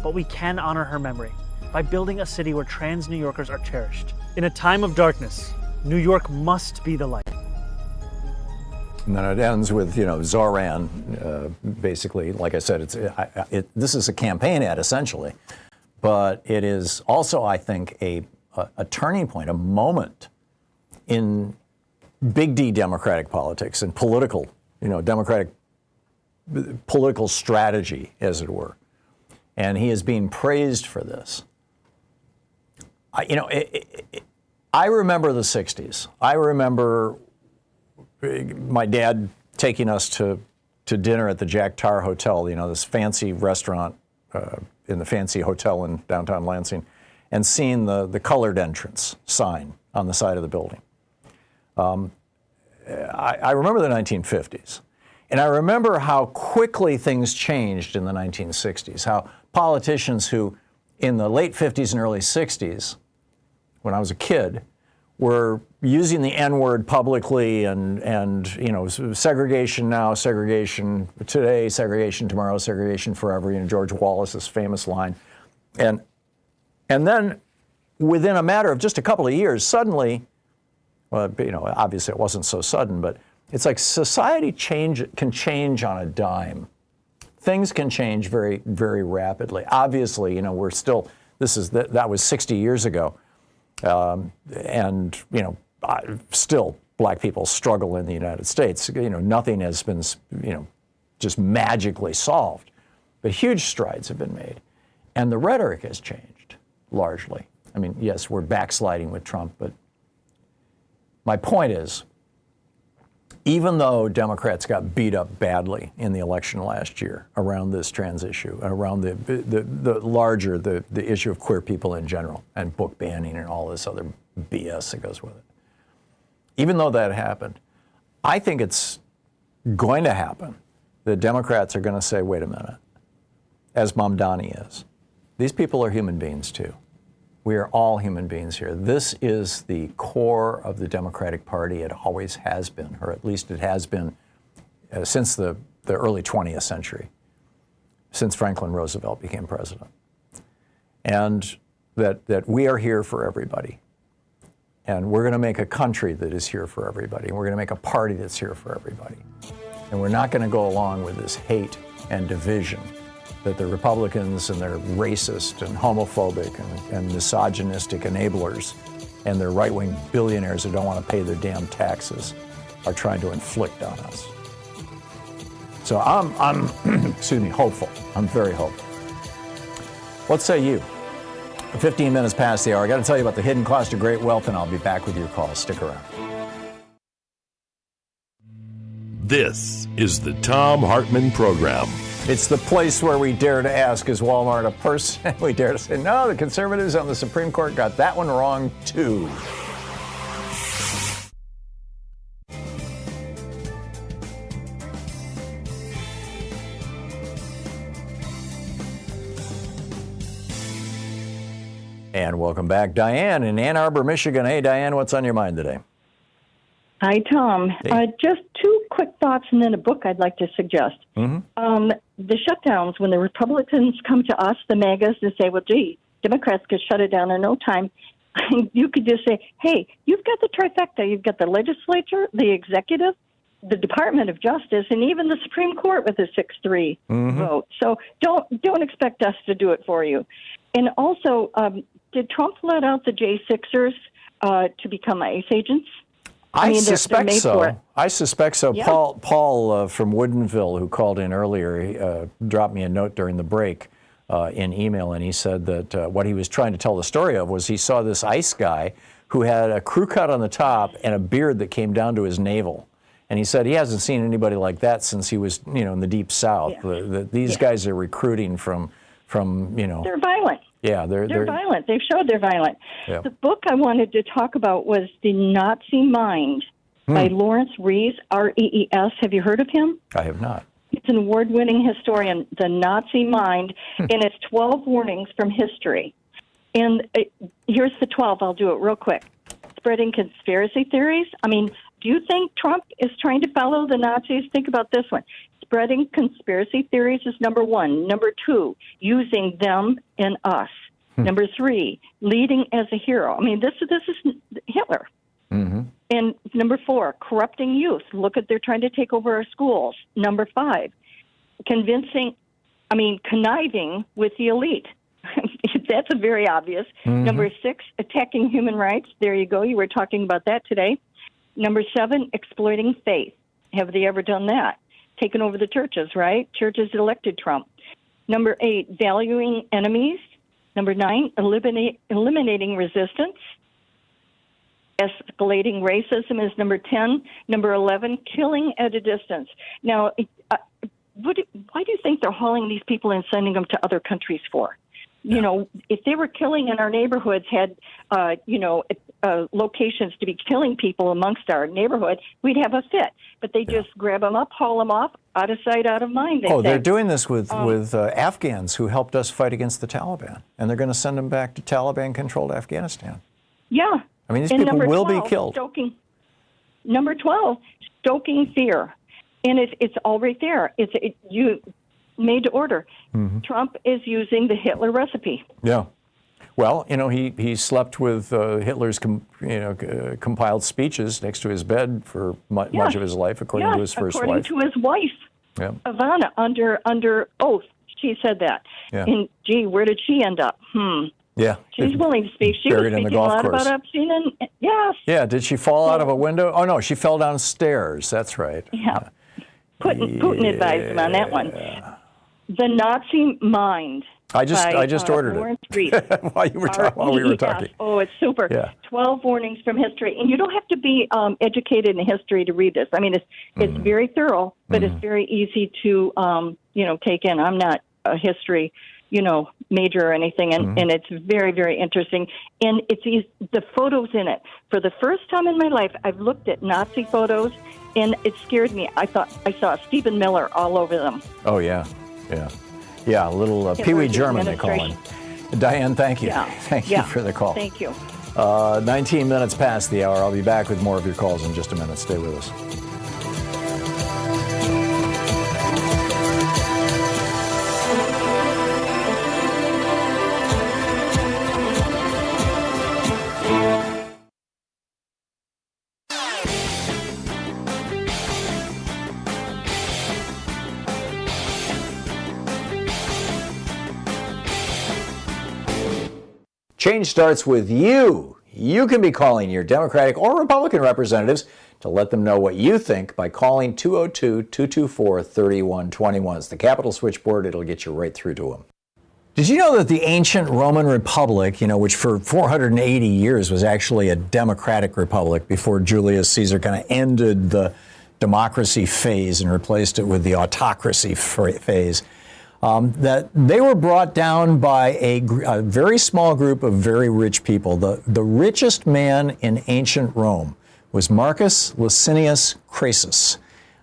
but we can honor her memory by building a city where trans New Yorkers are cherished. In a time of darkness, New York must be the light. And then it ends with, Zohran, basically, like I said, this is a campaign ad, essentially. But it is also, I think, a turning point, a moment in big D democratic politics and political, democratic political strategy, as it were. And he is being praised for this. I remember the 60s. I remember my dad taking us to dinner at the Jack Tar Hotel, this fancy restaurant in the fancy hotel in downtown Lansing, and seeing the colored entrance sign on the side of the building. I remember the 1950s. And I remember how quickly things changed in the 1960s, how politicians who in the late 50s and early 60s, when I was a kid, were using the N-word publicly and segregation now, segregation today, segregation tomorrow, segregation forever, George Wallace's famous line. And then within a matter of just a couple of years, suddenly, well, obviously it wasn't so sudden, but it's like society can change on a dime. Things can change very, very rapidly. Obviously, we're still, that was 60 years ago. Still black people struggle in the United States. Nothing has been, just magically solved, but huge strides have been made. And the rhetoric has changed largely. I mean, yes, we're backsliding with Trump, but my point is, even though Democrats got beat up badly in the election last year around this trans issue, around the larger issue of queer people in general, and book banning and all this other BS that goes with it, even though that happened, I think it's going to happen that Democrats are going to say, wait a minute, as Momdani is, these people are human beings too. We are all human beings here. This is the core of the Democratic Party. It always has been, or at least it has been since the early 20th century, since Franklin Roosevelt became president. And that we are here for everybody. And we're going to make a country that is here for everybody. And we're going to make a party that's here for everybody. And we're not going to go along with this hate and division that the Republicans and their racist and homophobic and misogynistic enablers and their right-wing billionaires who don't want to pay their damn taxes are trying to inflict on us. So I'm hopeful. I'm very hopeful. What say you? 15 minutes past the hour. I got to tell you about the hidden cost of great wealth, and I'll be back with your calls. Stick around. This is the Thom Hartmann Program. It's the place where we dare to ask, is Walmart a person? We dare to say, no, the conservatives on the Supreme Court got that one wrong, too. And welcome back, Diane in Ann Arbor, Michigan. Hey, Diane, what's on your mind today? Hi, Tom. Hey. Just two quick thoughts and then a book I'd like to suggest. Mm-hmm. The shutdowns, when the Republicans come to us, the MAGAs, and say, well, gee, Democrats could shut it down in no time, you could just say, hey, you've got the trifecta. You've got the legislature, the executive, the Department of Justice, and even the Supreme Court with a 6-3 vote. So don't expect us to do it for you. And also, did Trump let out the J6ers to become ICE agents? I mean, suspect they're so. I suspect so. Yeah. Paul from Woodinville, who called in earlier, dropped me a note during the break in email, and he said that what he was trying to tell the story of was he saw this ICE guy who had a crew cut on the top and a beard that came down to his navel. And he said he hasn't seen anybody like that since he was, in the Deep South. Yeah. These guys are recruiting from. They're violent. Yeah, they're violent. They've showed they're violent. Yeah. The book I wanted to talk about was The Nazi Mind by Lawrence Rees, R-E-E-S. Have you heard of him? I have not. It's an award-winning historian, The Nazi Mind, and it's 12 warnings from history. And here's the 12. I'll do it real quick. Spreading conspiracy theories. I mean, do you think Trump is trying to follow the Nazis? Think about this one. Spreading conspiracy theories is number 1. Number 2, using them and us. Number 3, leading as a hero. I mean, this is Hitler. Mm-hmm. And number 4, corrupting youth. Look at, they're trying to take over our schools. Number 5, conniving with the elite. That's a very obvious. Mm-hmm. Number 6, attacking human rights. There you go. You were talking about that today. Number 7, exploiting faith. Have they ever done that? Taken over the churches, right? Churches elected Trump. Number 8, valuing enemies. Number 9, eliminating resistance. Escalating racism is number 10. Number 11, killing at a distance. Now, why do you think they're hauling these people and sending them to other countries for? If they were killing in our neighborhoods, had, locations to be killing people amongst our neighborhood, we'd have a fit. But they just grab them up, haul them off, out of sight, out of mind. They're doing this with Afghans who helped us fight against the Taliban. And they're going to send them back to Taliban-controlled Afghanistan. Yeah. I mean, these people will be killed. Number 12, stoking fear. And it's all right there. You made to order. Mm-hmm. Trump is using the Hitler recipe. Yeah. Well, he slept with Hitler's compiled speeches next to his bed for much of his life, according to his first wife. According to his wife, Ivana, under oath, she said that. Yeah. And, gee, where did she end up? Yeah. She's willing to speak. She was buried in the speaking a golf lot course. about Epstein and, yes. Yeah, did she fall out of a window? Oh, no, she fell downstairs. That's right. Yeah. Putin advised him on that one. The Nazi Mind. I just ordered Lawrence it Rees. while we were talking. Oh, it's super. Yeah. 12 warnings from history. And you don't have to be educated in history to read this. I mean, it's very thorough, but it's very easy to, take in. I'm not a history, major or anything, and it's very, very interesting. And it's the photos in it. For the first time in my life, I've looked at Nazi photos, and it scared me. I thought I saw Stephen Miller all over them. Oh, yeah. Yeah. Yeah, a little Pee Wee German, they call him. Diane, thank you. Yeah. Thank you for the call. Thank you. 19 minutes past the hour. I'll be back with more of your calls in just a minute. Stay with us. Change starts with you. You can be calling your Democratic or Republican representatives to let them know what you think by calling 202-224-3121. It's the Capitol switchboard. It'll get you right through to them. Did you know that the ancient Roman Republic, which for 480 years was actually a democratic republic before Julius Caesar kind of ended the democracy phase and replaced it with the autocracy phase, that they were brought down by a very small group of very rich people. The richest man in ancient Rome was Marcus Licinius Crassus.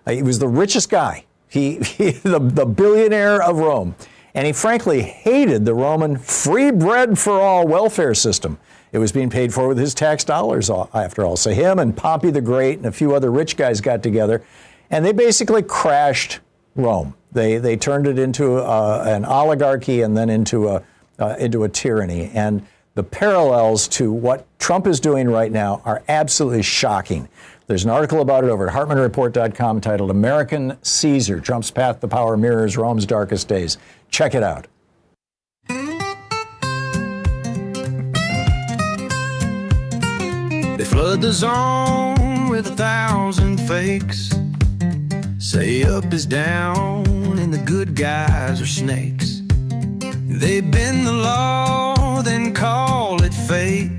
He was the richest guy, the billionaire of Rome. And he frankly hated the Roman free bread for all welfare system. It was being paid for with his tax dollars, after all. So him and Pompey the Great and a few other rich guys got together, and they basically crashed Rome. They turned it into an oligarchy and then into a tyranny. And the parallels to what Trump is doing right now are absolutely shocking. There's an article about it over at HartmannReport.com titled "American Caesar: Trump's Path to Power Mirrors Rome's Darkest Days." Check it out. They flood the zone with 1,000 fakes. Say up is down and the good guys are snakes. They bend the law, then call it fate,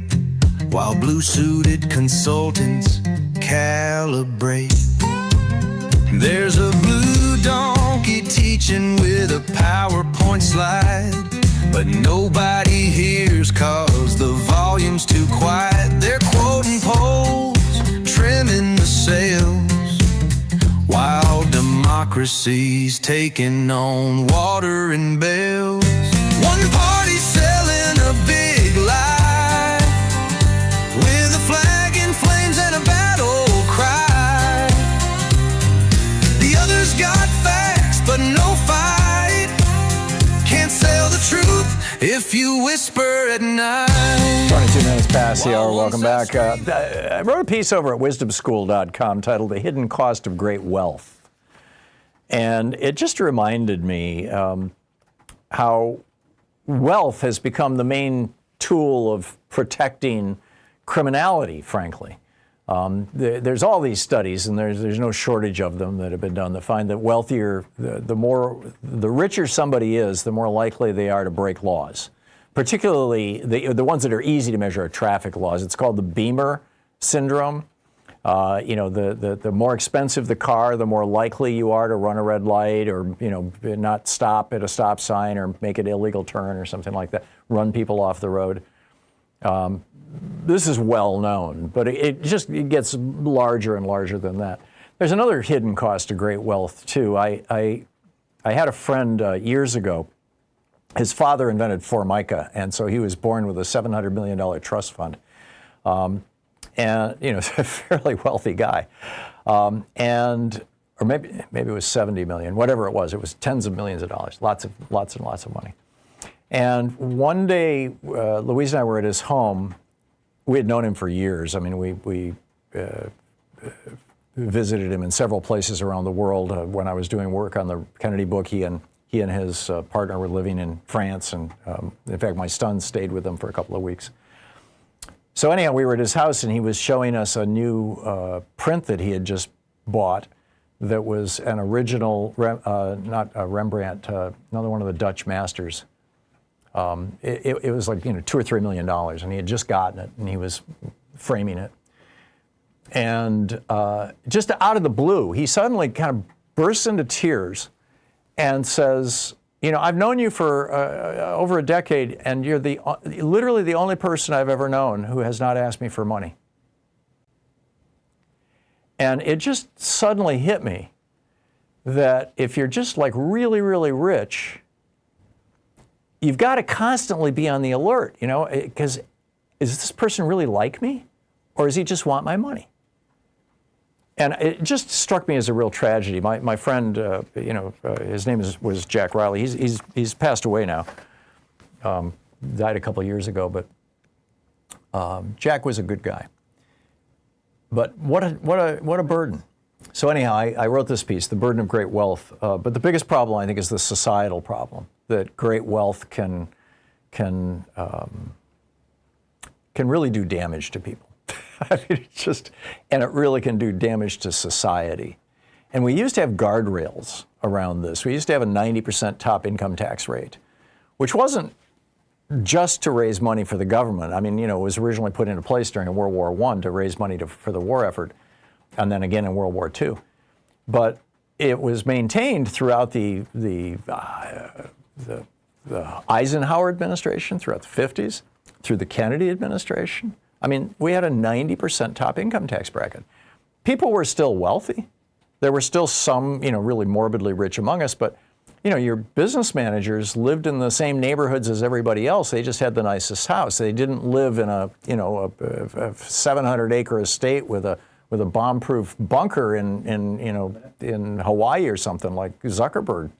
while blue-suited consultants calibrate. There's a blue donkey teaching with a PowerPoint slide, but nobody hears 'cause the volume's too quiet. They're quoting polls, trimming the sails, while democracy's taking on water and bales. One party selling a big lie, with a flag in flames and a battle cry. The others got facts, but no fight. Can't sell the truth if you whisper at night. 22 minutes past the hour. Welcome back. I wrote a piece over at wisdomschool.com titled "The Hidden Cost of Great Wealth." And it just reminded me how wealth has become the main tool of protecting criminality, frankly. There's all these studies, and there's no shortage of them that have been done, that find that wealthier, the richer somebody is, the more likely they are to break laws. Particularly the ones that are easy to measure are traffic laws. It's called the Beamer syndrome. The more expensive the car, the more likely you are to run a red light, or not stop at a stop sign, or make an illegal turn or something like that, run people off the road. This is well known, but it gets larger and larger than that. There's another hidden cost of great wealth too. I had a friend years ago. His father invented Formica, and so he was born with a $700 million trust fund. And a fairly wealthy guy, or maybe it was 70 million, whatever it was tens of millions of dollars, lots and lots of money. And one day, Louise and I were at his home. We had known him for years. I mean, we visited him in several places around the world. When I was doing work on the Kennedy book, he and his partner were living in France, and in fact, my son stayed with them for a couple of weeks. So anyhow, we were at his house, and he was showing us a new print that he had just bought that was an original, not a Rembrandt, another one of the Dutch masters. It was like $2 or $3 million, and he had just gotten it, and he was framing it. And just out of the blue, he suddenly kind of bursts into tears and says, I've known you for over a decade, and you're literally the only person I've ever known who has not asked me for money. And it just suddenly hit me that if you're just like really, really rich, you've got to constantly be on the alert, because is this person really like me, or does he just want my money? And it just struck me as a real tragedy. My friend, his name was Jack Riley. He's passed away now. Died a couple of years ago, but Jack was a good guy. But what a burden. So anyhow, I wrote this piece, "The Burden of Great Wealth." But the biggest problem, I think, is the societal problem, that great wealth can really do damage to people. I mean, and it really can do damage to society. And we used to have guardrails around this. We used to have a 90% top income tax rate, which wasn't just to raise money for the government. I mean, it was originally put into place during World War I to raise money for the war effort, and then again in World War II. But it was maintained throughout the Eisenhower administration, throughout the 50s, through the Kennedy administration. I mean, we had a 90% top income tax bracket. People were still wealthy. There were still some, really morbidly rich among us, but, your business managers lived in the same neighborhoods as everybody else. They just had the nicest house. They didn't live in a 700-acre estate with a bomb-proof bunker in Hawaii or something like Zuckerberg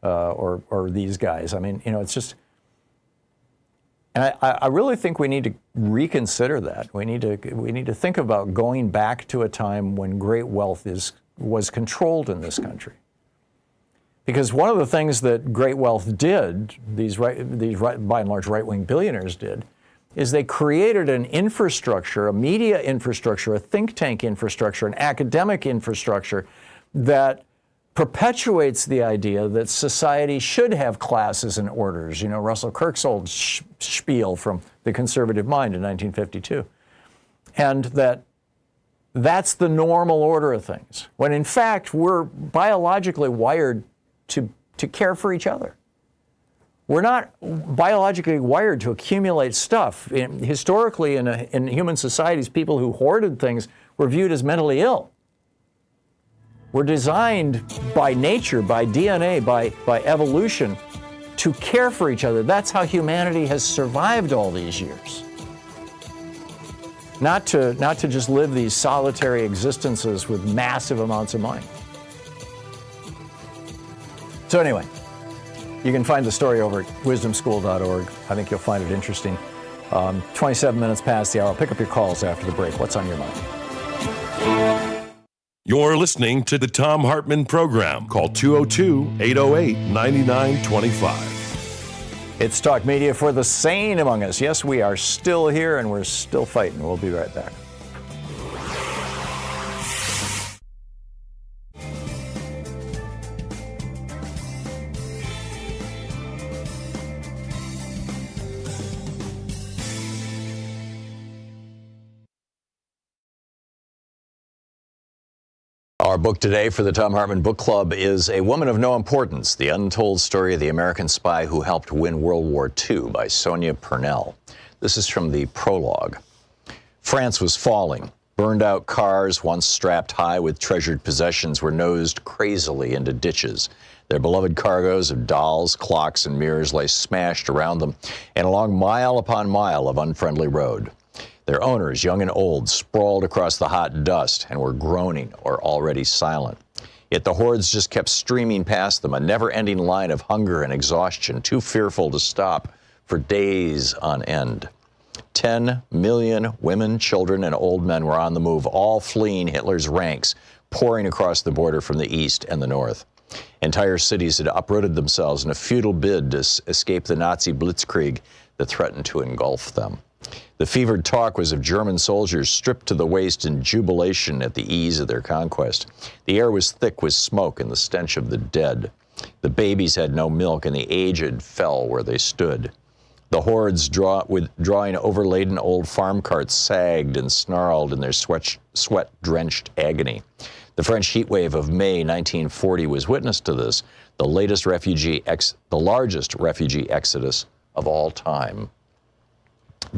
or these guys. I mean, it's just. And I really think we need to reconsider that. We need to think about going back to a time when great wealth was controlled in this country. Because one of the things that great wealth did, these by and large right-wing billionaires did, is they created an infrastructure, a media infrastructure, a think tank infrastructure, an academic infrastructure that perpetuates the idea that society should have classes and orders. Russell Kirk's old spiel from The Conservative Mind in 1952. And that's the normal order of things, when in fact we're biologically wired to care for each other. We're not biologically wired to accumulate stuff. Historically, in human societies, people who hoarded things were viewed as mentally ill. We're designed by nature, by DNA, by evolution to care for each other. That's how humanity has survived all these years. Not to just live these solitary existences with massive amounts of money. So anyway, you can find the story over at wisdomschool.org. I think you'll find it interesting. 27 minutes past the hour. I'll pick up your calls after the break. What's on your mind? You're listening to the Thom Hartmann Program. Call 202-808-9925. It's Talk Media for the sane among us. Yes, we are still here and we're still fighting. We'll be right back. Our book today for the Thom Hartmann Book Club is A Woman of No Importance, The Untold Story of the American Spy Who Helped Win World War II by Sonia Purnell. This is from the prologue. France was falling. Burned-out cars, once strapped high with treasured possessions, were nosed crazily into ditches. Their beloved cargoes of dolls, clocks, and mirrors lay smashed around them and along mile upon mile of unfriendly road. Their owners, young and old, sprawled across the hot dust and were groaning or already silent. Yet the hordes just kept streaming past them, a never-ending line of hunger and exhaustion, too fearful to stop for days on end. 10 million women, children, and old men were on the move, all fleeing Hitler's ranks, pouring across the border from the east and the north. Entire cities had uprooted themselves in a futile bid to escape the Nazi blitzkrieg that threatened to engulf them. The fevered talk was of German soldiers stripped to the waist in jubilation at the ease of their conquest. The air was thick with smoke and the stench of the dead. The babies had no milk, and the aged fell where they stood. The hordes drawing overladen old farm carts sagged and snarled in their sweat-drenched agony. The French heat wave of May 1940 was witness to this, the largest refugee exodus of all time.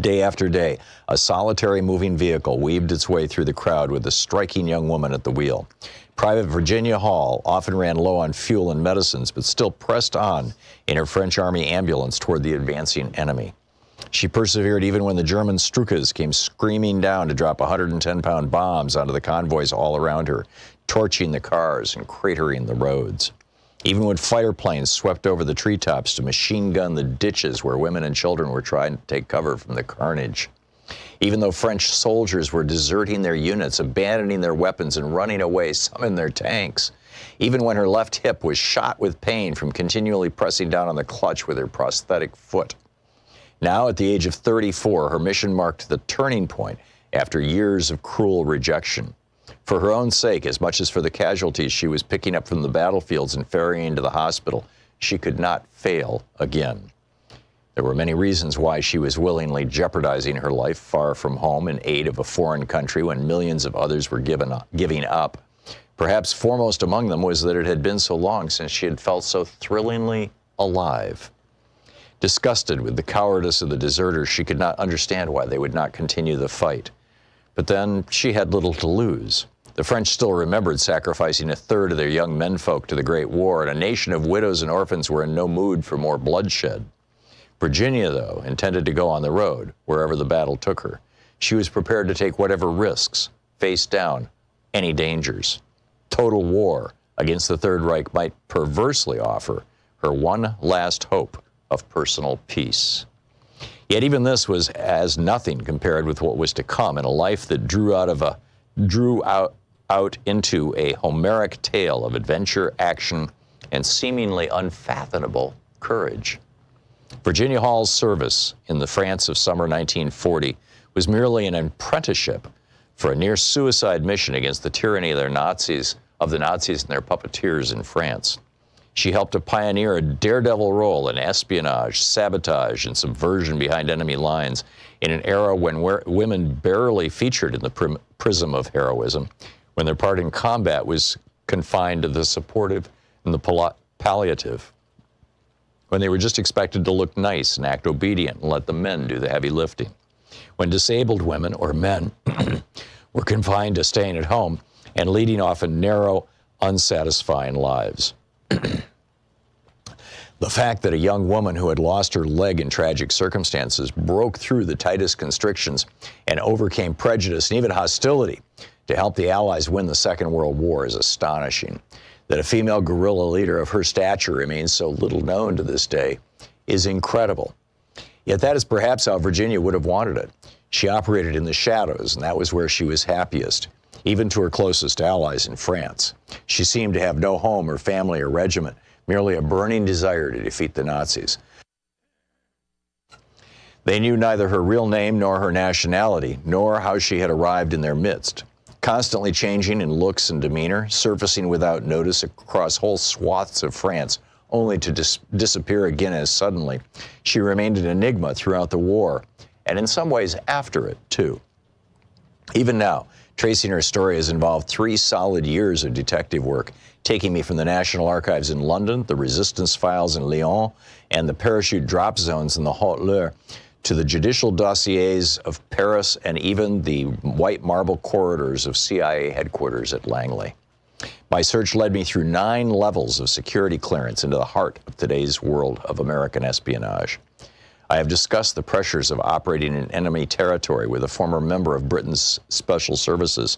Day after day, a solitary moving vehicle weaved its way through the crowd with a striking young woman at the wheel. Private Virginia Hall often ran low on fuel and medicines, but still pressed on in her French Army ambulance toward the advancing enemy. She persevered even when the German Stukas came screaming down to drop 110-pound bombs onto the convoys all around her, torching the cars and cratering the roads. Even when fighter planes swept over the treetops to machine gun the ditches where women and children were trying to take cover from the carnage. Even though French soldiers were deserting their units, abandoning their weapons and running away, some in their tanks. Even when her left hip was shot with pain from continually pressing down on the clutch with her prosthetic foot. Now, at the age of 34, her mission marked the turning point after years of cruel rejection. For her own sake, as much as for the casualties she was picking up from the battlefields and ferrying to the hospital, she could not fail again. There were many reasons why she was willingly jeopardizing her life far from home in aid of a foreign country when millions of others were giving up. Perhaps foremost among them was that it had been so long since she had felt so thrillingly alive. Disgusted with the cowardice of the deserters, she could not understand why they would not continue the fight. But then she had little to lose. The French still remembered sacrificing a third of their young menfolk to the Great War, and a nation of widows and orphans were in no mood for more bloodshed. Virginia, though, intended to go on the road, wherever the battle took her. She was prepared to take whatever risks, face down any dangers. Total war against the Third Reich might perversely offer her one last hope of personal peace. Yet even this was as nothing compared with what was to come in a life that drew out into a Homeric tale of adventure, action, and seemingly unfathomable courage. Virginia Hall's service in the France of summer 1940 was merely an apprenticeship for a near-suicide mission against the tyranny of the Nazis and their puppeteers in France. She helped to pioneer a daredevil role in espionage, sabotage, and subversion behind enemy lines in an era when women barely featured in the prism of heroism, when their part in combat was confined to the supportive and the palliative, when they were just expected to look nice and act obedient and let the men do the heavy lifting, when disabled women or men were confined to staying at home and leading often narrow, unsatisfying lives. The fact that a young woman who had lost her leg in tragic circumstances broke through the tightest constrictions and overcame prejudice and even hostility to help the Allies win the Second World War is astonishing. That a female guerrilla leader of her stature remains so little known to this day is incredible. Yet that is perhaps how Virginia would have wanted it. She operated in the shadows, and that was where she was happiest, even to her closest allies in France. She seemed to have no home or family or regiment, merely a burning desire to defeat the Nazis. They knew neither her real name nor her nationality, nor how she had arrived in their midst. Constantly changing in looks and demeanor, surfacing without notice across whole swaths of France, only to disappear again as suddenly, she remained an enigma throughout the war, and in some ways after it, too. Even now, tracing her story has involved 3 solid years of detective work, taking me from the National Archives in London, the Resistance Files in Lyon, and the parachute drop zones in the Haute-Loire, to the judicial dossiers of Paris and even the white marble corridors of CIA headquarters at Langley. My search led me through 9 levels of security clearance into the heart of today's world of American espionage. I have discussed the pressures of operating in enemy territory with a former member of Britain's special services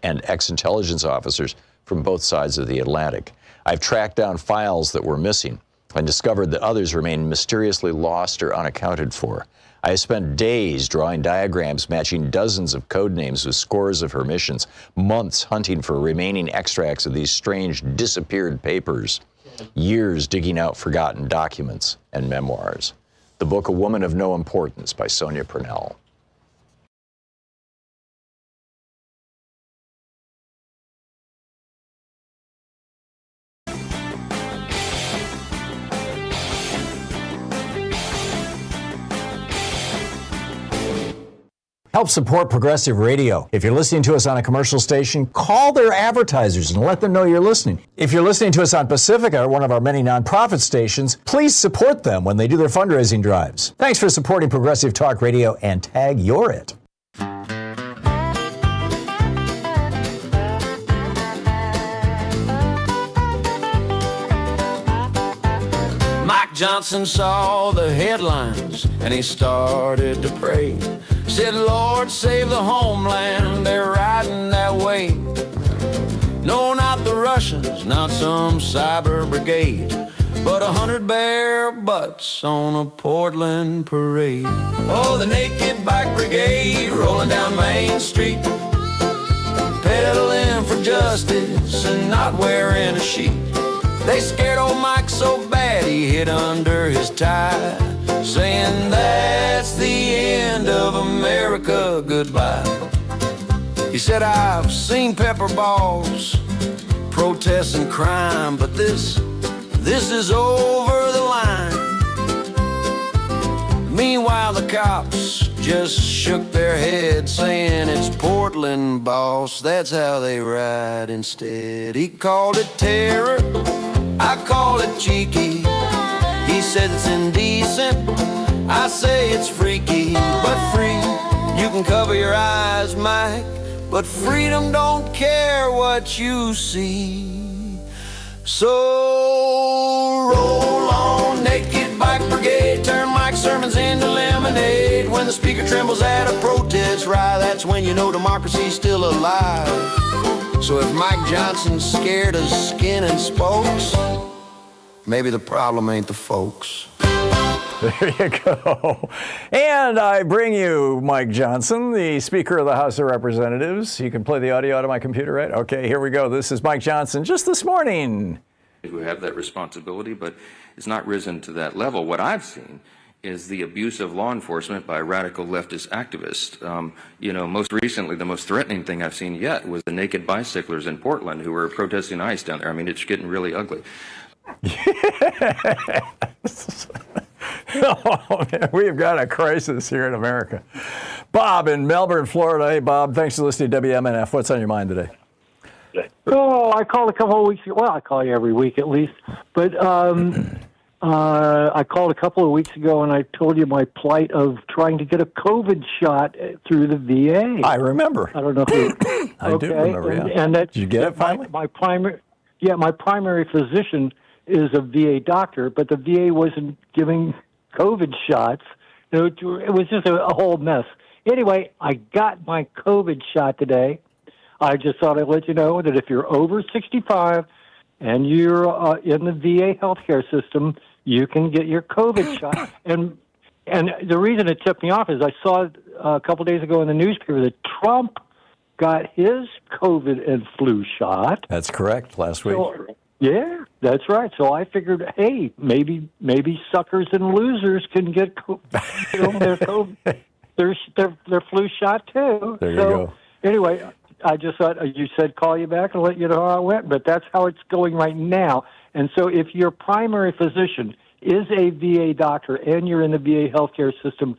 and ex-intelligence officers from both sides of the Atlantic. I've tracked down files that were missing and discovered that others remain mysteriously lost or unaccounted for. I have spent days drawing diagrams matching dozens of code names with scores of her missions, months hunting for remaining extracts of these strange disappeared papers, years digging out forgotten documents and memoirs. The book A Woman of No Importance by Sonia Purnell. Help support progressive radio. If you're listening to us on a commercial station, call their advertisers and let them know you're listening. If you're listening to us on Pacifica, one of our many nonprofit stations, please support them when they do their fundraising drives. Thanks for supporting Progressive Talk Radio, and tag you're it. Mike Johnson saw the headlines and he started to pray. Said, Lord, save the homeland, they're riding that way. No, not the Russians, not some cyber brigade, but 100 bare butts on a Portland parade. Oh, the naked bike brigade rolling down Main Street, pedaling for justice and not wearing a sheet. They scared old Mike so bad he hid under his tie, saying that's the end of America, goodbye. He said, I've seen pepper balls, protests and crime, but this is over the line. Meanwhile, the cops just shook their heads, saying it's Portland, boss. That's how they ride instead. He called it terror, I call it cheeky. He said it's indecent, I say it's freaky. But free, you can cover your eyes, Mike, but freedom don't care what you see. So roll on, naked bike brigade, turn Mike's sermons into lemonade. When the speaker trembles at a protest rally, that's when you know democracy's still alive. So if Mike Johnson's scared of skin and spokes, maybe the problem ain't the folks. There you go. And I bring you Mike Johnson, the Speaker of the House of Representatives. You can play the audio out of my computer, right? Okay, here we go. This is Mike Johnson just this morning. Who have that responsibility, but it's not risen to that level. What I've seen is the abuse of law enforcement by radical leftist activists. Most recently, the most threatening thing I've seen yet was the naked bicyclers in Portland who were protesting ICE down there. I mean, it's getting really ugly. Oh, man, we've got a crisis here in America. Bob in Melbourne, Florida. Hey, Bob, thanks for listening to WMNF. What's on your mind today? Oh, I called a couple of weeks ago. Well, I call you every week at least. But I called a couple of weeks ago, and I told you my plight of trying to get a COVID shot through the VA. I remember. I don't know if you... I do remember, yeah. And that, did you get it finally? My primary physician is a VA doctor, but the VA wasn't giving COVID shots. It was just a whole mess. Anyway, I got my COVID shot today. I just thought I'd let you know that if you're over 65 and you're in the VA healthcare system, you can get your COVID shot. And the reason it tipped me off is I saw a couple days ago in the newspaper that Trump got his COVID and flu shot. That's correct, last week. Yeah, that's right. So I figured, hey, maybe suckers and losers can get their flu shot too. There you go. Anyway, I just thought you said call you back and let you know how it went, but that's how it's going right now. And so if your primary physician is a VA doctor and you're in the VA healthcare system,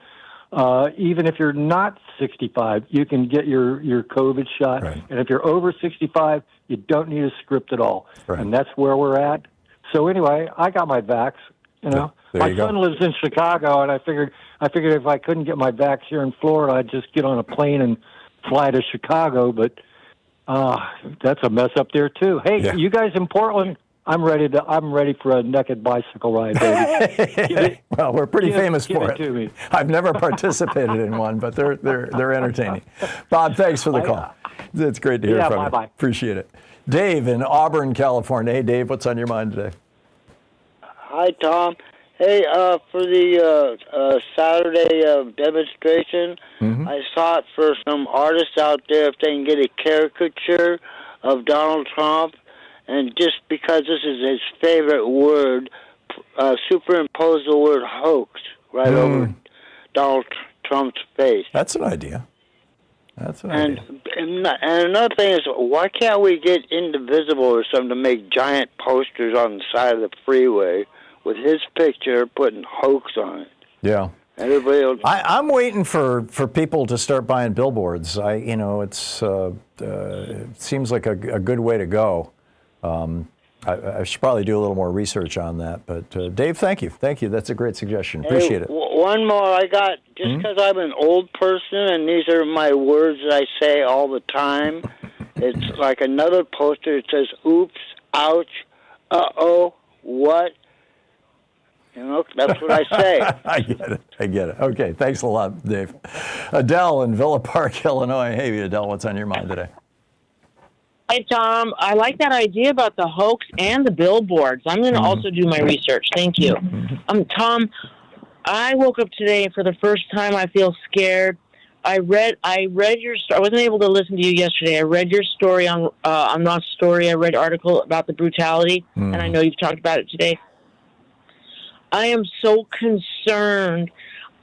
even if you're not 65, you can get your COVID shot. Right. And if you're over 65, you don't need a script at all. Right. And that's where we're at. So anyway, I got my vax. My son lives in Chicago, and I figured if I couldn't get my vax here in Florida, I'd just get on a plane and fly to Chicago. But that's a mess up there too. Hey, you guys in Portland? I'm ready for a naked bicycle ride, baby. Well, we're pretty famous for it. I've never participated in one, but they're entertaining. Bob, thanks for the call. It's great to hear from you. Bye-bye. Appreciate it. Dave in Auburn, California. Hey, Dave, what's on your mind today? Hi, Tom. Hey, for the Saturday demonstration, I sought for some artists out there if they can get a caricature of Donald Trump. And just because this is his favorite word, superimpose the word hoax right over Donald Trump's face. That's an idea. And another thing is, why can't we get Indivisible or something to make giant posters on the side of the freeway with his picture putting hoax on it? Yeah. Everybody else. I'm waiting for people to start buying billboards. It seems like a good way to go. I should probably do a little more research on that. But Dave, thank you. That's a great suggestion. Appreciate it. One more I got, just because I'm an old person and these are my words that I say all the time. It's like another poster. It says, oops, ouch, uh-oh, what? That's what I say. I get it. Okay, thanks a lot, Dave. Adele in Villa Park, Illinois. Hey, Adele, what's on your mind today? Hi, Tom. I like that idea about the hoax and the billboards. I'm going to also do my research. Thank you. Tom, I woke up today and for the first time I feel scared. I read your story. I wasn't able to listen to you yesterday. I read your story on not story. I read article about the brutality, and I know you've talked about it today. I am so concerned.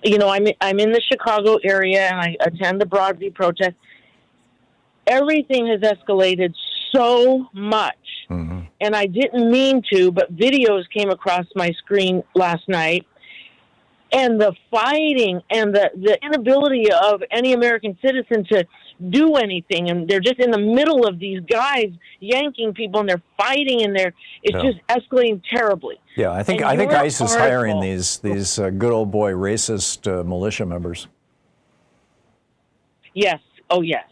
I'm in the Chicago area and I attend the Broadview protest. Everything has escalated so much, and I didn't mean to, but videos came across my screen last night, and the fighting and the inability of any American citizen to do anything, and they're just in the middle of these guys yanking people, and they're fighting, and it's just escalating terribly. Yeah, I think ICE is hiring these good old boy racist militia members. Yes. Oh, yes.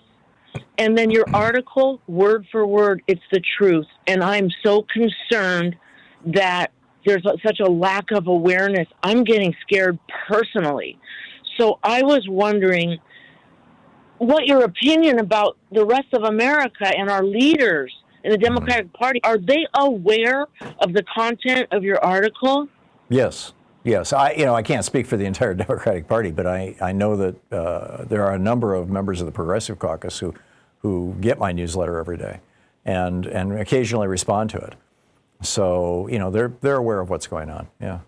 And then your article, word for word, it's the truth. And I'm so concerned that there's such a lack of awareness. I'm getting scared personally. So I was wondering what your opinion about the rest of America and our leaders in the Democratic Party. Are they aware of the content of your article? Yes. Yes, I can't speak for the entire Democratic Party, but I know that there are a number of members of the Progressive Caucus who get my newsletter every day, and occasionally respond to it. So they're aware of what's going on. Yeah,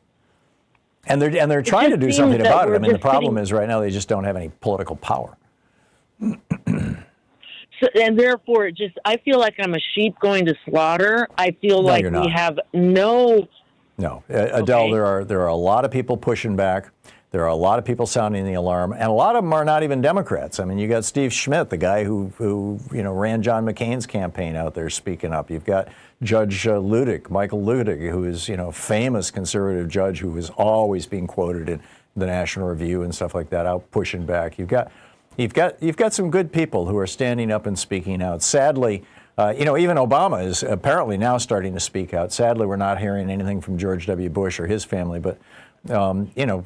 and they're trying to do something about it. I mean, the problem is right now they just don't have any political power. So, and therefore, I feel like I'm a sheep going to slaughter. I feel like we have no. No, Adele, there are a lot of people pushing back. There are a lot of people sounding the alarm, and a lot of them are not even Democrats. I mean, you got Steve Schmidt, the guy who ran John McCain's campaign out there speaking up. You've got Judge Michael Ludick, who is a famous conservative judge who is always being quoted in the National Review and stuff like that, out pushing back. You've got some good people who are standing up and speaking out. Sadly. Even Obama is apparently now starting to speak out. Sadly, we're not hearing anything from George W. Bush or his family, but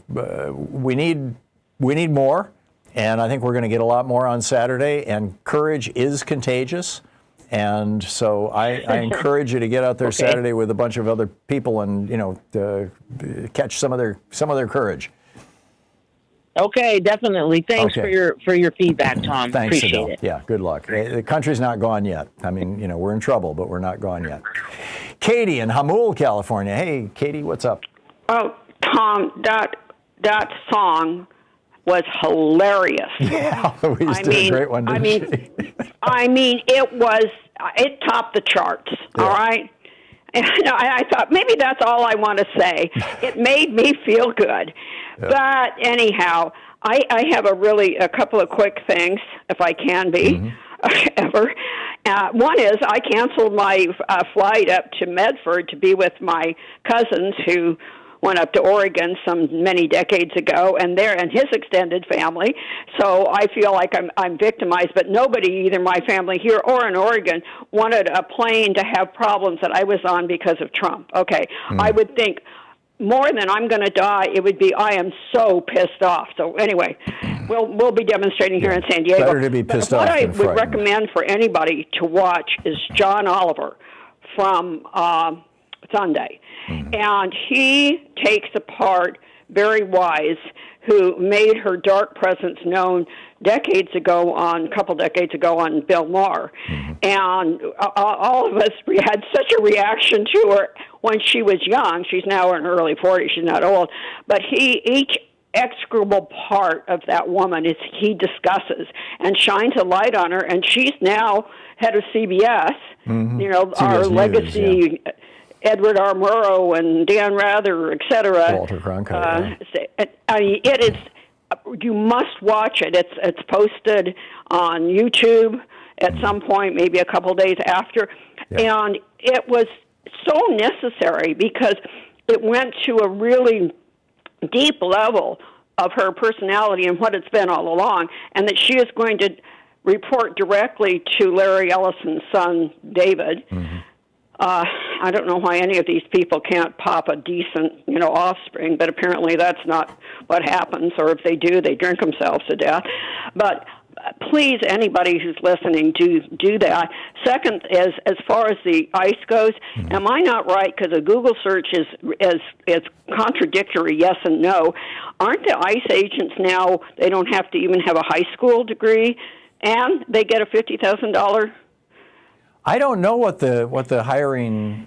we need more, and I think we're going to get a lot more on Saturday. And courage is contagious, and so I encourage you to get out there Saturday with a bunch of other people and catch some of their courage. Okay, definitely. Thanks for your feedback, Tom. Thanks, Appreciate Adele. it. Yeah, good luck. The country's not gone yet. I mean, we're in trouble, but we're not gone yet. Katie in Hamul, California. Hey, Katie, what's up? Oh, Tom, that song was hilarious. Yeah, Louise did a great one, didn't she? It topped the charts. Yeah. All right. And I thought maybe that's all I want to say. It made me feel good. Yeah. But anyhow, I have a couple of quick things, if I can be, ever. One is I canceled my flight up to Medford to be with my cousins who went up to Oregon many decades ago, and his extended family. So I feel like I'm victimized, but nobody, either my family here or in Oregon, wanted a plane to have problems that I was on because of Trump. Okay, I would think more than I'm going to die, it would be I am so pissed off. So anyway, we'll be demonstrating here in San Diego. Better to be pissed off than frightened. What I would recommend for anybody to watch is John Oliver from Sunday. And he takes apart Barry Wise, who made her dark presence known a couple decades ago on Bill Maher. And all of us, we had such a reaction to her when she was young. She's now in her early 40s. She's not old. But each execrable part of that woman he discusses and shines a light on her. And she's now head of CBS, our legacy... Yeah. Edward R. Murrow and Dan Rather, et cetera. Walter Cronkite. It is. You must watch it. It's posted on YouTube at some point, maybe a couple days after, and it was so necessary because it went to a really deep level of her personality and what it's been all along, and that she is going to report directly to Larry Ellison's son, David. I don't know why any of these people can't pop a decent, offspring, but apparently that's not what happens, or if they do, they drink themselves to death. But please, anybody who's listening, do that. Second, as far as the ICE goes, am I not right? Because a Google search is contradictory, yes and no. Aren't the ICE agents now, they don't have to even have a high school degree, and they get a $50,000? I don't know what the hiring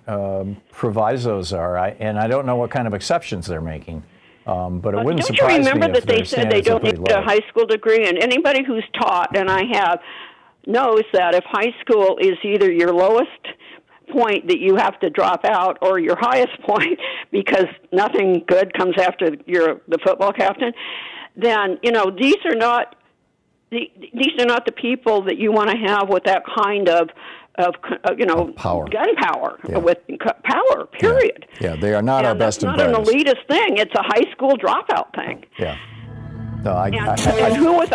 provisos are, and I don't know what kind of exceptions they're making. But it wouldn't surprise me. Don't you remember that they said they don't need a high school degree? And anybody who's taught, and I have, knows that if high school is either your lowest point that you have to drop out, or your highest point because nothing good comes after you're the football captain, then these are not the people that you want to have with that kind of power. Gun power, with power, period. Yeah, they are not our best and brightest. It's not an elitist thing. It's a high school dropout thing. Yeah. No, and who with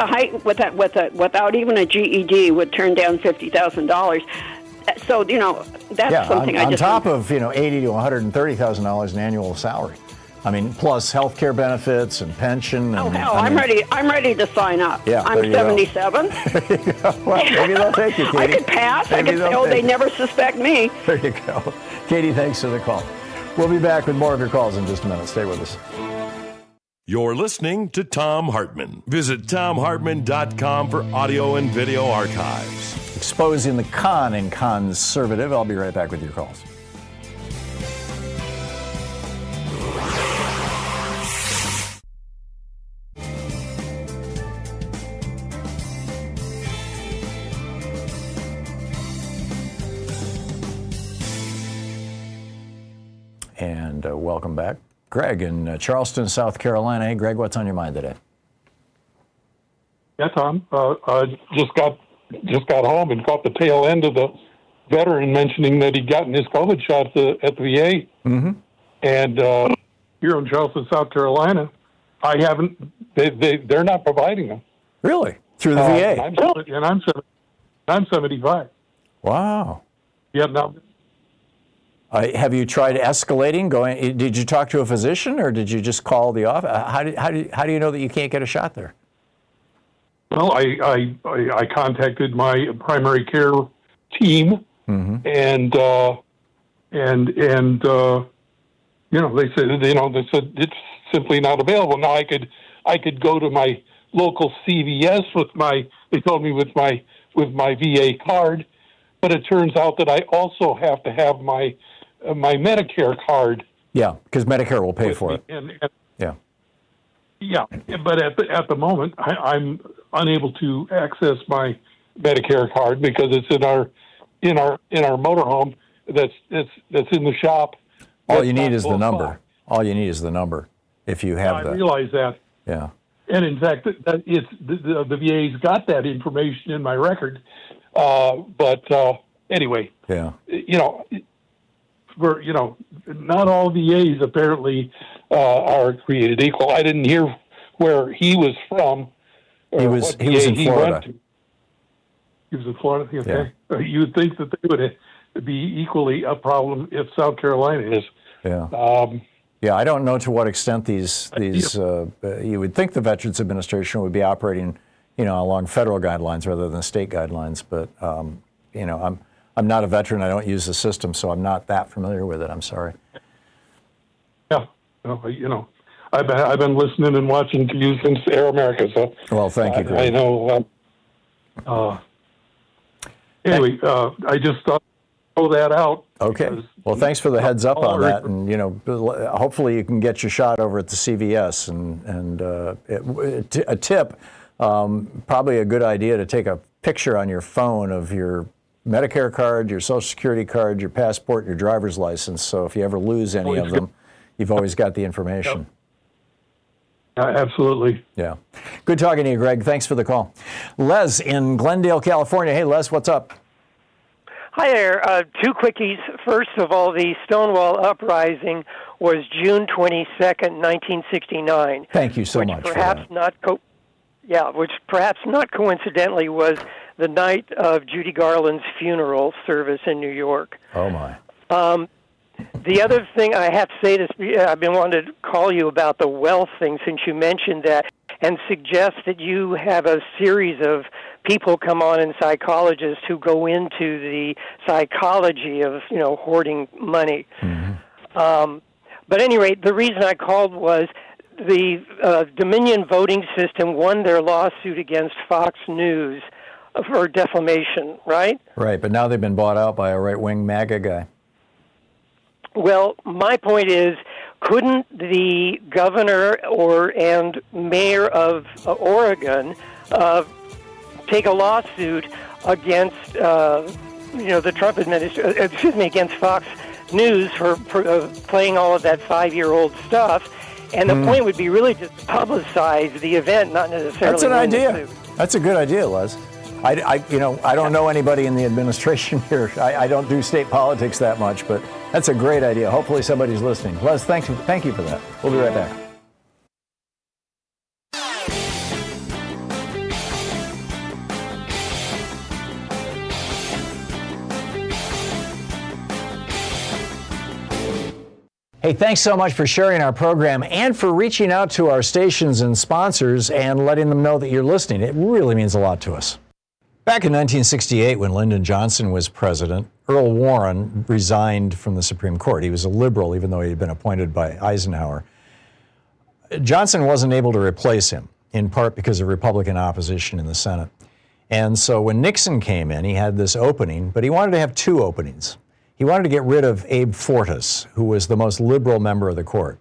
without even a GED would turn down $50,000? So that's something I just on top of $80,000 to $130,000 in annual salary. I mean, plus health care benefits and pension. Oh, hell, I'm ready to sign up. Yeah, I'm 77. Well, maybe they'll take you, Katie. I could pass. I could say, they never suspect me. There you go. Katie, thanks for the call. We'll be back with more of your calls in just a minute. Stay with us. You're listening to Thom Hartmann. Visit thomhartmann.com for audio and video archives. Exposing the con in conservative. I'll be right back with your calls. And welcome back. Greg in Charleston, South Carolina. Hey, Greg, what's on your mind today? Yeah, Tom. I just got home and caught the tail end of the veteran mentioning that he'd gotten his COVID shot at the VA. Mm-hmm. And here in Charleston, South Carolina, I haven't. They're not providing them. Really? Through the VA? I'm 75. Wow. Yeah. No. Have you tried escalating? Did you talk to a physician, or did you just call the office? How do you know that you can't get a shot there? Well, I contacted my primary care team, mm-hmm. and they said it's simply not available. Now I could go to my local CVS they told me with my VA card, but it turns out that I also have to have my Medicare card. Yeah, because Medicare will pay for it. Yeah, but at the moment, I'm unable to access my Medicare card because it's in our motorhome that's in the shop. All you need is the number. All you need is the number if you have that. I realize that. Yeah. And in fact, it's the VA's got that information in my record. But anyway, yeah. Not all VAs apparently are created equal. I didn't hear where he was from. He was in Florida. He was in Florida. Okay. Yeah. You would think that they would be equally a problem if South Carolina is. Yeah. Yeah, I don't know to what extent these you would think the Veterans Administration would be operating, along federal guidelines rather than state guidelines. But I'm not a veteran. I don't use the system, so I'm not that familiar with it. I'm sorry. Yeah, I've been listening and watching to you since Air America. So well, thank you, Greg. I know. Anyway, I just thought I'd throw that out. Okay. Well, thanks for the heads up on that, and hopefully you can get your shot over at the CVS. And a tip, probably a good idea to take a picture on your phone of your Medicare card, your Social Security card, your passport, your driver's license. So if you ever lose any of them, you've always got the information. Absolutely. Yeah. Good talking to you, Greg. Thanks for the call. Les in Glendale, California. Hey, Les, what's up? Hi there. Two quickies. First of all, the Stonewall Uprising was June 22nd, 1969. Thank you so much. Which perhaps not coincidentally was the night of Judy Garland's funeral service in New York. Oh, my. The other thing I have to say is I've been wanting to call you about the wealth thing since you mentioned that, and suggest that you have a series of people come on and psychologists who go into the psychology of, hoarding money. Mm-hmm. But at any rate, the reason I called was the Dominion voting system won their lawsuit against Fox News for defamation, right? Right, but now they've been bought out by a right-wing MAGA guy. Well, my point is, couldn't the governor and mayor of Oregon take a lawsuit against the Trump administration, against Fox News for playing all of that 5-year-old stuff. And the point would be really just to publicize the event, not necessarily. That's an idea. That's a good idea, Les. I don't know anybody in the administration here. I don't do state politics that much, but that's a great idea. Hopefully somebody's listening. Les, thank you for that. We'll be right back. Hey, thanks so much for sharing our program and for reaching out to our stations and sponsors and letting them know that you're listening. It really means a lot to us. Back in 1968, when Lyndon Johnson was president, Earl Warren resigned from the Supreme Court. He was a liberal, even though he had been appointed by Eisenhower. Johnson wasn't able to replace him, in part because of Republican opposition in the Senate. And so when Nixon came in, he had this opening, but he wanted to have 2 openings. He wanted to get rid of Abe Fortas, who was the most liberal member of the court.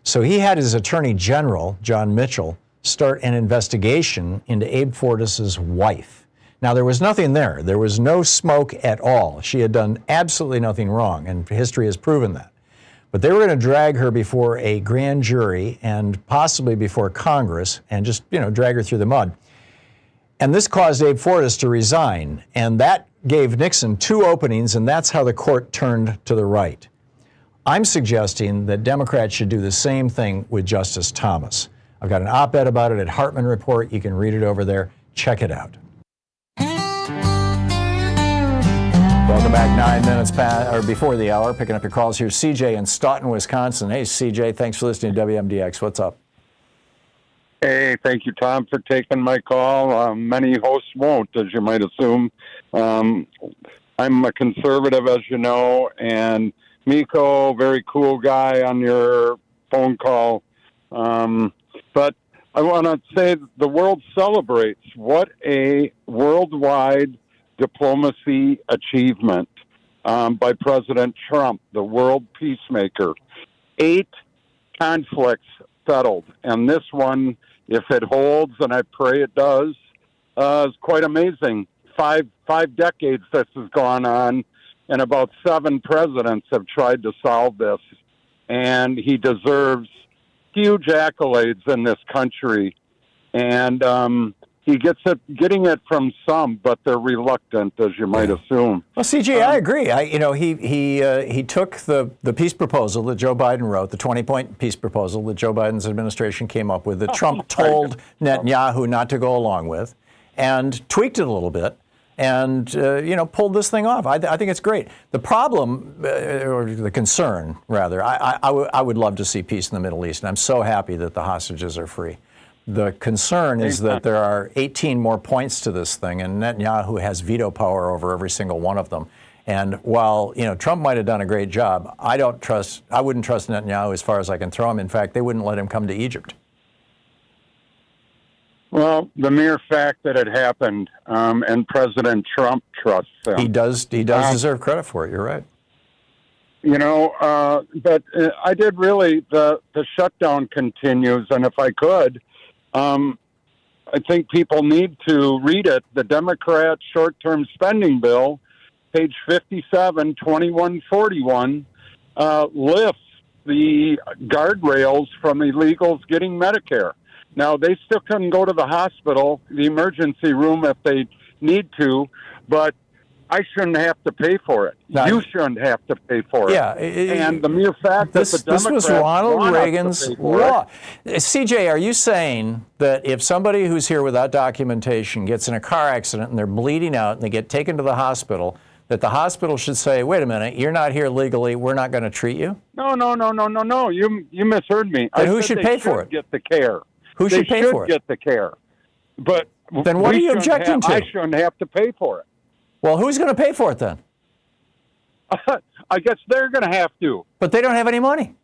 So he had his Attorney General, John Mitchell, start an investigation into Abe Fortas's wife. Now, there was nothing there. There was no smoke at all. She had done absolutely nothing wrong, and history has proven that. But they were going to drag her before a grand jury and possibly before Congress and just, drag her through the mud. And this caused Abe Fortas to resign, and that gave Nixon 2 openings, and that's how the court turned to the right. I'm suggesting that Democrats should do the same thing with Justice Thomas. I've got an op-ed about it at Hartmann Report. You can read it over there. Check it out. Welcome back. 9 minutes before the hour. Picking up your calls. Here's CJ in Stoughton, Wisconsin. Hey, CJ, thanks for listening to WMDX. What's up? Hey, thank you, Tom, for taking my call. Many hosts won't, as you might assume. I'm a conservative, as you know, and Miko, very cool guy on your phone call. But I want to say the world celebrates. What a worldwide diplomacy achievement by President Trump, the world peacemaker. 8 conflicts settled, and this one, if it holds, and I pray it does, is quite amazing. Five decades this has gone on, and about 7 presidents have tried to solve this, and he deserves huge accolades in this country. And he getting it from some, but they're reluctant, as you might assume. Well, CJ, I agree. He took the peace proposal that Joe Biden wrote, the 20-point peace proposal that Joe Biden's administration came up with, that Trump told Netanyahu not to go along with, and tweaked it a little bit, and pulled this thing off. I think it's great. The problem, or the concern, rather, I would love to see peace in the Middle East, and I'm so happy that the hostages are free. The concern is that there are 18 more points to this thing, and Netanyahu has veto power over every single one of them. And while Trump might have done a great job, I wouldn't trust Netanyahu as far as I can throw him. In fact, they wouldn't let him come to Egypt. Well, the mere fact that it happened, and President Trump trusts him. He does deserve credit for it. You're right. But I did really, the shutdown continues, and if I could, I think people need to read it. The Democrat short-term spending bill, page 57, 2141, lifts the guardrails from illegals getting Medicare. Now, they still can go to the hospital, the emergency room if they need to, but I shouldn't have to pay for it. You shouldn't have to pay for it. Yeah, and the mere fact that the Democrats this was Ronald Reagan's law. CJ, are you saying that if somebody who's here without documentation gets in a car accident and they're bleeding out and they get taken to the hospital, that the hospital should say, wait a minute, you're not here legally, we're not going to treat you? No. You misheard me. Then who should pay for it? Get the care. Who should pay for it? They should get the care. But then what are you objecting to? I shouldn't have to pay for it. Well, who's going to pay for it then? I guess they're going to have to. But they don't have any money.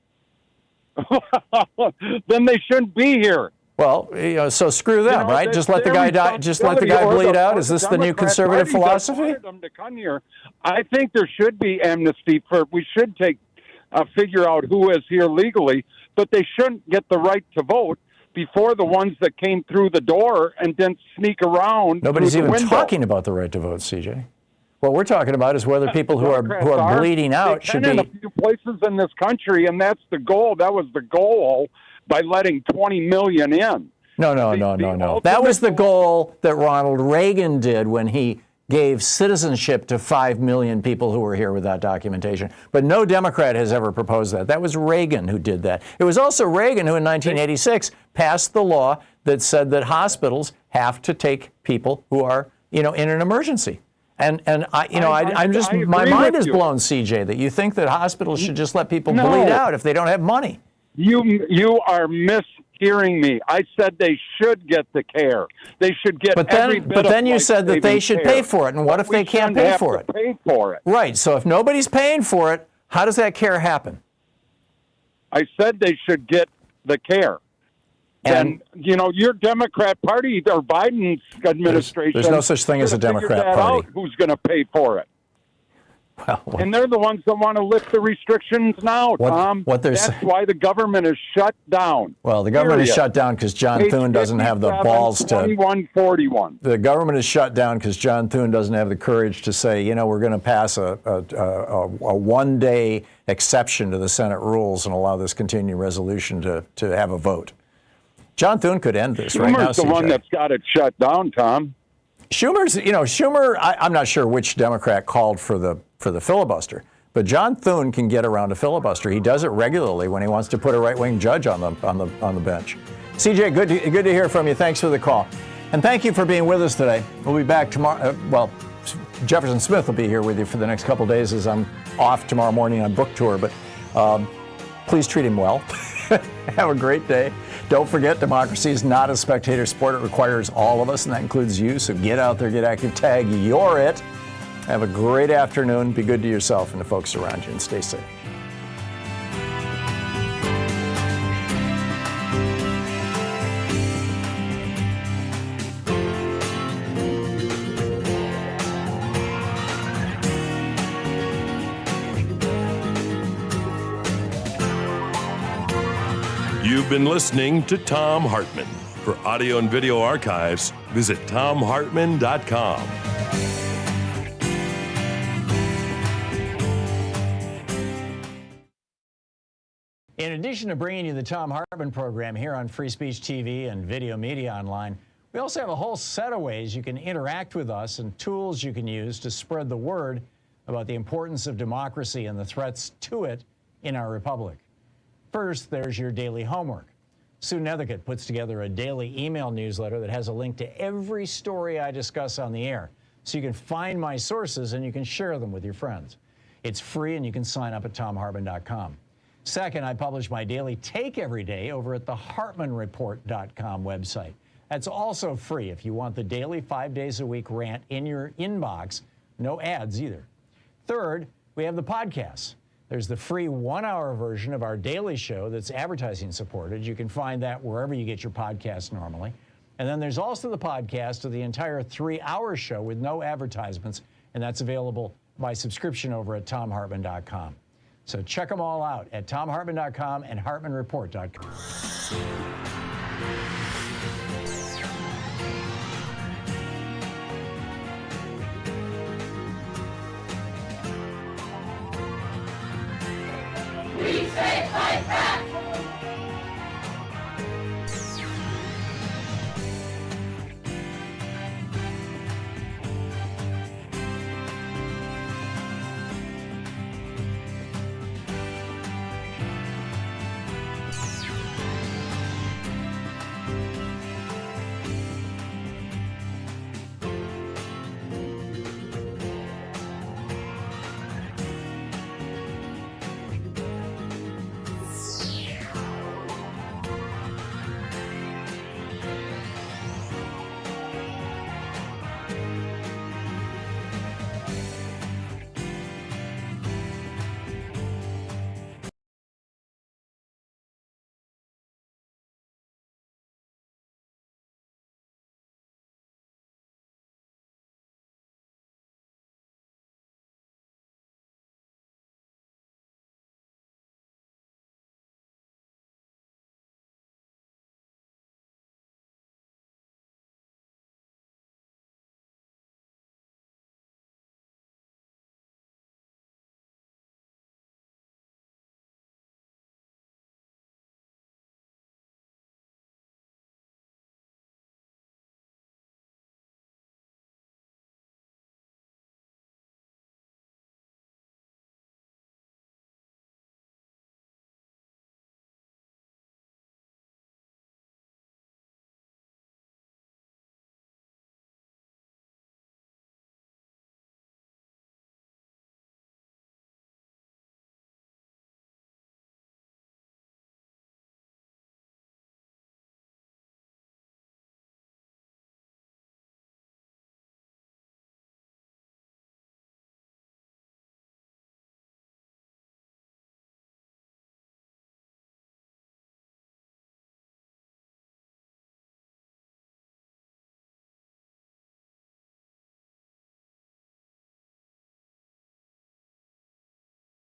Then they shouldn't be here. Well, so screw them, right? Just let the guy die. Just let the guy bleed out. Is this the new conservative philosophy? Them to come here. I think there should be amnesty for. We should figure out who is here legally, but they shouldn't get the right to vote before the ones that came through the door and didn't sneak around. Nobody's even talking about the right to vote, CJ. What we're talking about is whether people who are bleeding out should be in a few places in this country, and that's the goal. That was the goal by letting 20 million in. No. That was the goal that Ronald Reagan did when he gave citizenship to 5 million people who were here without documentation. But no Democrat has ever proposed that. That was Reagan who did that. It was also Reagan who in 1986 passed the law that said that hospitals have to take people who are, in an emergency. And my mind is blown, CJ, that you think that hospitals should just let people bleed out if they don't have money. You are mishearing me. I said they should get the care. They should get every bit But then of you said that they should pay care. for it. And what if they can't pay for it? Pay for it. Right. So if nobody's paying for it, how does that care happen? I said they should get the care. And your Democrat Party or Biden's administration. There's no such thing as a Democrat Party. Who's going to pay for it? Well, and they're the ones that want to lift the restrictions now, Tom. That's why the government is shut down. Well, the government is shut down because John Thune doesn't have the balls to. 2141. The government is shut down because John Thune doesn't have the courage to say, we're going to pass a one-day exception to the Senate rules and allow this continuing resolution to have a vote. John Thune could end this right now. Schumer's the one that's got it shut down, Tom. Schumer, I'm not sure which Democrat called for the filibuster, but John Thune can get around a filibuster. He does it regularly when he wants to put a right-wing judge on the bench. CJ, good to hear from you. Thanks for the call. And thank you for being with us today. We'll be back tomorrow. Jefferson Smith will be here with you for the next couple of days as I'm off tomorrow morning on book tour, but please treat him well. Have a great day. Don't forget, democracy is not a spectator sport. It requires all of us, and that includes you. So get out there, get active, tag you're it. Have a great afternoon. Be good to yourself and the folks around you, and stay safe. You've been listening to Thom Hartmann. For audio and video archives, visit thomhartmann.com. In addition to bringing you the Thom Hartmann program here on Free Speech TV and Video Media Online, we also have a whole set of ways you can interact with us and tools you can use to spread the word about the importance of democracy and the threats to it in our republic. First, there's your daily homework. Sue Nethercutt puts together a daily email newsletter that has a link to every story I discuss on the air, so you can find my sources and you can share them with your friends. It's free and you can sign up at thomhartmann.com. Second, I publish my daily take every day over at the hartmannreport.com website. That's also free if you want the daily 5 days a week rant in your inbox. No ads either. Third, we have the podcasts. There's the free 1-hour version of our daily show that's advertising supported. You can find that wherever you get your podcasts normally. And then there's also the podcast of the entire 3-hour show with no advertisements, and that's available by subscription over at thomhartmann.com. So check them all out at thomhartmann.com and hartmannreport.com.